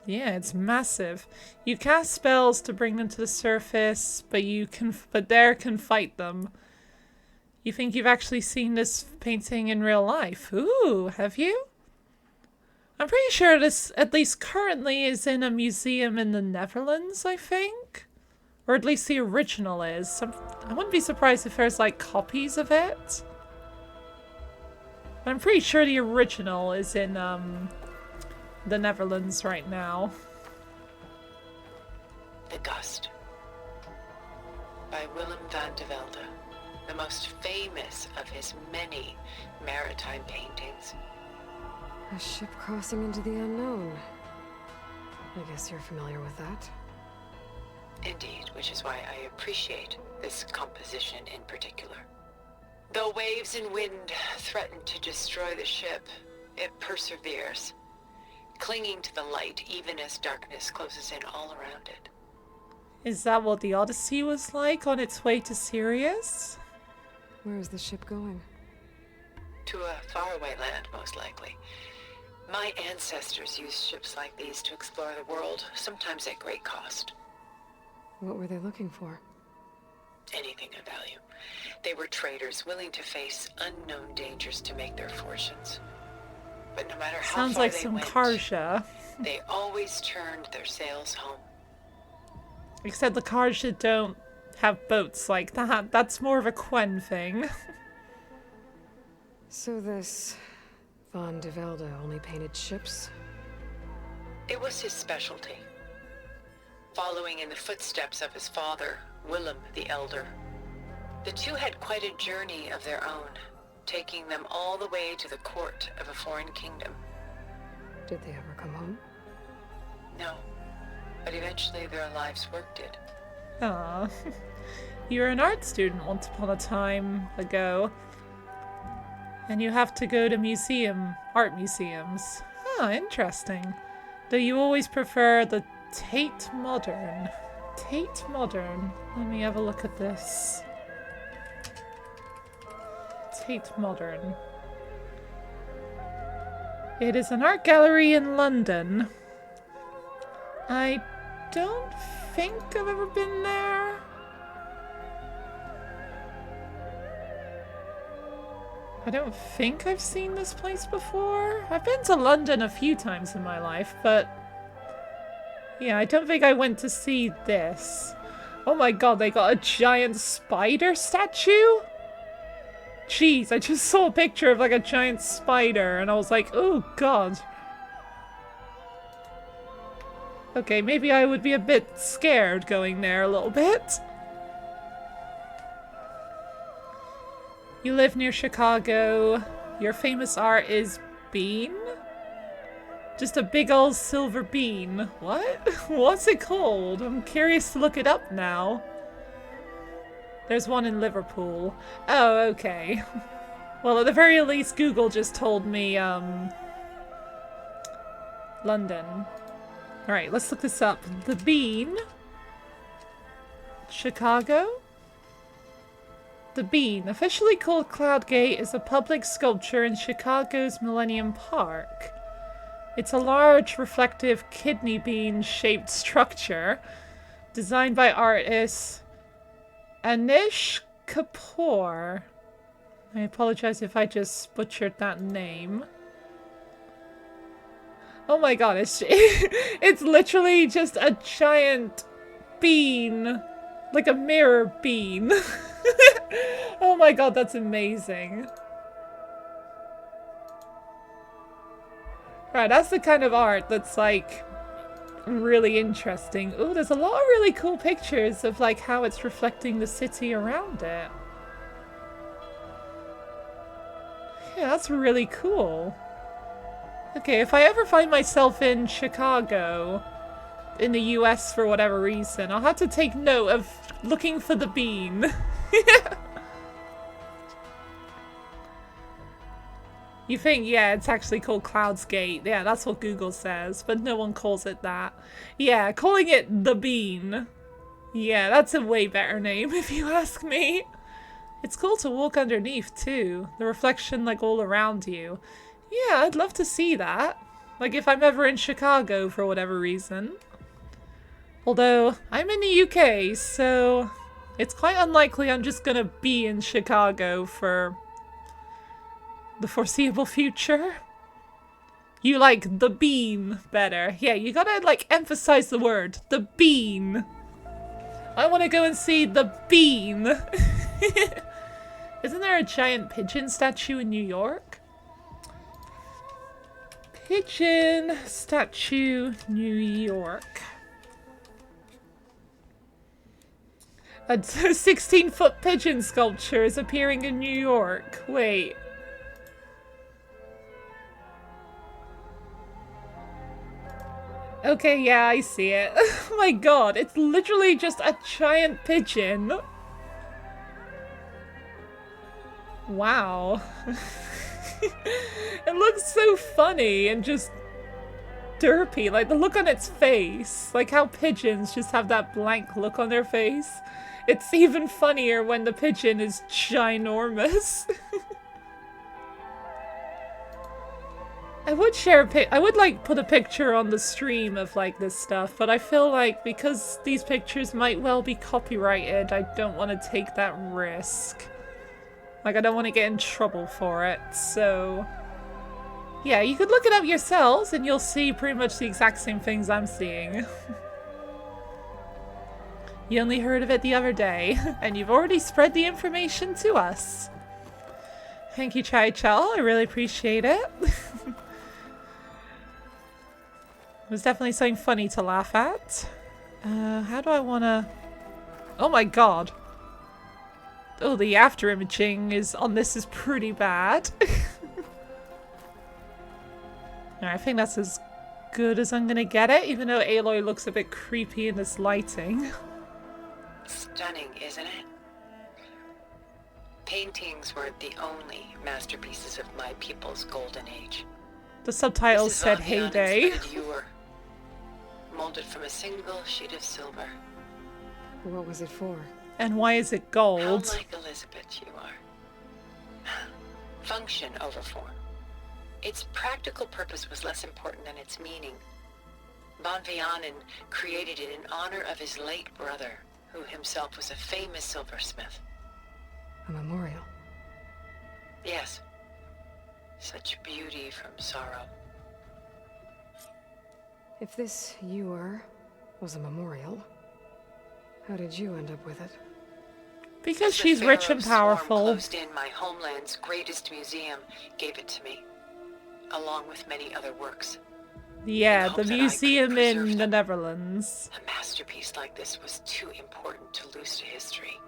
Yeah, it's massive. You cast spells to bring them to the surface, but Dare can fight them. You think you've actually seen this painting in real life? Ooh, have you? I'm pretty sure this, at least currently, is in a museum in the Netherlands, I think? Or at least the original is. I wouldn't be surprised if there's, like, copies of it. But I'm pretty sure the original is in, the Netherlands right now. The Gust by Willem van de Velde, the most famous of his many maritime paintings. A ship crossing into the unknown. I guess you're familiar with that. Indeed, which is why I appreciate this composition in particular. Though waves and wind threaten to destroy the ship, it perseveres, clinging to the light even as darkness closes in all around it. Is that what the Odyssey was like on its way to Sirius? Where is the ship going? To a faraway land, most likely. My ancestors used ships like these to explore the world, sometimes at great cost. What were they looking for? Anything of value. They were traders willing to face unknown dangers to make their fortunes. But no matter how Sounds far like they some went, Karja. they always turned their sails home. Except the Karja don't have boats like that. That's more of a Quen thing. So this Van de Velde only painted ships? It was his specialty. Following in the footsteps of his father, Willem the Elder. The two had quite a journey of their own, taking them all the way to the court of a foreign kingdom. Did they ever come home? No, but eventually their lives work did. Aww. You were an art student once upon a time ago. And you have to go to art museums. Huh, interesting. Do you always prefer the Tate Modern? Tate Modern. Let me have a look at this. Tate Modern. It is an art gallery in London. I don't think I've ever been there. I don't think I've seen this place before. I've been to London a few times in my life, but yeah, I don't think I went to see this. Oh my god, they got a giant spider statue? Jeez, I just saw a picture of like a giant spider and I was like, oh god. Okay, maybe I would be a bit scared going there a little bit. You live near Chicago. Your famous art is bean? Just a big old silver bean. What? What's it called? I'm curious to look it up now. There's one in Liverpool. Oh, okay. Well, at the very least, Google just told me, London. Alright, let's look this up. The Bean. Chicago? The Bean, officially called Cloudgate, is a public sculpture in Chicago's Millennium Park. It's a large, reflective, kidney bean-shaped structure designed by artist Anish Kapoor. I apologize if I just butchered that name. Oh my god, it's literally just a giant bean. Like a mirror bean. Oh my god, that's amazing. Right, that's the kind of art that's like really interesting. Oh, there's a lot of really cool pictures of like how it's reflecting the city around it. Yeah, that's really cool. Okay, if I ever find myself in Chicago, in the US for whatever reason, I'll have to take note of looking for the bean. You think, yeah, it's actually called Cloudsgate. Yeah, that's what Google says, but no one calls it that. Yeah, calling it the bean. Yeah, that's a way better name if you ask me. It's cool to walk underneath too. The reflection like all around you. Yeah, I'd love to see that. Like if I'm ever in Chicago for whatever reason. Although, I'm in the UK, so it's quite unlikely I'm just gonna be in Chicago for the foreseeable future. You like the bean better. Yeah, you gotta like emphasize the word. The bean. I want to go and see the bean. Isn't there a giant pigeon statue in New York? Pigeon statue, New York. A 16-foot pigeon sculpture is appearing in New York. Wait. Okay, yeah, I see it. Oh my god, it's literally just a giant pigeon. Wow. It looks so funny and just derpy. Like the look on its face. Like how pigeons just have that blank look on their face. It's even funnier when the pigeon is ginormous. I would share I would like put a picture on the stream of like this stuff, but I feel like because these pictures might well be copyrighted, I don't want to take that risk. Like I don't want to get in trouble for it, so yeah, you could look it up yourselves and you'll see pretty much the exact same things I'm seeing. You only heard of it the other day, and you've already spread the information to us. Thank you, Chai Chal. I really appreciate it. It was definitely something funny to laugh at. How do I want to... Oh my god. Oh, the after imaging is on this is pretty bad. I think that's as good as I'm gonna get it, even though Aloy looks a bit creepy in this lighting. Stunning, isn't it? Paintings weren't the only masterpieces of my people's golden age. The subtitles said heyday. Molded from a single sheet of silver. What was it for? And why is it gold? How like Elizabeth you are. Function over form. Its practical purpose was less important than its meaning. Von Vianen created it in honor of his late brother, who himself was a famous silversmith. A memorial? Yes. Such beauty from sorrow. If this ewer was a memorial, how did you end up with it? Because she's rich and powerful. Closed in my homeland's greatest museum gave it to me, along with many other works. Yeah, the museum in the Netherlands. A masterpiece like this was too important to lose to history.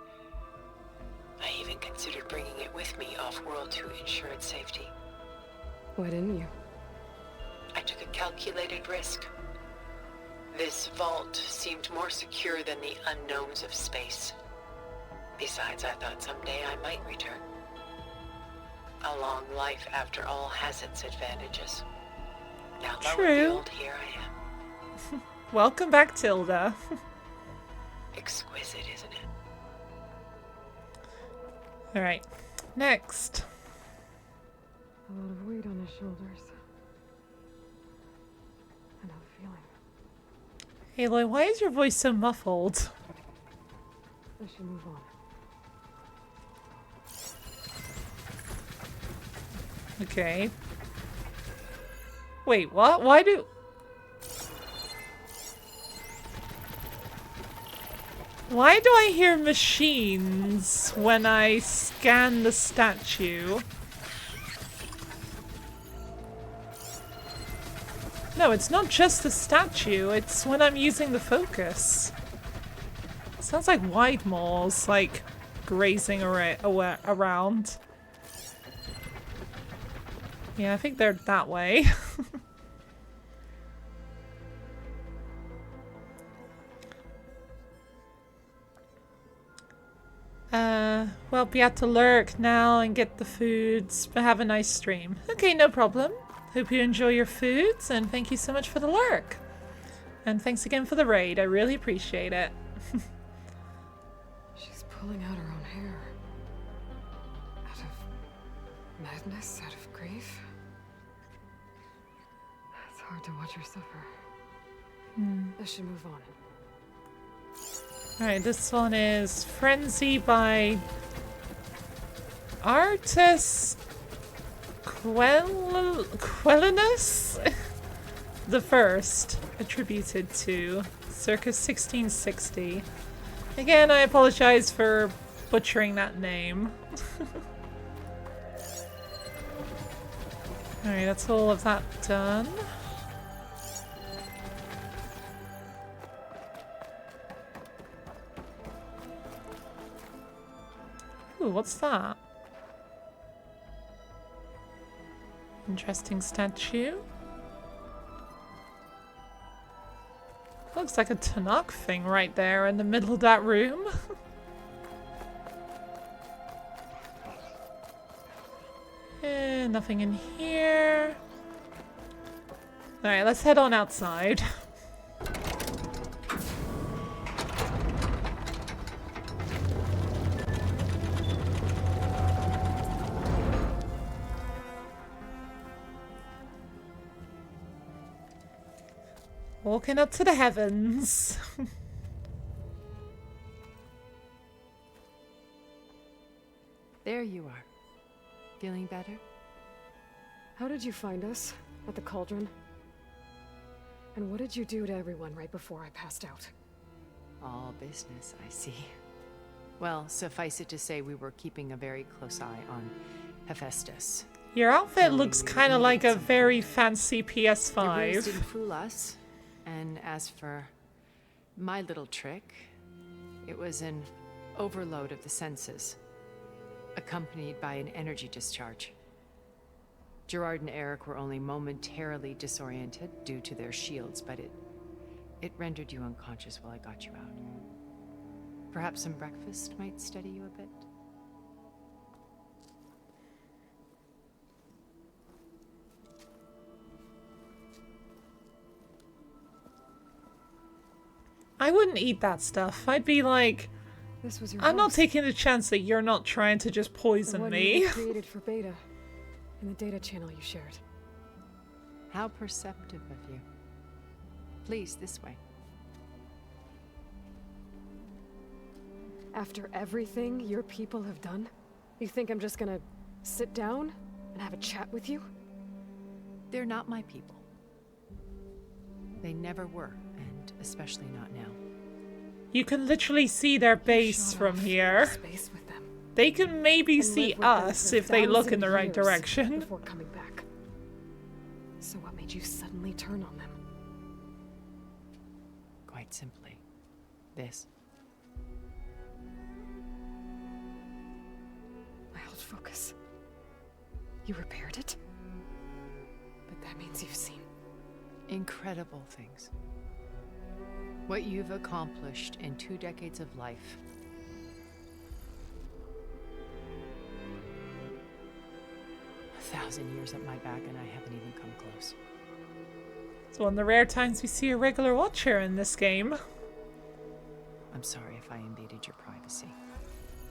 I even considered bringing it with me off-world to ensure its safety. Why didn't you? I took a calculated risk. This vault seemed more secure than the unknowns of space. Besides, I thought someday I might return. A long life, after all, has its advantages. Now that we're old, here I am. Welcome back, Tilda. Exquisite, isn't it? Alright, next. A lot of weight on his shoulders. I know the feeling. Aloy, why is your voice so muffled? I should move on. Okay. Wait, what? Why do... Why do I hear machines when I scan the statue? No, it's not just the statue, it's when I'm using the focus. It sounds like white moles, like, grazing around. Yeah, I think they're that way. Well, we have to lurk now and get the foods, but have a nice stream. Okay, no problem. Hope you enjoy your foods, and thank you so much for the lurk. And thanks again for the raid, I really appreciate it. She's pulling out her own hair. Out of madness, out of grief. It's hard to watch her suffer. I should move on. Alright, this one is Frenzy by Artis Quellinus the First, attributed to circa 1660. Again, I apologize for butchering that name. Alright, that's all of that done. Ooh, what's that? Interesting statue. Looks like a Tanakh thing right there in the middle of that room. Nothing in here. Alright, let's head on outside. Walking up to the heavens. There you are. Feeling better? How did you find us? At the Cauldron? And what did you do to everyone right before I passed out? All business, I see. Well, suffice it to say we were keeping a very close eye on Hephaestus. Your outfit looks kind of like a very fancy PS5. Your ruse didn't fool us. And as for my little trick, it was an overload of the senses, accompanied by an energy discharge. Gerard and Eric were only momentarily disoriented due to their shields, but it rendered you unconscious while I got you out. Perhaps some breakfast might steady you a bit? I wouldn't eat that stuff. I'd be like, this was your I'm not house. taking the chance that you're not trying to just poison The one me. you created for Beta, in the data channel you shared. How perceptive of you. Please, this way. After everything your people have done, you think I'm just gonna sit down and have a chat with you? They're not my people. They never were, and especially not now. You can literally see their base from here. Space with them. They can maybe And see live with them us for if they look in the 1,000 right years direction. Before coming back. So what made you suddenly turn on them? Quite simply, this. My old focus. You repaired it? But that means you've seen incredible things. What you've accomplished in 2 decades of life. A 1,000 years at my back and I haven't even come close. It's one of the rare times we see a regular watcher in this game. I'm sorry if I invaded your privacy,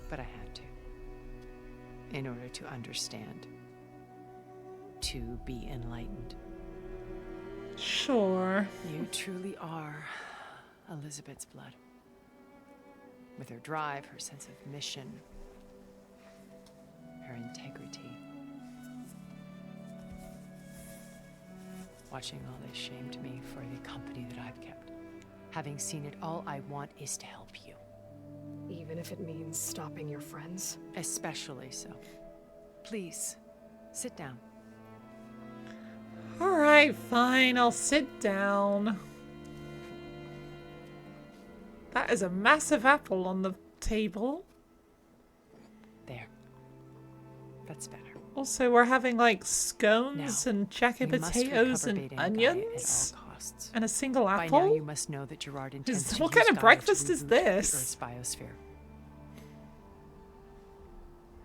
but I had to. In order to understand. To be enlightened. Sure. You truly are Elizabeth's blood. With her drive, her sense of mission, her integrity. Watching all this shamed me for the company that I've kept. Having seen it, all I want is to help you. even if it means stopping your friends? Especially so. Please, sit down. Alright. Alright, fine, I'll sit down. That is a massive apple on the table. There. That's better. Also, we're having like scones Now, and jacket you must potatoes recover and Beta and Gaia onions. at all costs. And a single By apple? now you must know that Gerard intends to What use kind of Gaia breakfast to is reboot this? the Earth's biosphere.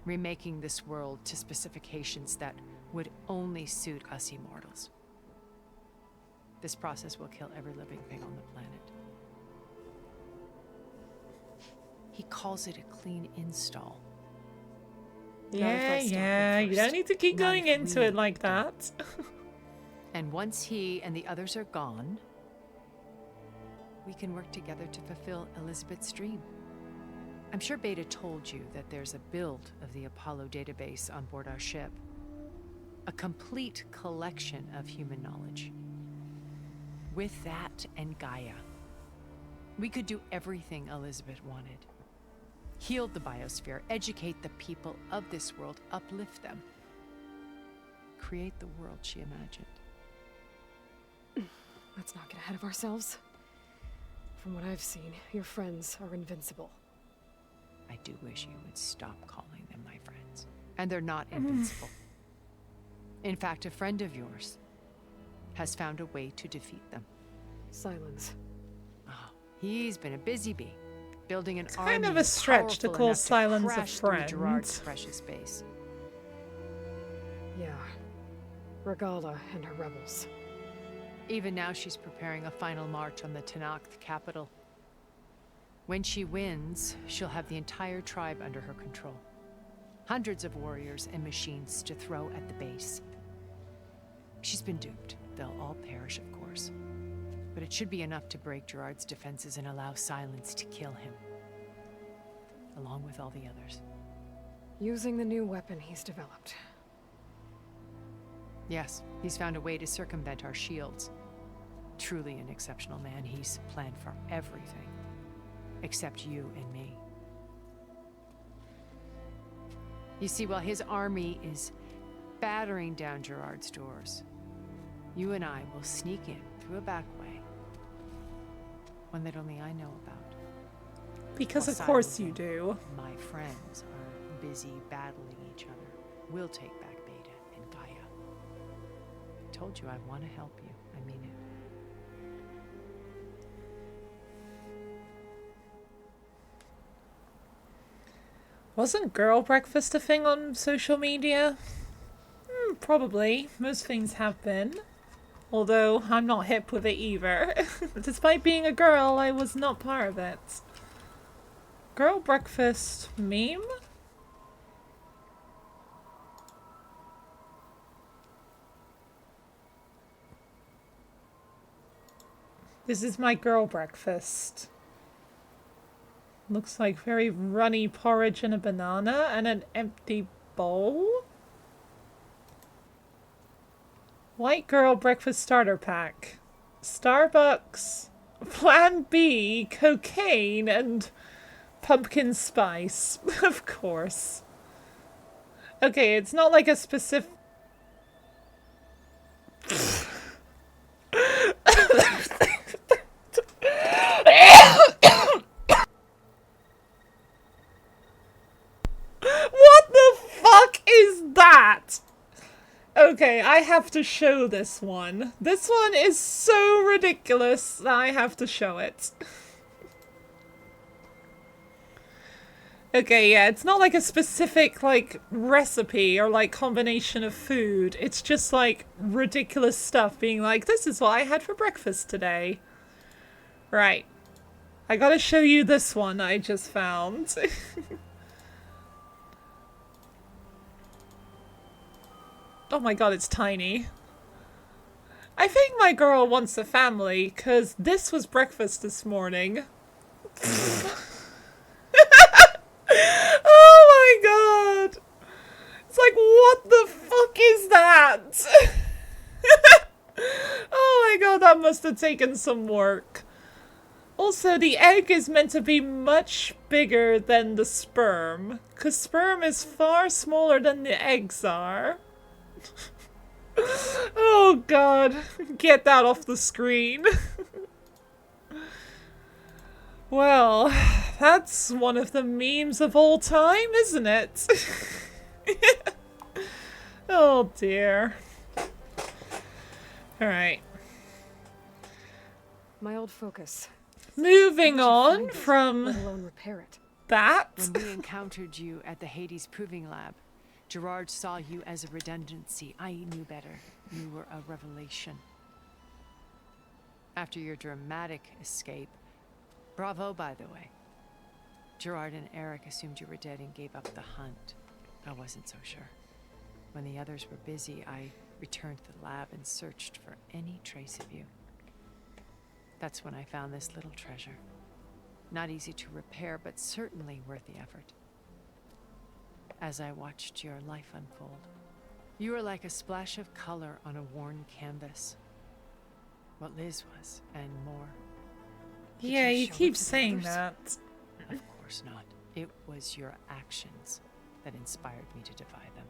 Remaking this world to specifications that would only suit us immortals. This process will kill every living thing on the planet. He calls it a clean install. Yeah, you don't need to keep going into it like that. And once he and the others are gone, we can work together to fulfill Elizabeth's dream. I'm sure Beta told you that there's a build of the Apollo database on board our ship. A complete collection of human knowledge. With that and Gaia, we could do everything Elizabeth wanted. Heal the biosphere, educate the people of this world, uplift them. Create the world she imagined. Let's not get ahead of ourselves. From what I've seen, your friends are invincible. I do wish you would stop calling them my friends. And they're not invincible. In fact, a friend of yours has found a way to defeat them. Silence. Oh, he's been a busy bee, building an army Kind of a stretch to call Silence a crash through friend. Gerard's precious base. Yeah. Regala and her rebels. Even now she's preparing a final march on the Tenakth capital. When she wins, she'll have the entire tribe under her control. Hundreds of warriors and machines to throw at the base. She's been duped. They'll all perish, of course. But it should be enough to break Gerard's defenses and allow Silence to kill him. Along with all the others. Using the new weapon he's developed. Yes, he's found a way to circumvent our shields. Truly an exceptional man. He's planned for everything. Except you and me. You see, while his army is battering down Gerard's doors, you and I will sneak in through a back way. One that only I know about. Because While of course Silence you and do. My friends are busy battling each other. We'll take back Beta and Gaia. I told you I want to help you. I mean it. Wasn't girl breakfast a thing on social media? Probably. Most things have been. Although, I'm not hip with it either. Despite being a girl, I was not part of it. Girl breakfast meme? This is my girl breakfast. Looks like very runny porridge and a banana and an empty bowl. White girl breakfast starter pack. Starbucks, Plan B, cocaine, and pumpkin spice. Of course. Okay, it's not like a specific... What the fuck is that? Okay, I have to show this one. This one is so ridiculous that I have to show it. Okay, yeah, it's not like a specific, like, recipe or, like, combination of food. It's just, like, ridiculous stuff being like, this is what I had for breakfast today. Right. I gotta show you this one I just found. Oh my god, it's tiny. I think my girl wants a family, because this was breakfast this morning. Oh my god! It's like, what the fuck is that? Oh my god, that must have taken some work. Also, the egg is meant to be much bigger than the sperm, because sperm is far smaller than the eggs are. Oh god, get that off the screen. Well, that's one of the memes of all time, isn't it? Oh dear. Alright. My old focus. Moving How'd you on find it, from let alone repair it? that. When we encountered you at the Hades Proving Lab, Gerard saw you as a redundancy. I knew better. You were a revelation. After your dramatic escape, bravo, by the way. Gerard and Eric assumed you were dead and gave up the hunt. I wasn't so sure. When the others were busy, I returned to the lab and searched for any trace of you. That's when I found this little treasure. Not easy to repair, but certainly worth the effort. As I watched your life unfold, you were like a splash of color on a worn canvas. What Liz was, and more. Did Yeah, you show it keep to the saying others? that. Of course not. It was your actions that inspired me to defy them.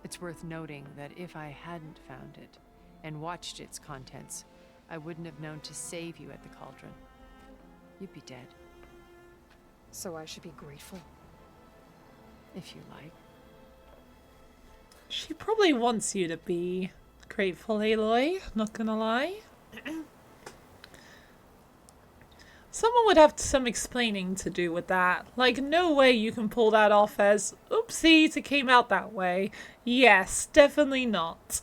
It's worth noting that if I hadn't found it and watched its contents, I wouldn't have known to save you at the Cauldron. You'd be dead. So I should be grateful? If you like. She probably wants you to be grateful, Aloy. Not gonna lie. Someone would have some explaining to do with that. Like, no way you can pull that off as, oopsies, it came out that way. Yes, definitely not.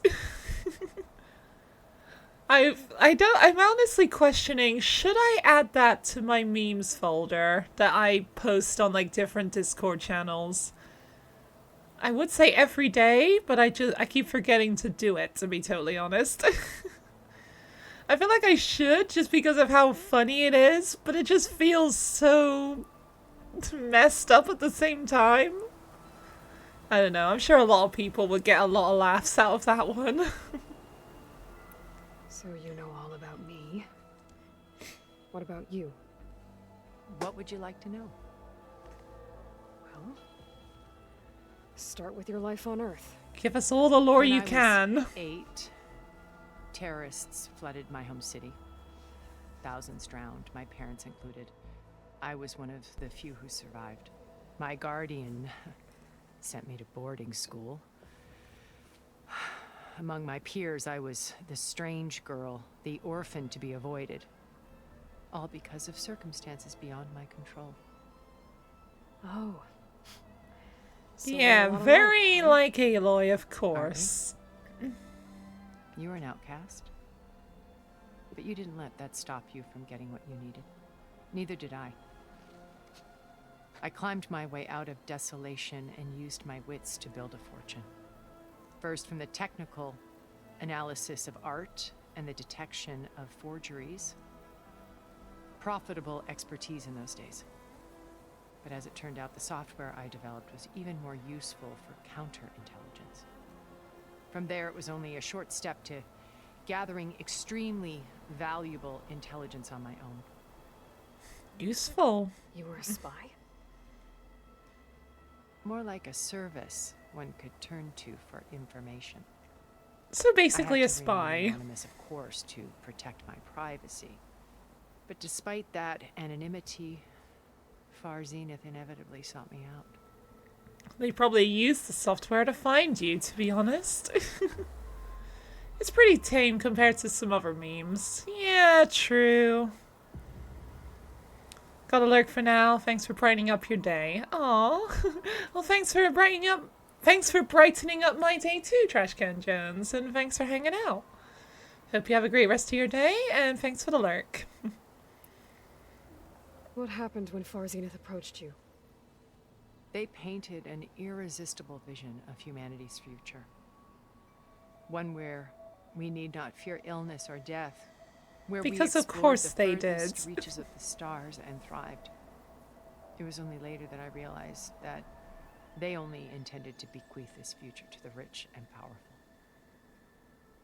I'm honestly questioning, should I add that to my memes folder that I post on like different Discord channels? I would say every day, but I keep forgetting to do it, to be totally honest. I feel like I should, just because of how funny it is, but it just feels so messed up at the same time. I don't know, I'm sure a lot of people would get a lot of laughs out of that one. So you know all about me. What about you? What would you like to know? Well, start with your life on Earth. Give us all the lore When you I was can. 8, terrorists flooded my home city. Thousands drowned, my parents included. I was one of the few who survived. My guardian sent me to boarding school. Among my peers, I was the strange girl, the orphan to be avoided. All because of circumstances beyond my control. Oh. So Yeah, a lot of very life, huh? like Aloy, of course. You were an outcast. But you didn't let that stop you from getting what you needed. Neither did I. I climbed my way out of desolation and used my wits to build a fortune. First, from the technical analysis of art and the detection of forgeries. Profitable expertise in those days. But as it turned out, the software I developed was even more useful for counterintelligence. From there, it was only a short step to gathering extremely valuable intelligence on my own. Useful. You were a spy? More like a service one could turn to for information. So basically I a had to remain spy. anonymous, of course, to protect my privacy. But despite that anonymity, Far Zenith inevitably sought me out. They probably used the software to find you, to be honest. It's pretty tame compared to some other memes. Yeah, true. Gotta lurk for now. Thanks for brightening up your day. Aw. Well, thanks for brightening up my day too, Trashcan Jones, and thanks for hanging out. Hope you have a great rest of your day, and thanks for the lurk. What happened when Far Zenith approached you? They painted an irresistible vision of humanity's future. One where we need not fear illness or death. Where Because we of explored course the they furthest did. reaches of the stars and thrived. It was only later that I realized that they only intended to bequeath this future to the rich and powerful.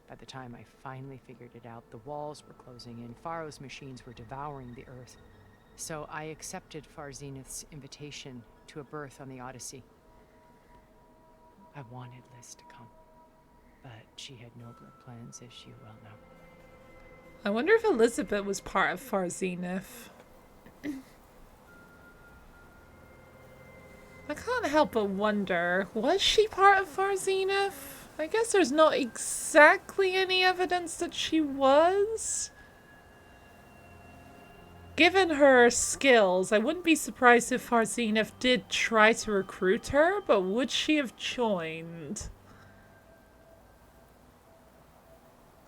By the time I finally figured it out, the walls were closing in, Pharaoh's machines were devouring the earth. So I accepted Far Zenith's invitation to a berth on the Odyssey. I wanted Liz to come. but she had nobler plans, as you well know. I wonder if Elizabeth was part of Far Zenith. I can't help but wonder, was she part of Far Zenith? I guess there's not exactly any evidence that she was. Given her skills, I wouldn't be surprised if Far Zenith did try to recruit her, but would she have joined?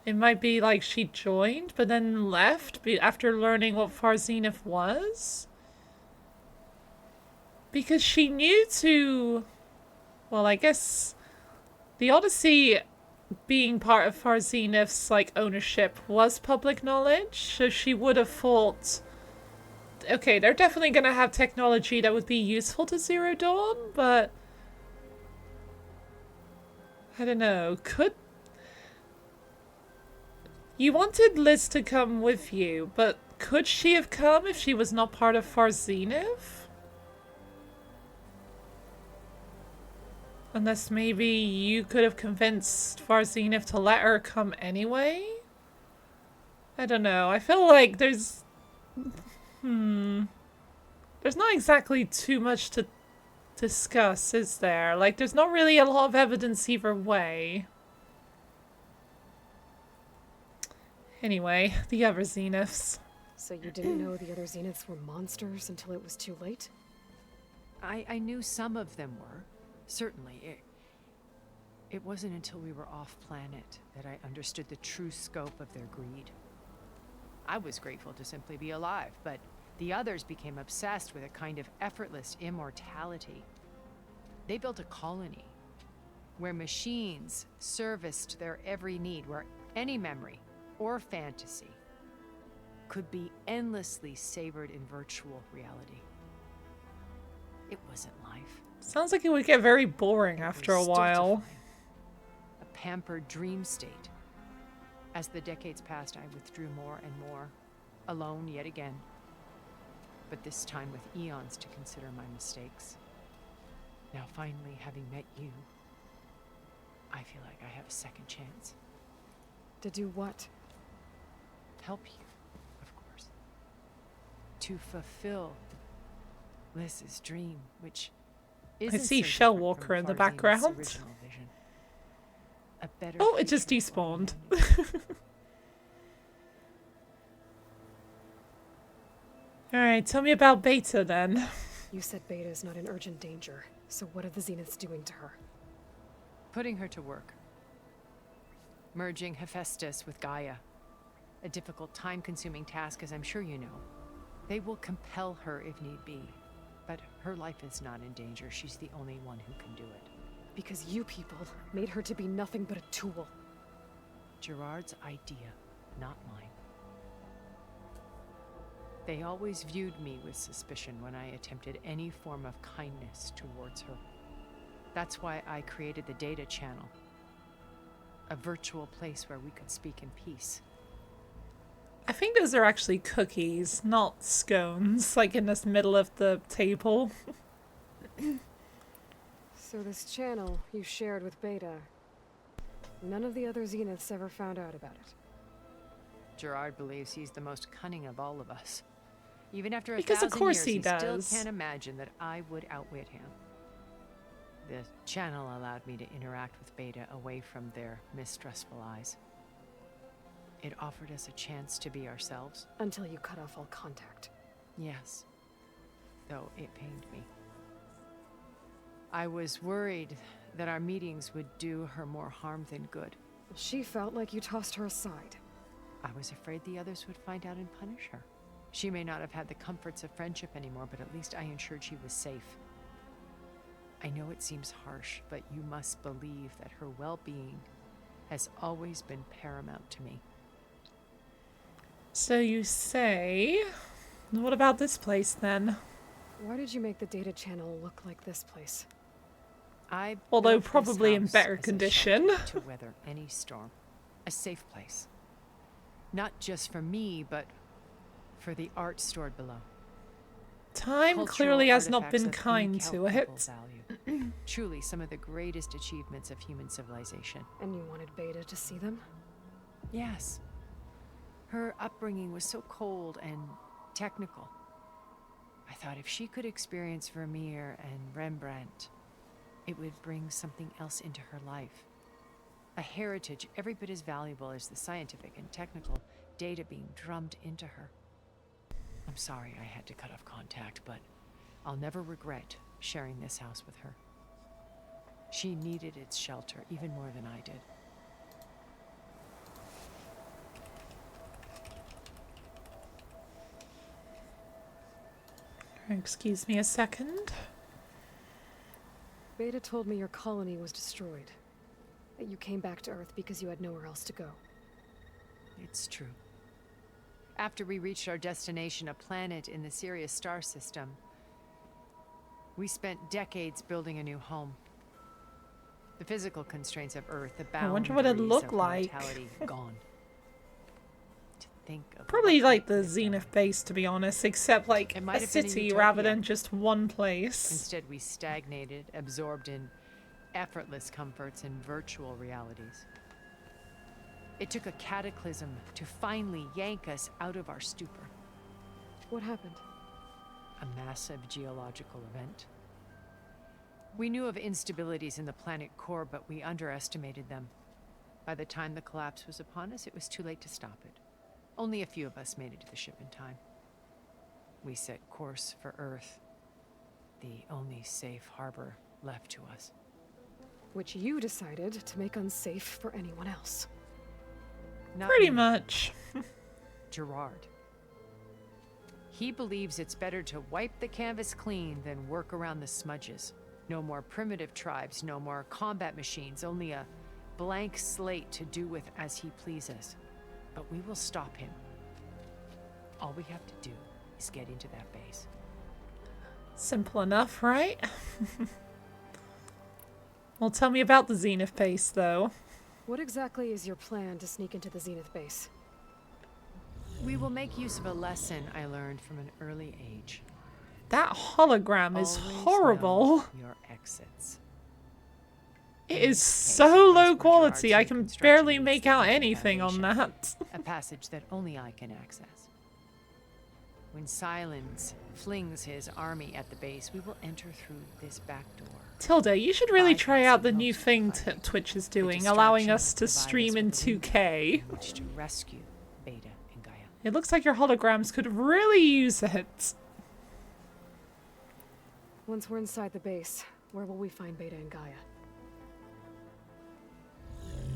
It might be like she joined, but then left after learning what Far Zenith was. Because she knew to... Well, I guess... The Odyssey being part of Far Zenith's, like, ownership was public knowledge, so she would have thought... Okay, they're definitely gonna have technology that would be useful to Zero Dawn, but... I don't know, could... You wanted Liz to come with you, but could she have come if she was not part of Far Zenith? Unless maybe you could have convinced Far Zenith to let her come anyway? I don't know, I feel like there's... There's not exactly too much to discuss, is there? Like, there's not really a lot of evidence either way. Anyway, the other Zeniths. So you didn't know the other Zeniths were monsters until it was too late? I knew some of them were. Certainly. It wasn't until we were off-planet that I understood the true scope of their greed. I was grateful to simply be alive, but the others became obsessed with a kind of effortless immortality. They built a colony where machines serviced their every need, where any memory or fantasy could be endlessly savored in virtual reality. It wasn't life. Sounds like it would get very boring after a while. A pampered dream state. As the decades passed, I withdrew more and more, alone yet again. But this time with eons to consider my mistakes. Now finally, having met you, I feel like I have a second chance. To do what? Help you, of course. To fulfill Liz's dream, which isn't I see so Shell different Walker from in the Far Zenith's background. original vision. A better Oh, it just future for despawned. Alright, tell me about Beta then. You said Beta is not in urgent danger, so what are the Zeniths doing to her? Putting her to work. Merging Hephaestus with Gaia. A difficult, time-consuming task, as I'm sure you know. They will compel her if need be. But her life is not in danger. She's the only one who can do it. Because you people made her to be nothing but a tool. Gerard's idea, not mine. They always viewed me with suspicion when I attempted any form of kindness towards her. That's why I created the data channel. A virtual place where we could speak in peace. I think those are actually cookies, not scones, like in this middle of the table. So this channel you shared with Beta, none of the other Zeniths ever found out about it. Gerard believes he's the most cunning of all of us. Even after Because of 1,000 course years, he still does. can't imagine that I would outwit him. The channel allowed me to interact with Beta away from their mistrustful eyes. It offered us a chance to be ourselves. Until you cut off all contact. Yes. Though it pained me. I was worried that our meetings would do her more harm than good. She felt like you tossed her aside. I was afraid the others would find out and punish her. She may not have had the comforts of friendship anymore, but at least I ensured she was safe. I know it seems harsh, but you must believe that her well-being has always been paramount to me. So you say... What about this place, then? Why did you make the data channel look like this place? Although built this probably in house better as a condition. shelter to weather any storm. A safe place. Not just for me, but for the art stored below. Time Cultural clearly has not artifacts been of kind Incal to people it. Truly some of the greatest achievements of human civilization. And you wanted Beta to see them? Yes. Her upbringing was so cold and technical. I thought if she could experience Vermeer and Rembrandt, it would bring something else into her life. A heritage every bit as valuable as the scientific and technical data being drummed into her. I'm sorry I had to cut off contact, but I'll never regret sharing this house with her. She needed its shelter even more than I did. Excuse me a second. Beta told me your colony was destroyed. That you came back to Earth because you had nowhere else to go. It's true. After we reached our destination, a planet in the Sirius star system, we spent decades building a new home. The physical constraints of Earth, the boundaries I wonder what it'd look of like. mortality, gone. To think of Probably what like the we could have done. Zenith base, to be honest, except like It a might have been a city rather utopia. than just one place. Instead, we stagnated, absorbed in effortless comforts and virtual realities. It took a cataclysm to finally yank us out of our stupor. What happened? A massive geological event. We knew of instabilities in the planet core, but we underestimated them. By the time the collapse was upon us, it was too late to stop it. Only a few of us made it to the ship in time. We set course for Earth, the only safe harbor left to us. Which you decided to make unsafe for anyone else. Not Pretty me. much. Gerard. He believes it's better to wipe the canvas clean than work around the smudges. No more primitive tribes, no more combat machines, only a blank slate to do with as he pleases. But we will stop him. All we have to do is get into that base. Simple enough, right? Well, tell me about the Zenith base, though. What exactly is your plan to sneak into the Zenith base? We will make use of a lesson I learned from an early age. That hologram is Always horrible. know your exits. It is so low quality, I can barely make out anything on that. A passage that only I can access. When Silence flings his army at the base, we will enter through this back door. Tilda, you should really try out the new thing Twitch is doing, allowing us to stream in 2K. Which to rescue Beta and Gaia. It looks like your holograms could really use it. Once we're inside the base, where will we find Beta and Gaia?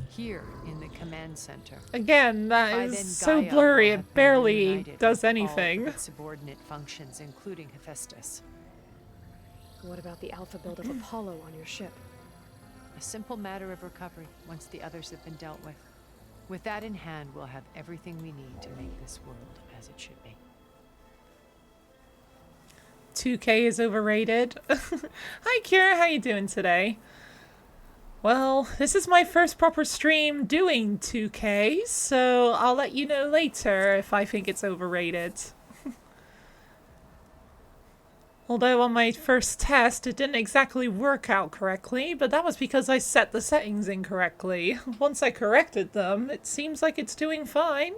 Here in the command center. Again, that By is then, so Gaia blurry, will it have been barely reunited does with all anything. of its subordinate functions, including Hephaestus. What about the alpha build of Apollo on your ship? A simple matter of recovery once the others have been dealt with. With that in hand, we'll have everything we need to make this world as it should be. 2K is overrated. Hi Kira, how you doing today? Well, this is my first proper stream doing 2K, so I'll let you know later if I think it's overrated. Although on my first test, it didn't exactly work out correctly, but that was because I set the settings incorrectly. Once I corrected them, it seems like it's doing fine.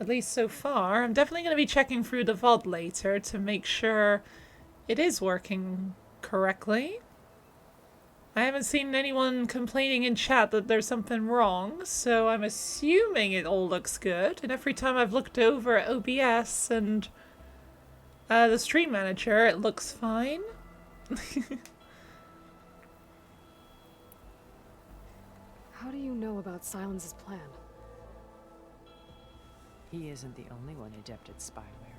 At least so far. I'm definitely going to be checking through the VOD later to make sure it is working correctly. I haven't seen anyone complaining in chat that there's something wrong, so I'm assuming it all looks good. And every time I've looked over at OBS and the stream manager, it looks fine. How do you know about Silence's plan? He isn't the only one adept at spyware.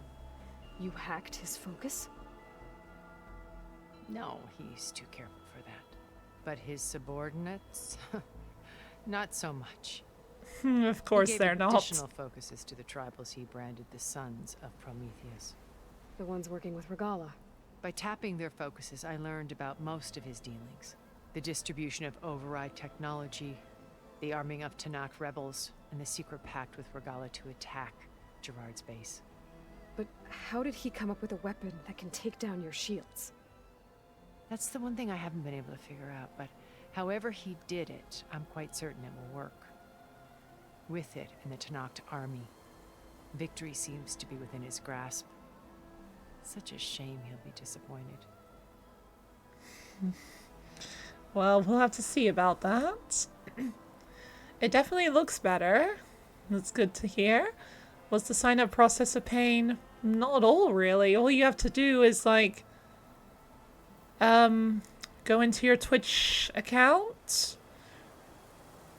You hacked his focus? No, he's too careful for that. But his subordinates? Not so much. Of course they're not. Additional focuses to the tribals he branded the Sons of Prometheus. The ones working with Regala. By tapping their focuses, I learned about most of his dealings. The distribution of override technology, the arming of Tanakh rebels, and the secret pact with Regala to attack Gerard's base. But how did he come up with a weapon that can take down your shields? That's the one thing I haven't been able to figure out, but however he did it, I'm quite certain it will work. With it and the Tenakth army, victory seems to be within his grasp. Such a shame he'll be disappointed. Well, we'll have to see about that. It definitely looks better. That's good to hear. Was the sign-up process a pain? Not at all, really. All you have to do is, like, go into your Twitch account,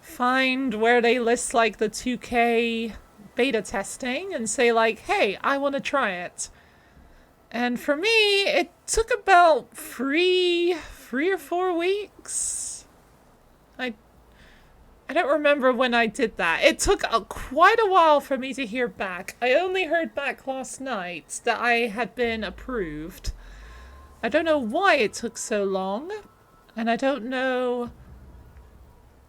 find where they list, like, the 2K beta testing, and say, like, hey, I want to try it. And for me, it took about three or 4 weeks. I don't remember when I did that. It took quite a while for me to hear back. I only heard back last night that I had been approved. I don't know why it took so long. And I don't know,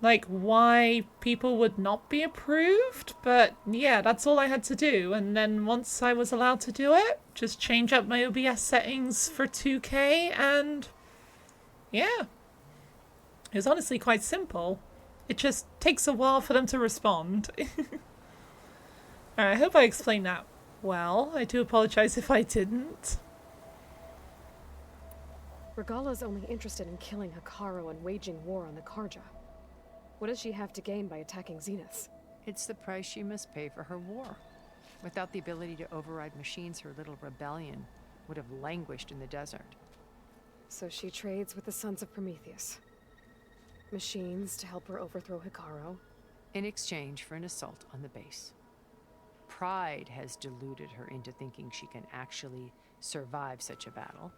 like, why people would not be approved. But yeah, that's all I had to do. And then once I was allowed to do it, just change up my OBS settings for 2K and yeah. It was honestly quite simple. It just takes a while for them to respond. Alright, I hope I explained that well. I do apologize if I didn't. Regala's only interested in killing Hekarro and waging war on the Karja. What does she have to gain by attacking Zenith? It's the price she must pay for her war. Without the ability to override machines, her little rebellion would have languished in the desert. So she trades with the Sons of Prometheus. Machines to help her overthrow Hekarro. In exchange for an assault on the base. Pride has deluded her into thinking she can actually survive such a battle.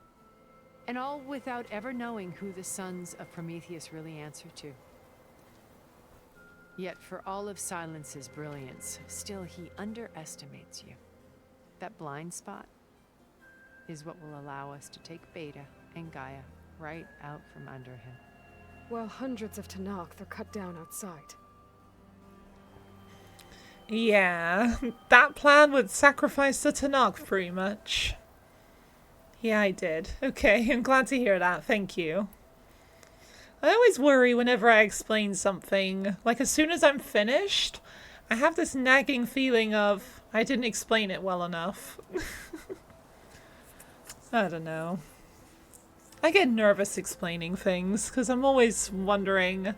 And all without ever knowing who the Sons of Prometheus really answer to. Yet for all of Silence's brilliance, still he underestimates you. That blind spot is what will allow us to take Beta and Gaia right out from under him. While hundreds of Tenakth are cut down outside. Yeah, that plan would sacrifice the Tenakth pretty much. Yeah, I did. Okay, I'm glad to hear that. Thank you. I always worry whenever I explain something. Like, as soon as I'm finished, I have this nagging feeling of I didn't explain it well enough. I don't know. I get nervous explaining things because I'm always wondering,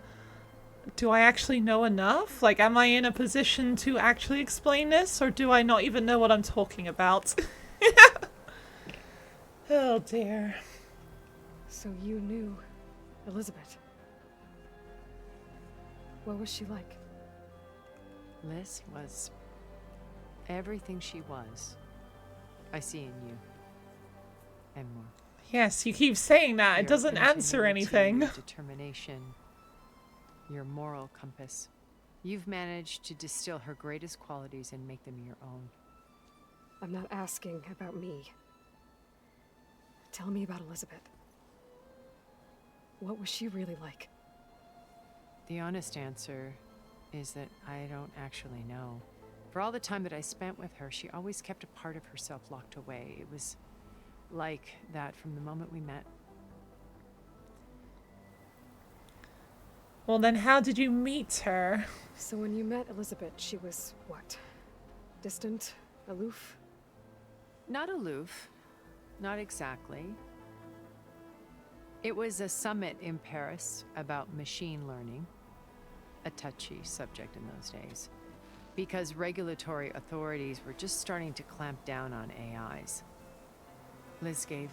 do I actually know enough? Like, am I in a position to actually explain this, or do I not even know what I'm talking about? Oh dear. So you knew Elizabeth. What was she like? Liz was everything she was. I see in you. And more. Yes, you keep saying that. It doesn't answer anything. Your determination, your moral compass. You've managed to distill her greatest qualities and make them your own. I'm not asking about me. Tell me about Elizabeth. What was she really like? The honest answer is that I don't actually know. For all the time that I spent with her, she always kept a part of herself locked away. It was like that from the moment we met. Well, then how did you meet her? So when you met Elizabeth, she was what? Distant? Aloof? Not aloof. Not exactly. It was a summit in Paris about machine learning. A touchy subject in those days. Because regulatory authorities were just starting to clamp down on AIs. Liz gave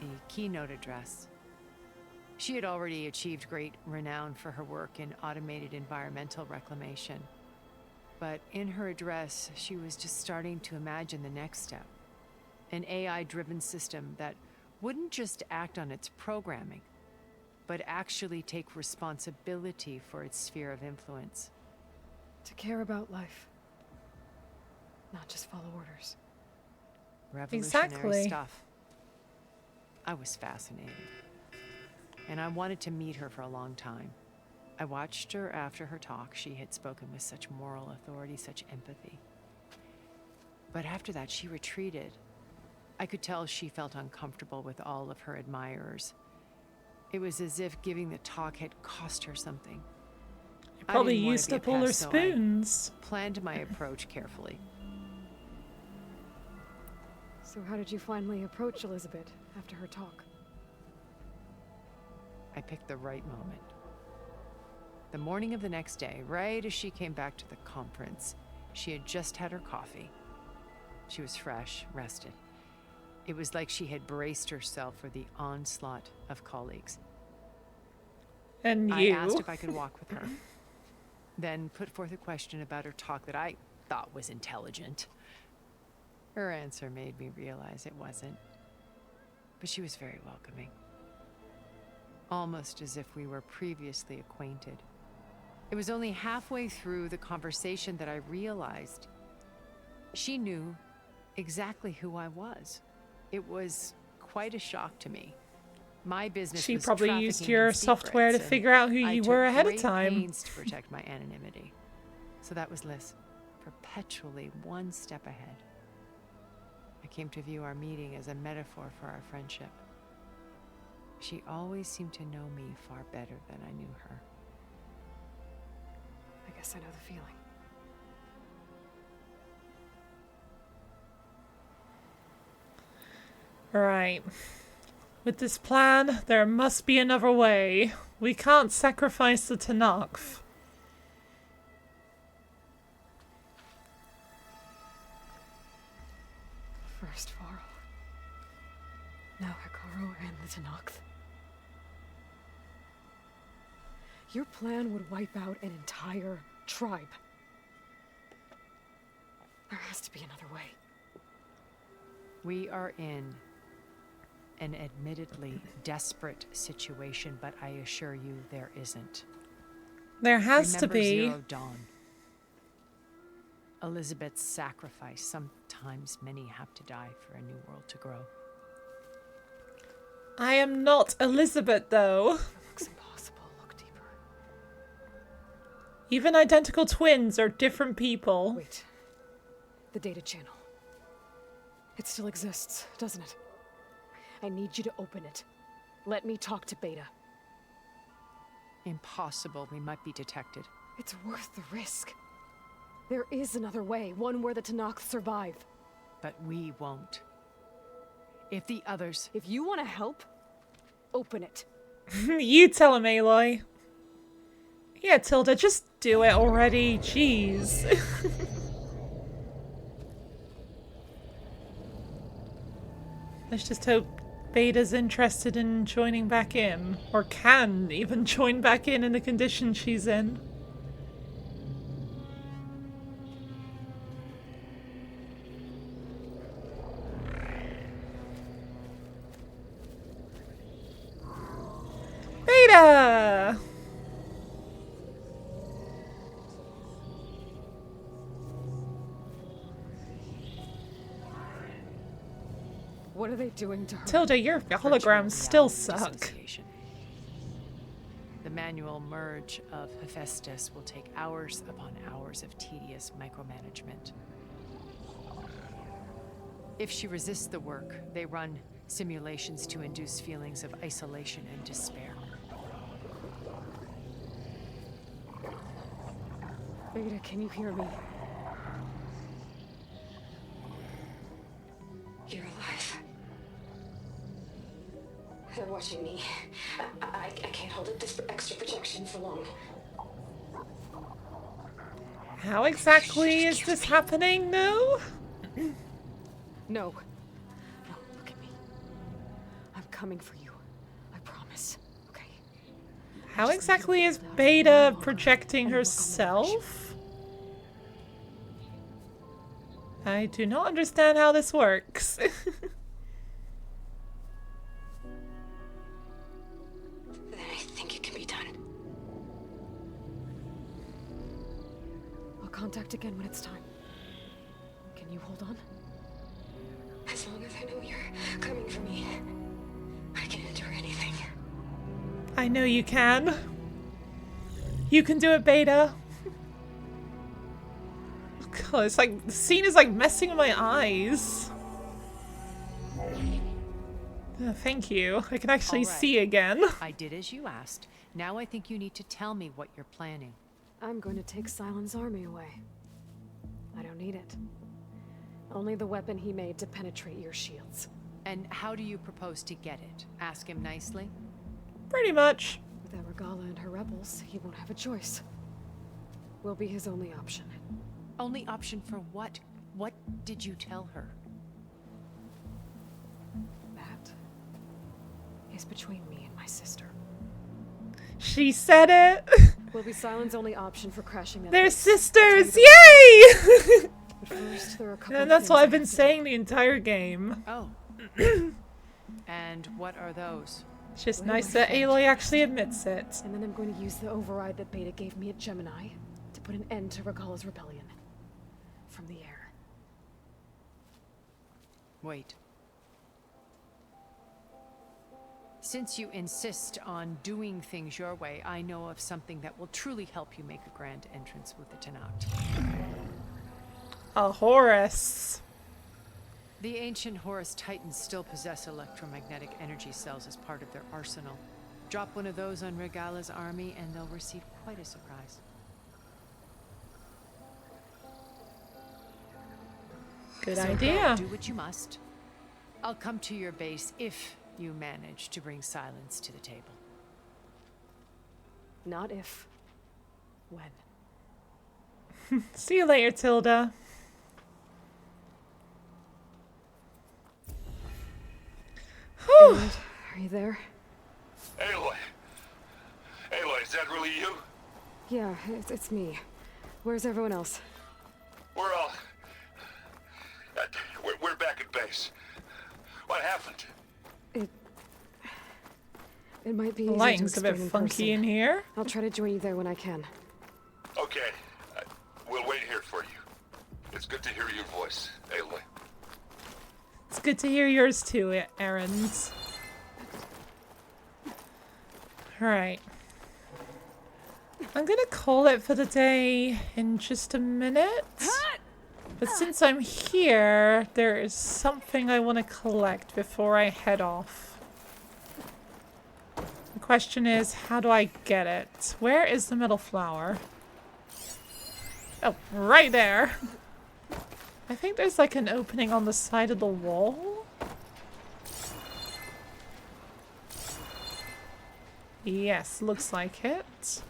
the keynote address. She had already achieved great renown for her work in automated environmental reclamation. But in her address, she was just starting to imagine the next step. An AI-driven system that wouldn't just act on its programming, but actually take responsibility for its sphere of influence. To care about life. Not just follow orders. Revolutionary stuff. I was fascinated. And I wanted to meet her for a long time. I watched her after her talk. She had spoken with such moral authority, such empathy. But after that, she retreated. I could tell she felt uncomfortable with all of her admirers. It was as if giving the talk had cost her something. Probably I didn't want used to be a up all her pest, so I spoons. planned my approach carefully. So how did you finally approach Elizabeth after her talk? I picked the right moment. The morning of the next day, right as she came back to the conference, she had just had her coffee. She was fresh, rested. It was like she had braced herself for the onslaught of colleagues. And I you? asked if I could walk with her, then put forth a question about her talk that I thought was intelligent. Her answer made me realize it wasn't, but she was very welcoming. Almost as if we were previously acquainted. It was only halfway through the conversation that I realized she knew exactly who I was. It was quite a shock to me. My business She was probably trafficking used in your secrets, software to and figure out who I you took were ahead of great time. pains to protect my anonymity. So that was Liz, perpetually one step ahead. I came to view our meeting as a metaphor for our friendship. She always seemed to know me far better than I knew her. I guess I know the feeling. Right. With this plan, there must be another way. We can't sacrifice the Tanakh. First Varl. Now Hikaru and the Tanakh. Your plan would wipe out an entire tribe. There has to be another way. We are in an admittedly desperate situation, but I assure you there isn't. There has to Remember be. Zero Dawn. Elizabeth's sacrifice. Sometimes many have to die for a new world to grow. I am not Elizabeth, though. Looks impossible. Look deeper. Even identical twins are different people. Wait. The data channel. It still exists, doesn't it? I need you to open it. Let me talk to Beta. Impossible. We might be detected. It's worth the risk. There is another way, one where the Tanakh survive. But we won't. If the others... If you want to help, open it. You tell him, Aloy. Yeah, Tilda, just do it already. Jeez. Let's just hope Beta's interested in joining back in. Or can even join back in the condition she's in. Beta! What are they doing to her? Tilda, your holograms still suck. The manual merge of Hephaestus will take hours upon hours of tedious micromanagement. If she resists the work, they run simulations to induce feelings of isolation and despair. Beta, can you hear me? You're alive. They're watching me. I can't hold up this extra protection for long. How exactly is this happening, no? No. No, look at me. I'm coming for you. I promise. Okay? How exactly is Beta projecting herself? I do not understand how this works. Then I think it can be done. I'll contact again when it's time. Can you hold on? As long as I know you're coming for me, I can endure anything. I know you can. You can do it, Beta. God, it's like, the scene is like messing with my eyes. Thank you. I can actually All right. see again. I did as you asked. Now I think you need to tell me what you're planning. I'm going to take Silent's army away. I don't need it. Only the weapon he made to penetrate your shields. And how do you propose to get it? Ask him nicely? Pretty much. Without Regala and her rebels, he won't have a choice. We'll be his only option. Only option for what? What did you tell her? That is between me and my sister. She said it. Will be Silent's only option for crashing that They're base. sisters! Yay! But first, there are a couple And that's of what things I've I been have to saying the entire game. Oh. And what are those? It's just Wait, nice my that friend. Aloy actually admits it. And then I'm going to use the override that Beta gave me at Gemini to put an end to Regala's rebellion. From the air. Wait. Since you insist on doing things your way, I know of something that will truly help you make a grand entrance with the Tenakth. A Horus. The ancient Horus Titans still possess electromagnetic energy cells as part of their arsenal. Drop one of those on Regala's army and they'll receive quite a surprise. Good So idea. go, do what you must. I'll come to your base if you manage to bring silence to the table. Not if. When. See you later, Tilda. Whew. And, are you there? Aloy! Aloy, is that really you? Yeah, it's me. Where's everyone else? We're all... we're back at base. What happened? It might be The easier to lighting's a bit explain in funky person. in here. I'll try to join you there when I can. Okay. We'll wait here for you. It's good to hear your voice, Aloy. It's good to hear yours too, Aaron's. Alright. I'm gonna call it for the day in just a minute. But since I'm here, there is something I want to collect before I head off. The question is, how do I get it? Where is the metal flower? Oh, right there. I think there's like an opening on the side of the wall. Yes, looks like it.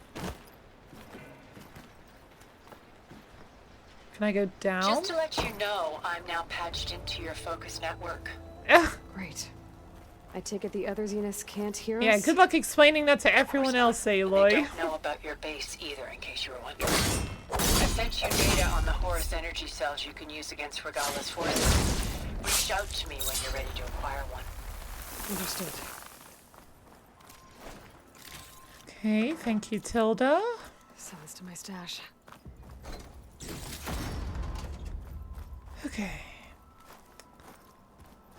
Can I go down? Just to let you know, I'm now patched into your focus network. Great. I take it the other Zeniths can't hear us? Yeah, good luck explaining that to everyone else, Aloy. They don't know about your base either, in case you were wondering. I sent you data on the Horus energy cells you can use against Regala's forces. Reach out to me when you're ready to acquire one. Understood. Okay, thank you, Tilda. Sounds to my stash. Okay.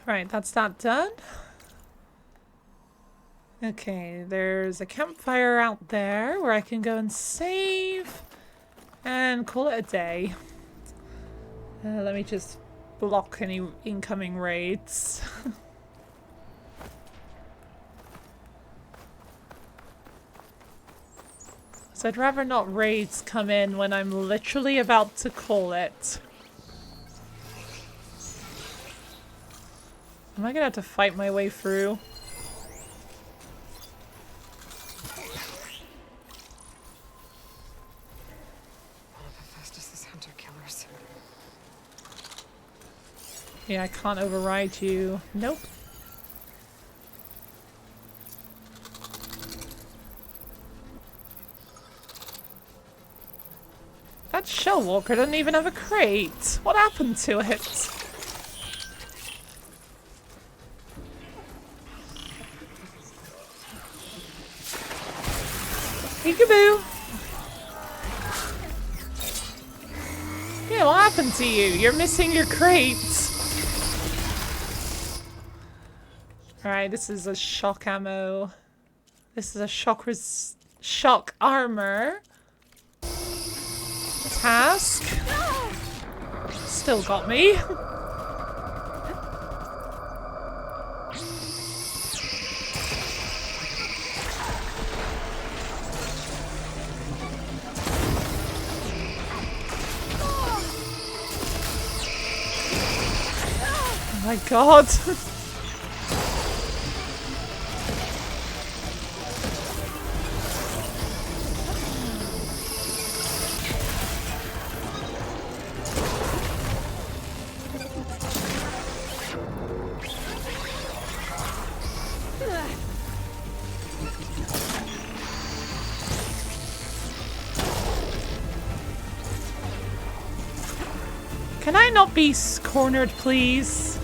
Right, that's that done. Okay, there's a campfire out there where I can go and save and call it a day. Let me just block any incoming raids. So I'd rather not raids come in when I'm literally about to call it. Am I gonna have to fight my way through? Hephaestus' hunter killers. Yeah, I can't override you. Nope. That Shellwalker doesn't even have a crate. What happened to it? Peekaboo! Yeah, what happened to you? You're missing your crate. Alright, this is a shock ammo. This is a shock armor. Task. Still got me. my god. Can I not be cornered, please?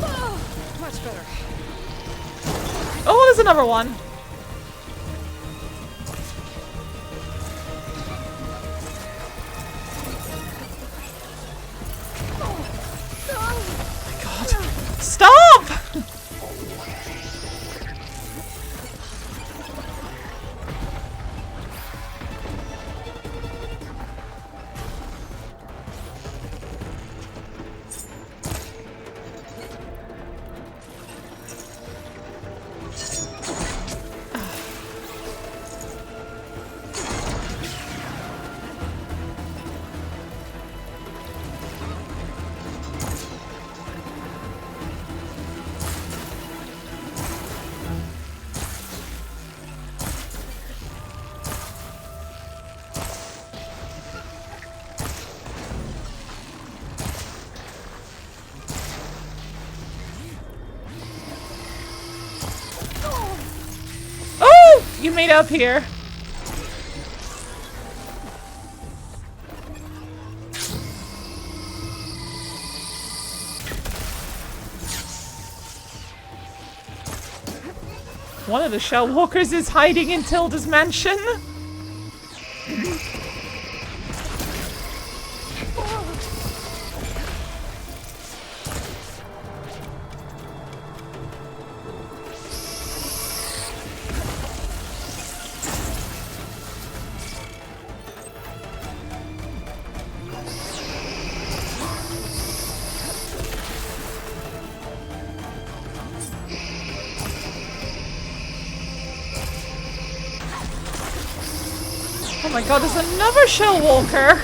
Oh, much better. Oh, there's another one. Oh my god. Stop! You made up here. One of the shell walkers is hiding in Tilda's mansion. Oh my god, there's another shell walker!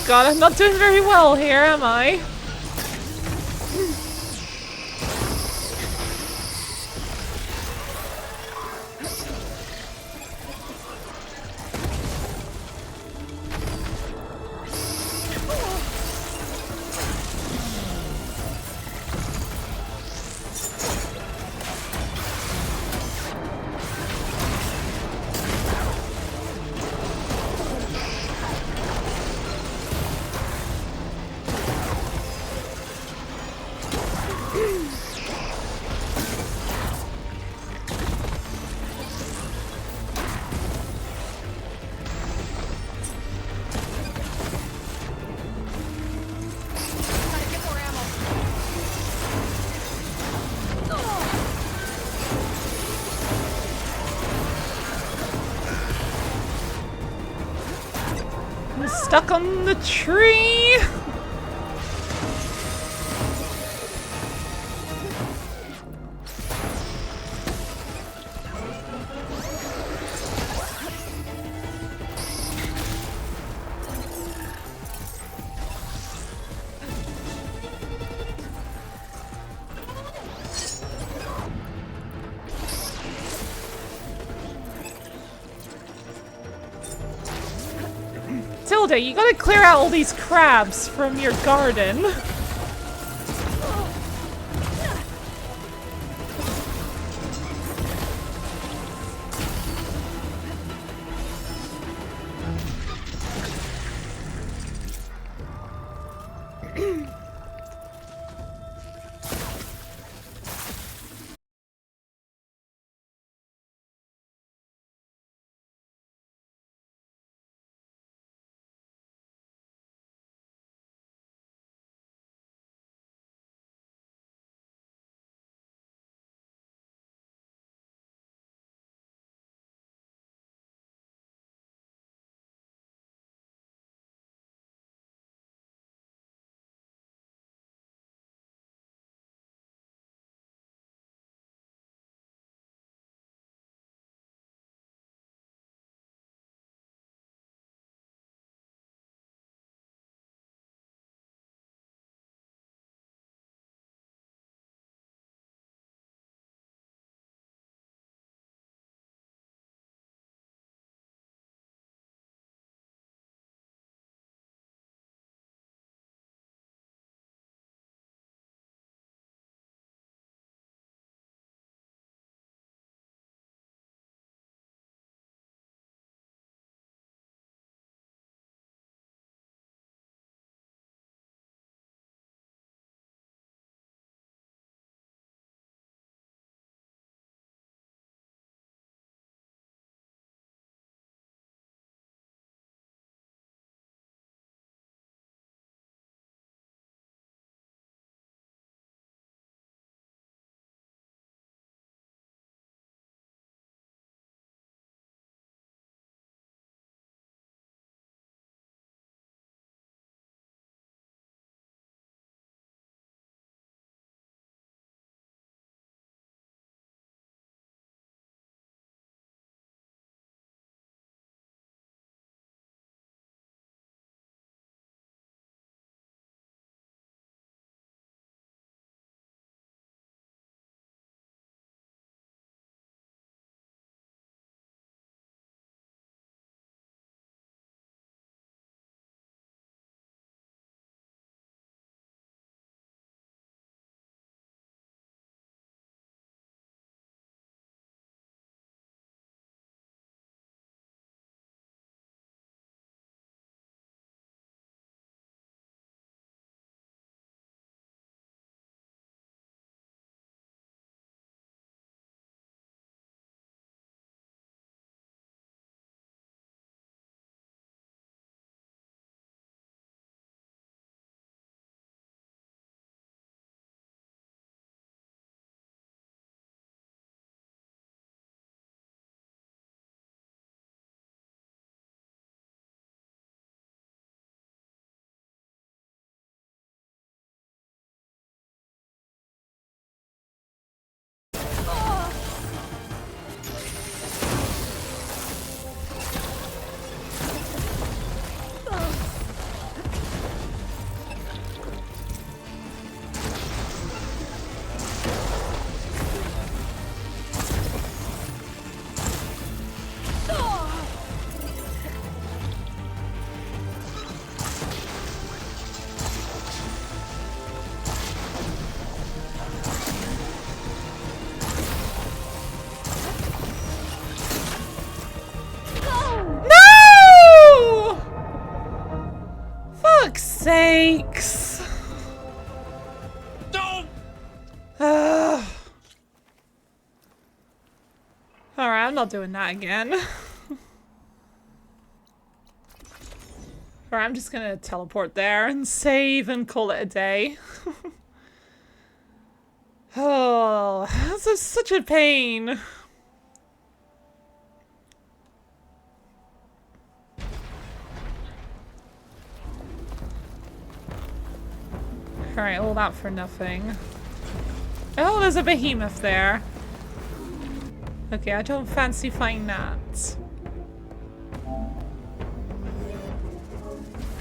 God, I'm not doing very well here, am I? stuck on the tree. Tilda, you gotta clear out all these crabs from your garden. Sakes. Don't. Alright, I'm not doing that again. Alright, I'm just gonna teleport there and save and call it a day. Oh, this is such a pain. Alright, all that for nothing. Oh, there's a behemoth there. Okay, I don't fancy fighting that.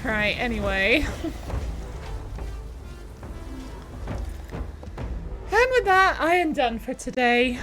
Alright, anyway. And with that, I am done for today.